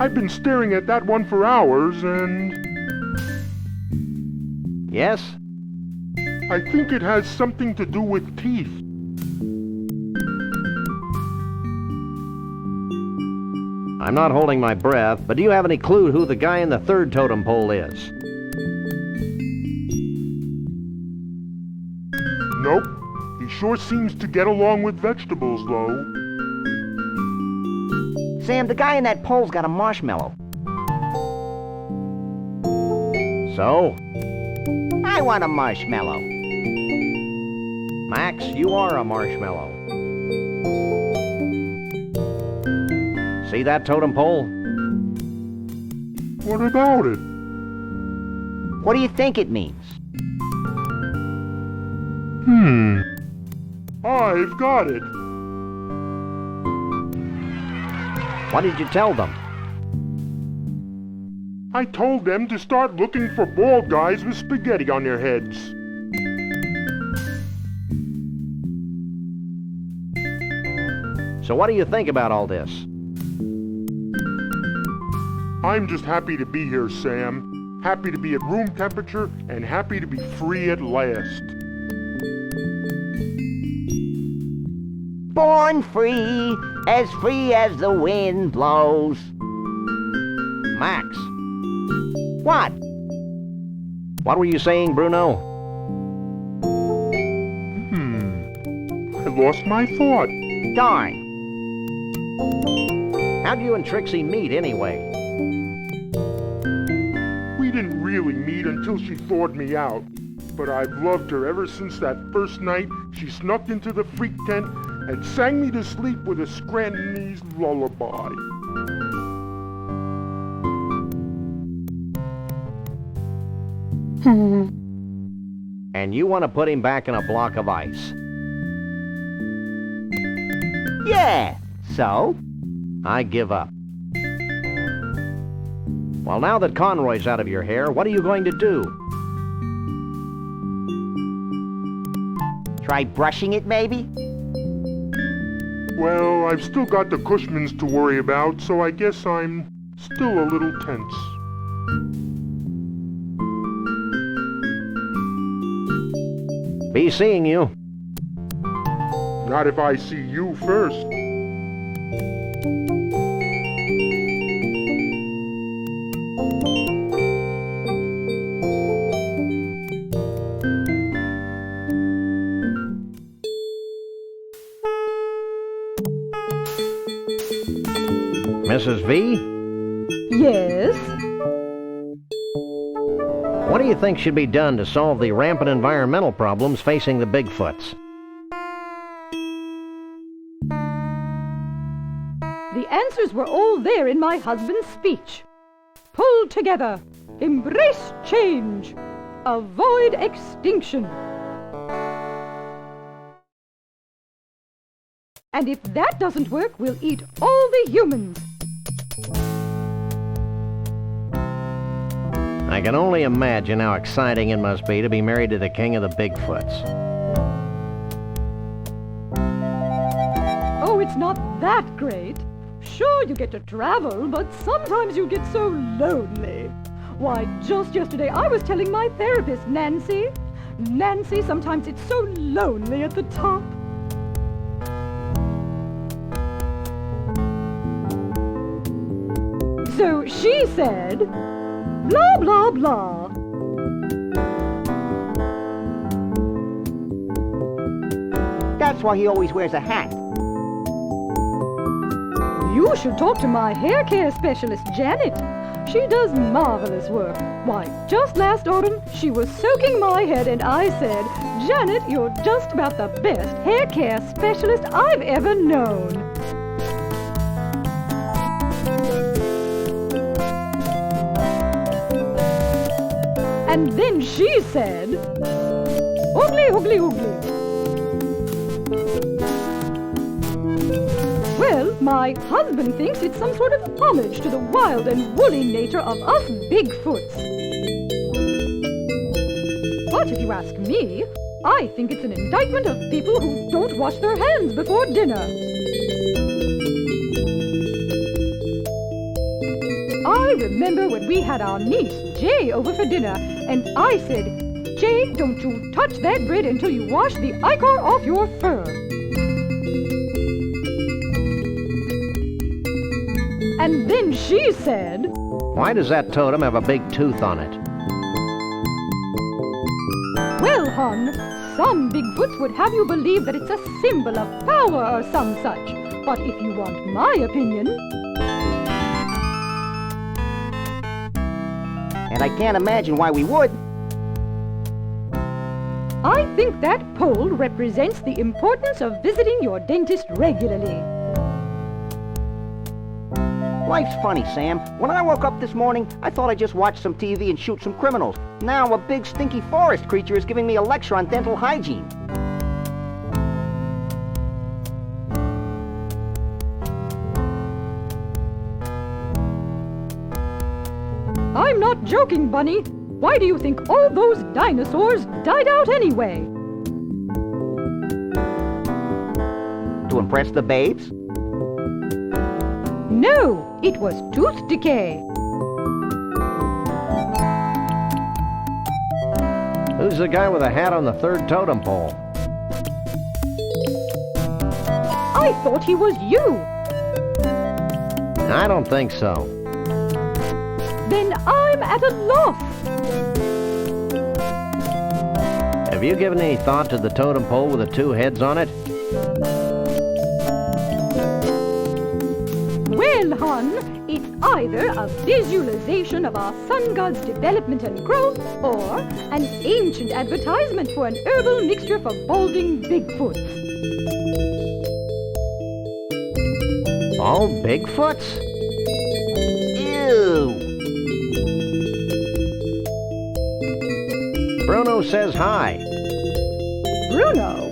I've been staring at that one for hours and... Yes? I think it has something to do with teeth. I'm not holding my breath, but do you have any clue who the guy in the third totem pole is? Nope. He sure seems to get along with vegetables, though. Sam, the guy in that pole's got a marshmallow. So? I want a marshmallow. Max, you are a marshmallow. See that totem pole? What about it? What do you think it means? I've got it. What did you tell them? I told them to start looking for bald guys with spaghetti on their heads. So what do you think about all this? I'm just happy to be here, Sam. Happy to be at room temperature and happy to be free at last. Born free as the wind blows. Max. What? What were you saying, Bruno? I lost my thought. Darn. How'd you and Trixie meet, anyway? We didn't really meet until she thawed me out. But I've loved her ever since that first night she snuck into the freak tent and sang me to sleep with a Scrantonese lullaby. And you want to put him back in a block of ice? Yeah, so? I give up. Well, now that Conroy's out of your hair, what are you going to do? Try brushing it, maybe? Well, I've still got the Cushmans to worry about, so I guess I'm still a little tense. Be seeing you. Not if I see you first. Mrs. V? Yes? What do you think should be done to solve the rampant environmental problems facing the Bigfoots? The answers were all there in my husband's speech. Pull together. Embrace change. Avoid extinction. And if that doesn't work, we'll eat all the humans. I I can only imagine how exciting it must be to be married to the king of the Bigfoots. Oh, it's not that great. Sure, you get to travel, but sometimes you get so lonely. Why, just yesterday I was telling my therapist, Nancy, sometimes it's so lonely at the top. So she said, blah, blah, blah. That's why he always wears a hat. You should talk to my hair care specialist, Janet. She does marvelous work. Why, just last autumn, she was soaking my head and I said, Janet, you're just about the best hair care specialist I've ever known. And then she said, oogly, oogly, oogly. Well, my husband thinks it's some sort of homage to the wild and woolly nature of us Bigfoots. But if you ask me, I think it's an indictment of people who don't wash their hands before dinner. I remember when we had our niece, Jay, over for dinner, and I said, Jay, don't you touch that bread until you wash the ichor off your fur. And then she said, why does that totem have a big tooth on it? Well, hon, some Bigfoots would have you believe that it's a symbol of power or some such. But if you want my opinion... And I can't imagine why we would. I think that pole represents the importance of visiting your dentist regularly. Life's funny, Sam. When I woke up this morning, I thought I'd just watch some TV and shoot some criminals. Now a big stinky forest creature is giving me a lecture on dental hygiene. I'm not joking, Bunny. Why do you think all those dinosaurs died out anyway? To impress the babes? No, it was tooth decay. Who's the guy with a hat on the third totem pole? I thought he was you. I don't think so. Then I'm at a loss. Have you given any thought to the totem pole with the two heads on it? Well, hon, it's either a visualization of our sun god's development and growth, or an ancient advertisement for an herbal mixture for balding Bigfoots. All Bigfoots? Ew! Bruno says hi. Bruno?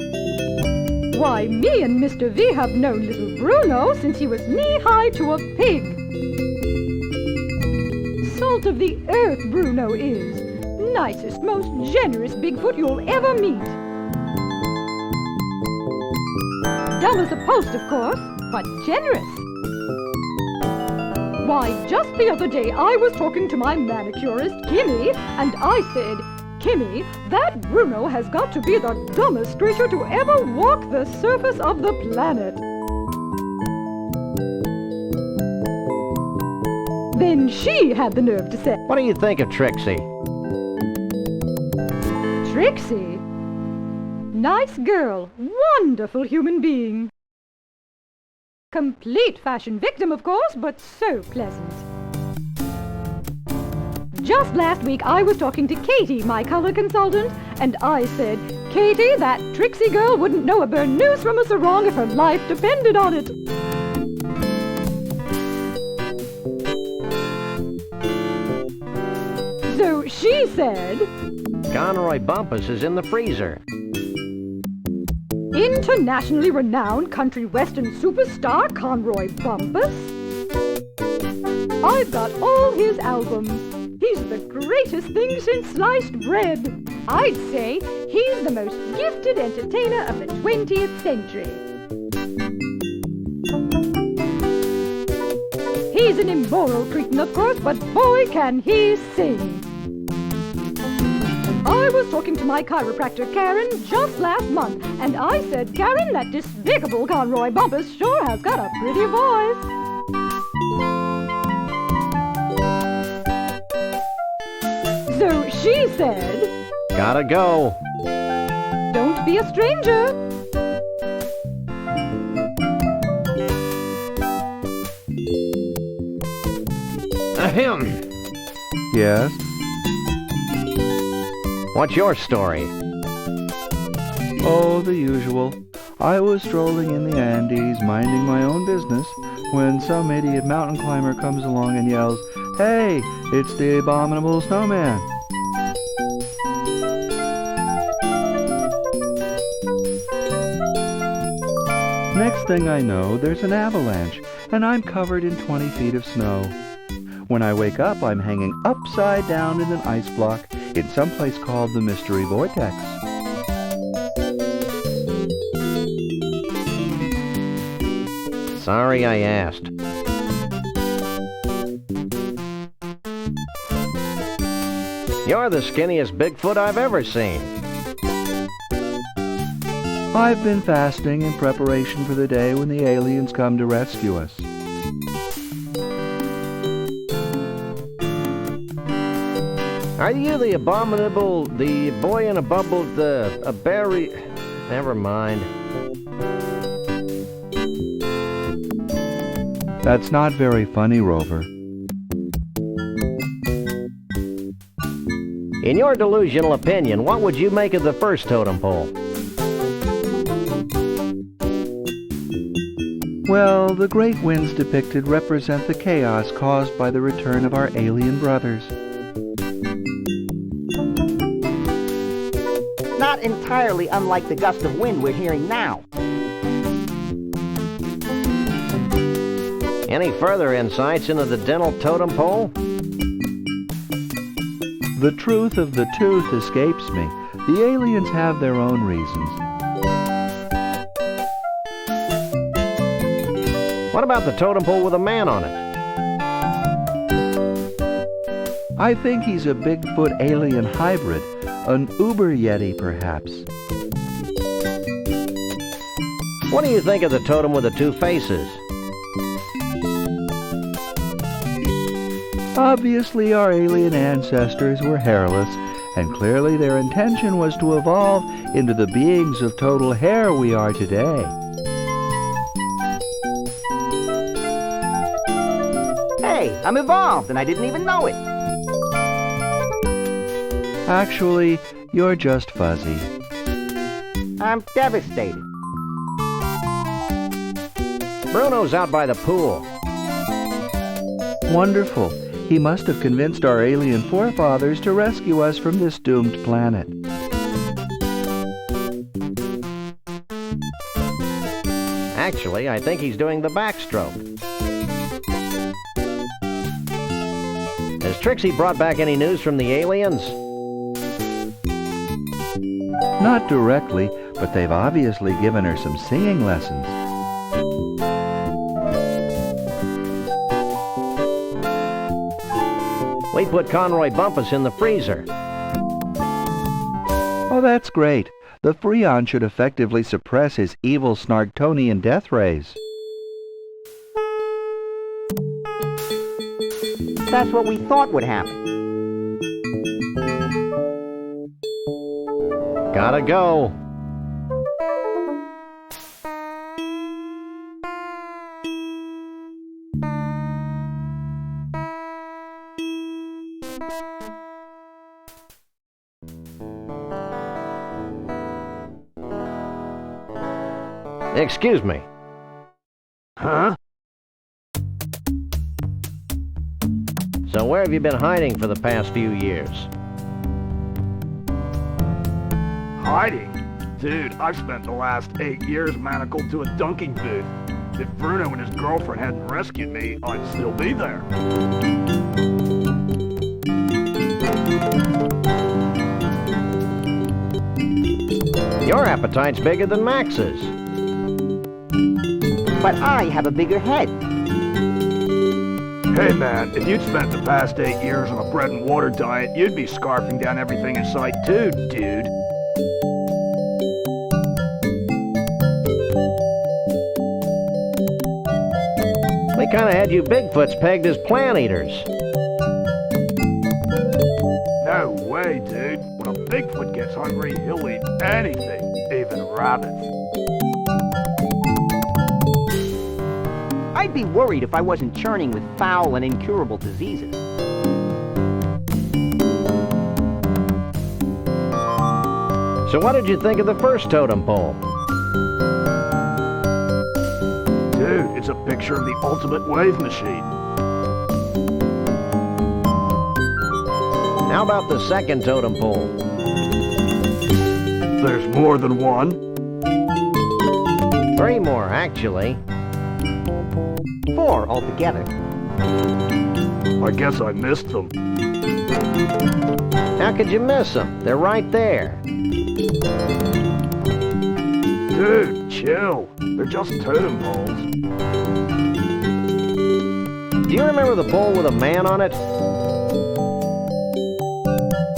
Why, me and Mr. V have known little Bruno since he was knee-high to a pig. Salt of the earth, Bruno is. Nicest, most generous Bigfoot you'll ever meet. Dumb as a post, of course, but generous. Why, just the other day I was talking to my manicurist, Kimmy, and I said, Kimmy, that Bruno has got to be the dumbest creature to ever walk the surface of the planet. Then she had the nerve to say, what do you think of Trixie? Trixie? Nice girl, wonderful human being. Complete fashion victim, of course, but so pleasant. Just last week I was talking to Katie, my color consultant, and I said, Katie, that Trixie girl wouldn't know a burnous from a sarong if her life depended on it. So she said, Conroy Bumpus is in the freezer. Internationally renowned country western superstar Conroy Bumpus? I've got all his albums. He's the greatest thing since sliced bread. I'd say he's the most gifted entertainer of the 20th century. He's an immoral cretin, of course, but boy, can he sing. I was talking to my chiropractor, Karen, just last month, and I said, Karen, that despicable Conroy Bumpus sure has got a pretty voice. So she said, Gotta go. Don't be a stranger. Ahem. Yes? What's your story? Oh, the usual. I was strolling in the Andes, minding my own business, when some idiot mountain climber comes along and yells, "Hey, it's the abominable snowman!" Next thing I know, there's an avalanche, and I'm covered in 20 feet of snow. When I wake up, I'm hanging upside down in an ice block in some place called the Mystery Vortex. Sorry I asked. You're the skinniest Bigfoot I've ever seen. I've been fasting in preparation for the day when the aliens come to rescue us. Are you the abominable, the boy in a bubble, a berry? Never mind. That's not very funny, Rover. In your delusional opinion, what would you make of the first totem pole? Well, the great winds depicted represent the chaos caused by the return of our alien brothers. Not entirely unlike the gust of wind we're hearing now. Any further insights into the dental totem pole? The truth of the tooth escapes me. The aliens have their own reasons. What about the totem pole with a man on it? I think he's a Bigfoot alien hybrid, an Uber Yeti perhaps. What do you think of the totem with the two faces? Obviously, our alien ancestors were hairless, and clearly their intention was to evolve into the beings of total hair we are today. Hey, I'm evolved and I didn't even know it. Actually, you're just fuzzy. I'm devastated. Bruno's out by the pool. Wonderful. He must have convinced our alien forefathers to rescue us from this doomed planet. Actually, I think he's doing the backstroke. Has Trixie brought back any news from the aliens? Not directly, but they've obviously given her some singing lessons. We put Conroy Bumpus in the freezer. Oh, that's great. The Freon should effectively suppress his evil Snarktonian death rays. That's what we thought would happen. Gotta go. Excuse me. Huh? So where have you been hiding for the past few years? Hiding? Dude, I've spent the last 8 years manacled to a dunking booth. If Bruno and his girlfriend hadn't rescued me, I'd still be there. Your appetite's bigger than Max's. But I have a bigger head. Hey man, if you'd spent the past 8 years on a bread and water diet, you'd be scarfing down everything in sight too, dude. We kinda had you Bigfoots pegged as plant eaters. No way, dude. When a Bigfoot gets hungry, he'll eat anything, even rabbits. I'd be worried if I wasn't churning with foul and incurable diseases. So what did you think of the first totem pole? Dude, it's a picture of the ultimate wave machine. How about the second totem pole? There's more than one. 3 more, actually. 4 altogether. I guess I missed them. How could you miss them? They're right there. Dude, chill. They're just totem poles. Do you remember the pole with a man on it?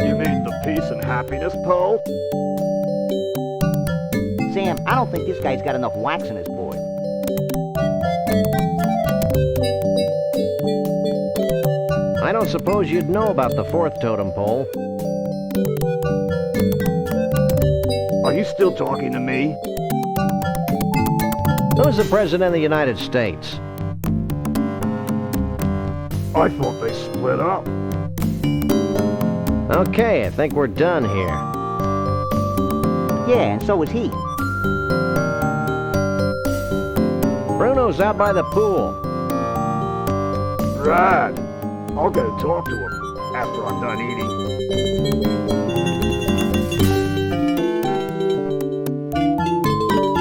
You mean the peace and happiness pole? Sam, I don't think this guy's got enough wax in his board. I don't suppose you'd know about the 4th totem pole. Are you still talking to me? Who's the President of the United States? I thought they split up. Okay, I think we're done here. Yeah, and so is he. Bruno's out by the pool. Right. I'll go talk to him after I'm done eating.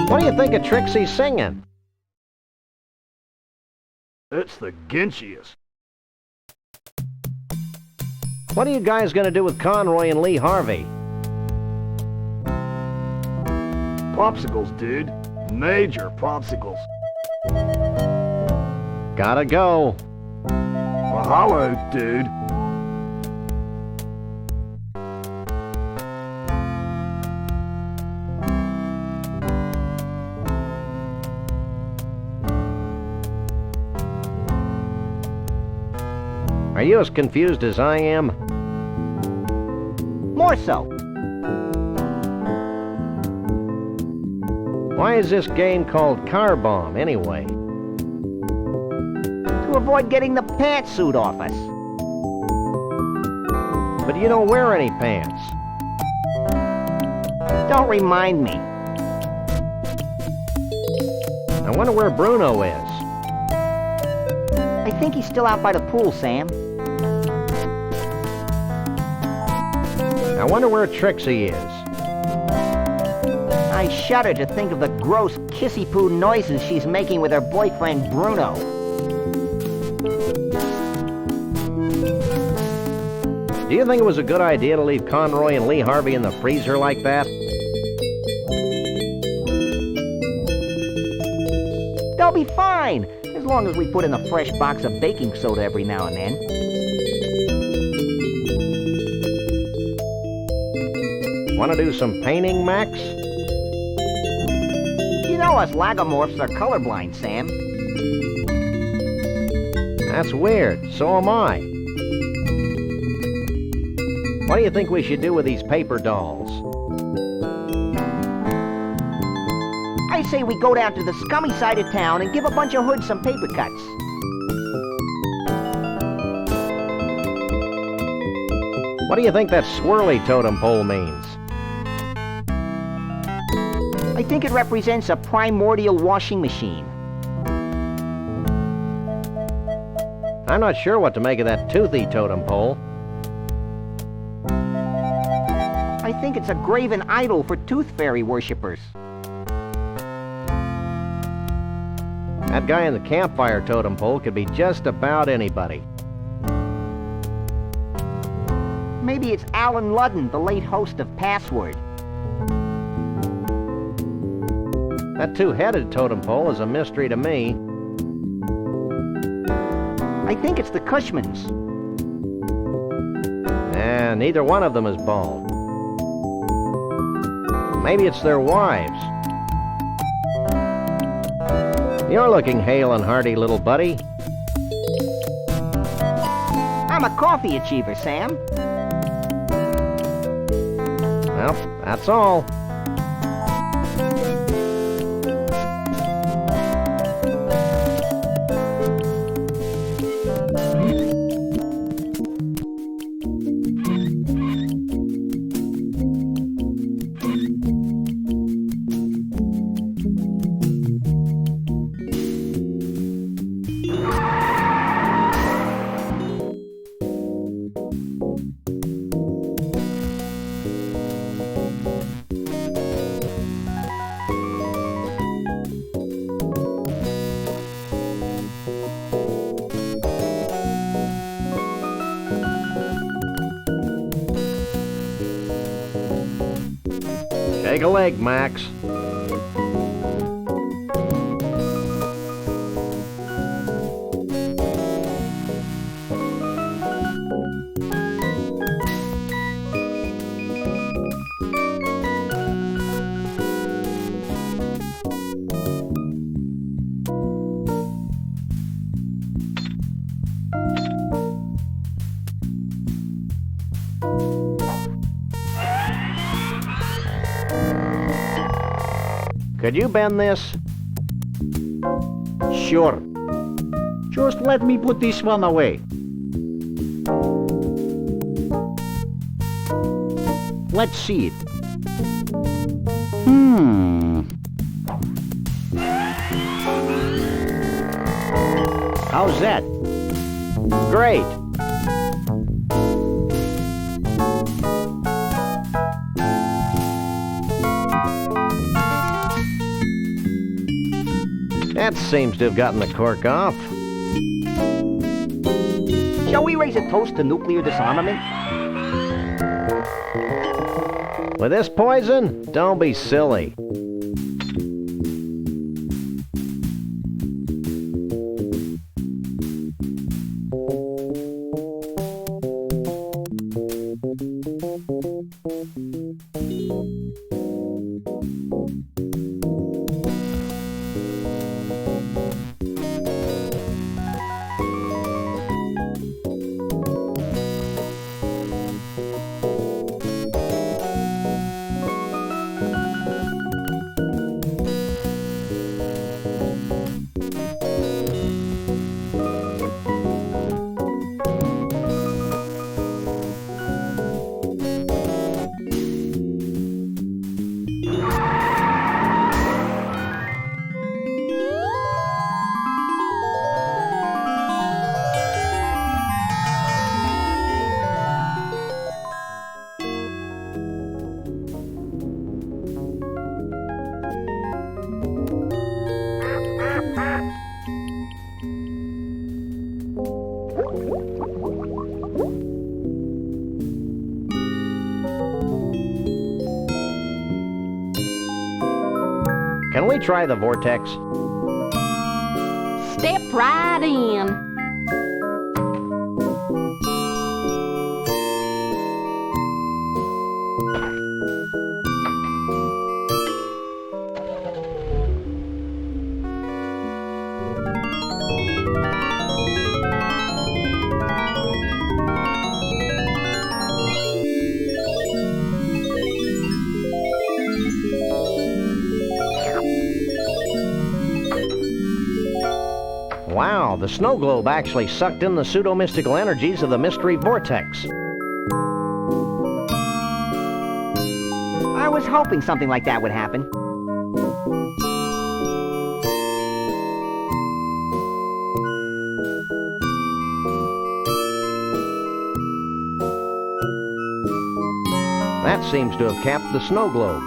What do you think of Trixie singing? It's the ginchiest. What are you guys gonna do with Conroy and Lee Harvey? Popsicles, dude. Major popsicles. Gotta go. Mahalo, dude. Are you as confused as I am? More so. Why is this game called Car Bomb, anyway? To avoid getting the pantsuit off us. But you don't wear any pants. Don't remind me. I wonder where Bruno is. I think he's still out by the pool, Sam. I wonder where Trixie is. I shudder to think of the gross kissy-poo noises she's making with her boyfriend, Bruno. Do you think it was a good idea to leave Conroy and Lee Harvey in the freezer like that? They'll be fine, as long as we put in a fresh box of baking soda every now and then. Want to do some painting, Max? You know us lagomorphs are colorblind, Sam. That's weird. So am I. What do you think we should do with these paper dolls? I say we go down to the scummy side of town and give a bunch of hoods some paper cuts. What do you think that swirly totem pole means? I think it represents a primordial washing machine. I'm not sure what to make of that toothy totem pole. I think it's a graven idol for tooth fairy worshippers. That guy in the campfire totem pole could be just about anybody. Maybe it's Alan Ludden, the late host of Password. That two-headed totem pole is a mystery to me. I think it's the Cushmans. Nah, neither one of them is bald. Maybe it's their wives. You're looking hale and hearty, little buddy. I'm a coffee achiever, Sam. Well, that's all. Take a leg, Max. Could you bend this? Sure. Just let me put this one away. Let's see it. How's that? Great. That seems to have gotten the cork off. Shall we raise a toast to nuclear disarmament? With this poison? Don't be silly. Can we try the vortex? Step right in. Wow, the snow globe actually sucked in the pseudo-mystical energies of the Mystery Vortex. I was hoping something like that would happen. That seems to have capped the snow globe.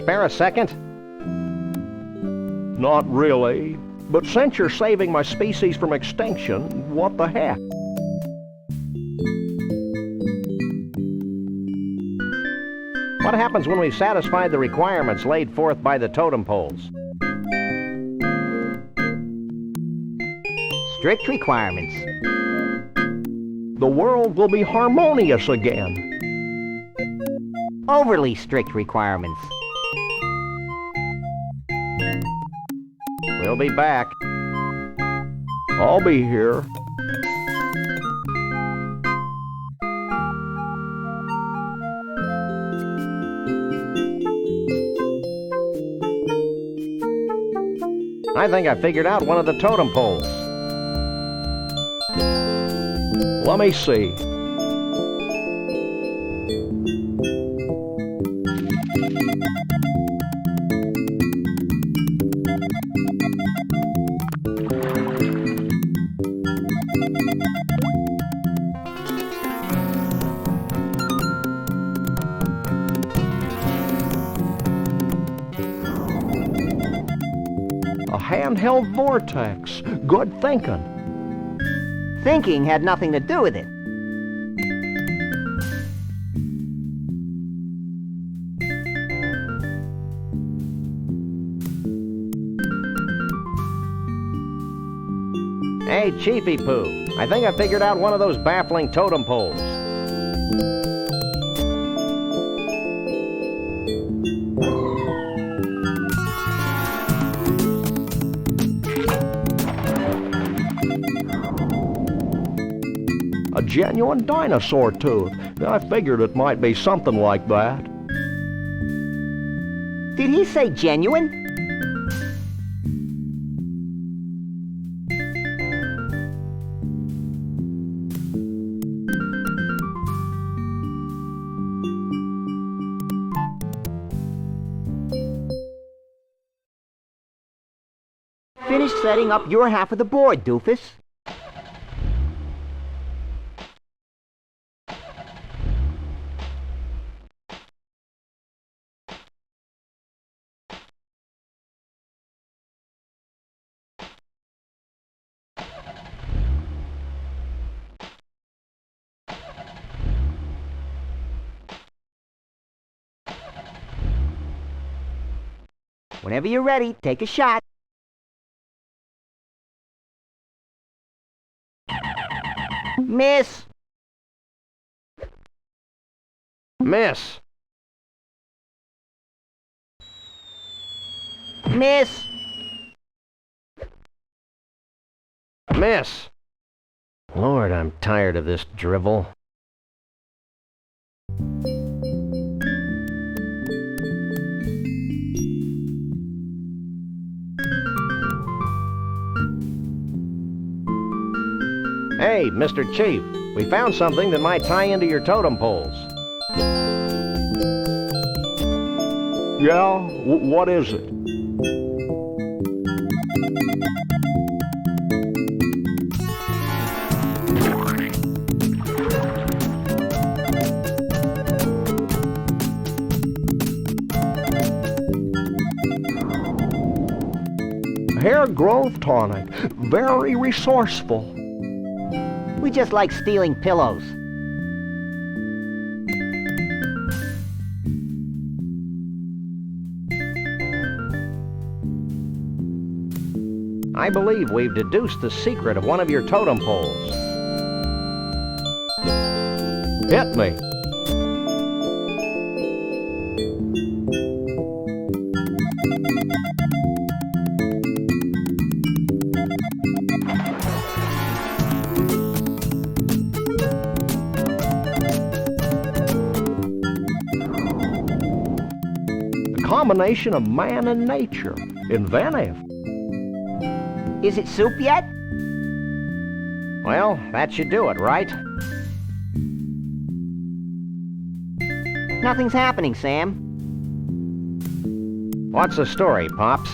spare a second? Not really. But since you're saving my species from extinction, what the heck? What happens when we've satisfied the requirements laid forth by the totem poles? Strict requirements. The world will be harmonious again. Overly strict requirements. We'll be back. I'll be here. I think I figured out one of the totem poles. Let me see. A handheld vortex. Good thinking. Thinking had nothing to do with it. Hey, Chiefy Poo, I think I figured out one of those baffling totem poles. A genuine dinosaur tooth. I figured it might be something like that. Did he say genuine? Finish setting up your half of the board, doofus. Whenever you're ready, take a shot. Miss! Miss! Miss! Miss! Lord, I'm tired of this drivel. Hey, Mr. Chief, we found something that might tie into your totem poles. Yeah? What is it? Hair growth tonic. Very resourceful. We just like stealing pillows. I believe we've deduced the secret of one of your totem poles. Hit me. Combination of man and nature. Inventive. Is it soup yet? Well, that should do it, right? Nothing's happening, Sam. What's the story, Pops?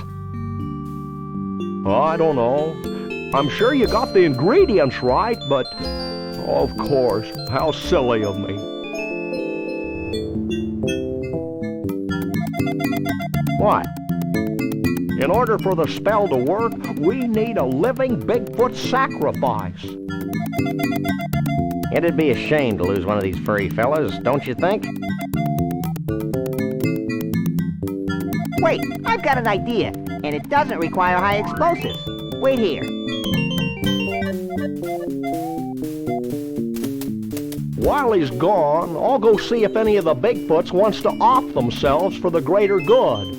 I don't know. I'm sure you got the ingredients right, but... Of course, how silly of me. What? In order for the spell to work, we need a living Bigfoot sacrifice. It'd be a shame to lose one of these furry fellas, don't you think? Wait, I've got an idea, and it doesn't require high explosives. Wait here. While he's gone, I'll go see if any of the Bigfoots wants to off themselves for the greater good.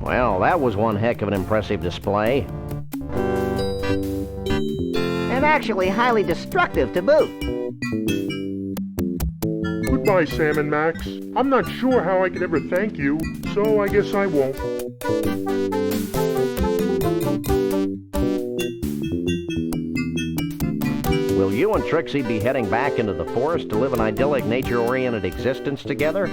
Well, that was one heck of an impressive display. And actually highly destructive to boot. Goodbye, Sam and Max. I'm not sure how I can ever thank you, so I guess I won't. Will you and Trixie be heading back into the forest to live an idyllic, nature-oriented existence together?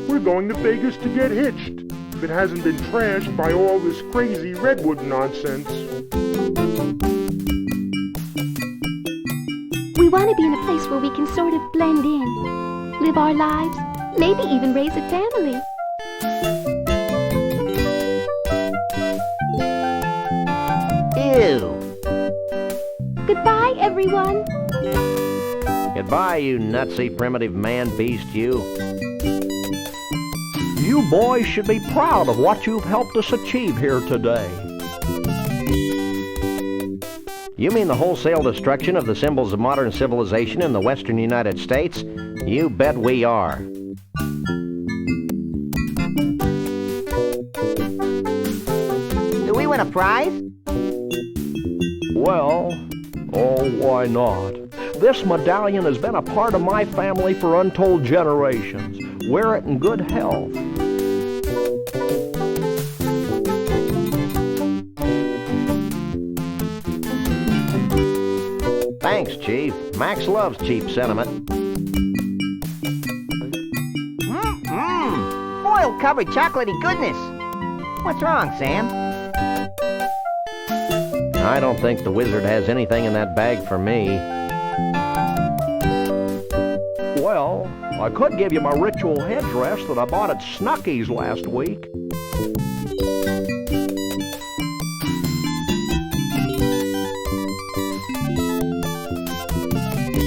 We're going to Vegas to get hitched, if it hasn't been trashed by all this crazy redwood nonsense. We want to be in a place where we can sort of blend in, live our lives, maybe even raise a family. Ew. Goodbye, everyone. Goodbye, you nutsy primitive man-beast, you. You boys should be proud of what you've helped us achieve here today. You mean the wholesale destruction of the symbols of modern civilization in the western United States? You bet we are. Do we win a prize? Well, oh, why not? This medallion has been a part of my family for untold generations. Wear it in good health. Thanks, Chief. Max loves cheap sentiment. Foil-covered chocolatey goodness. What's wrong, Sam? I don't think the wizard has anything in that bag for me. Well, I could give you my ritual headdress that I bought at Snuckey's last week.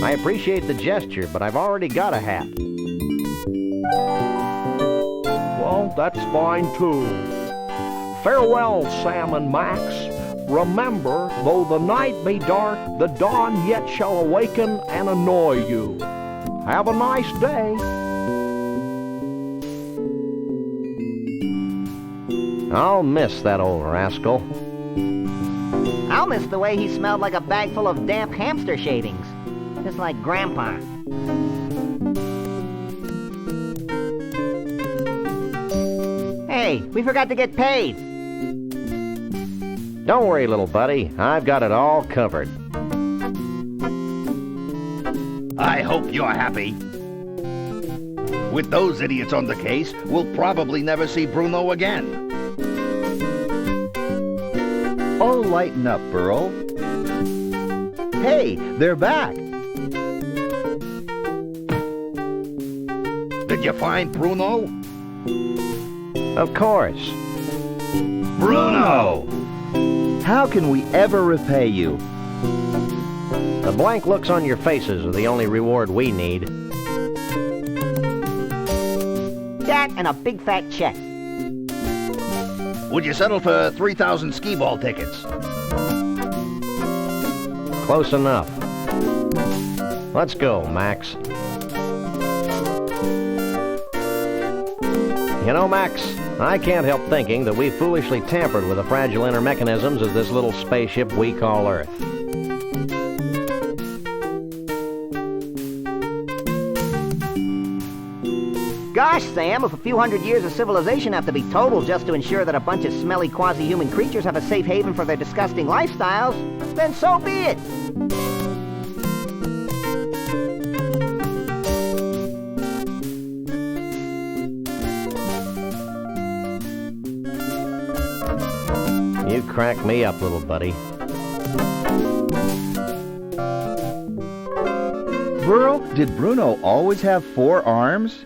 I appreciate the gesture, but I've already got a hat. Well, that's fine too. Farewell, Sam and Max. Remember, though the night be dark, the dawn yet shall awaken and annoy you. Have a nice day. I'll miss that old rascal. I'll miss the way he smelled like a bag full of damp hamster shavings. Just like Grandpa. Hey, we forgot to get paid. Don't worry, little buddy. I've got it all covered. I hope you're happy. With those idiots on the case, we'll probably never see Bruno again. Oh, lighten up, Burl. Hey, they're back. Did you find Bruno? Of course. Bruno! How can we ever repay you? The blank looks on your faces are the only reward we need. That and a big fat check. Would you settle for 3,000 skee-ball tickets? Close enough. Let's go, Max. You know, Max, I can't help thinking that we foolishly tampered with the fragile inner mechanisms of this little spaceship we call Earth. Gosh, Sam, if a few hundred years of civilization have to be totaled just to ensure that a bunch of smelly quasi-human creatures have a safe haven for their disgusting lifestyles, then so be it. You crack me up, little buddy. Burl, did Bruno always have 4 arms?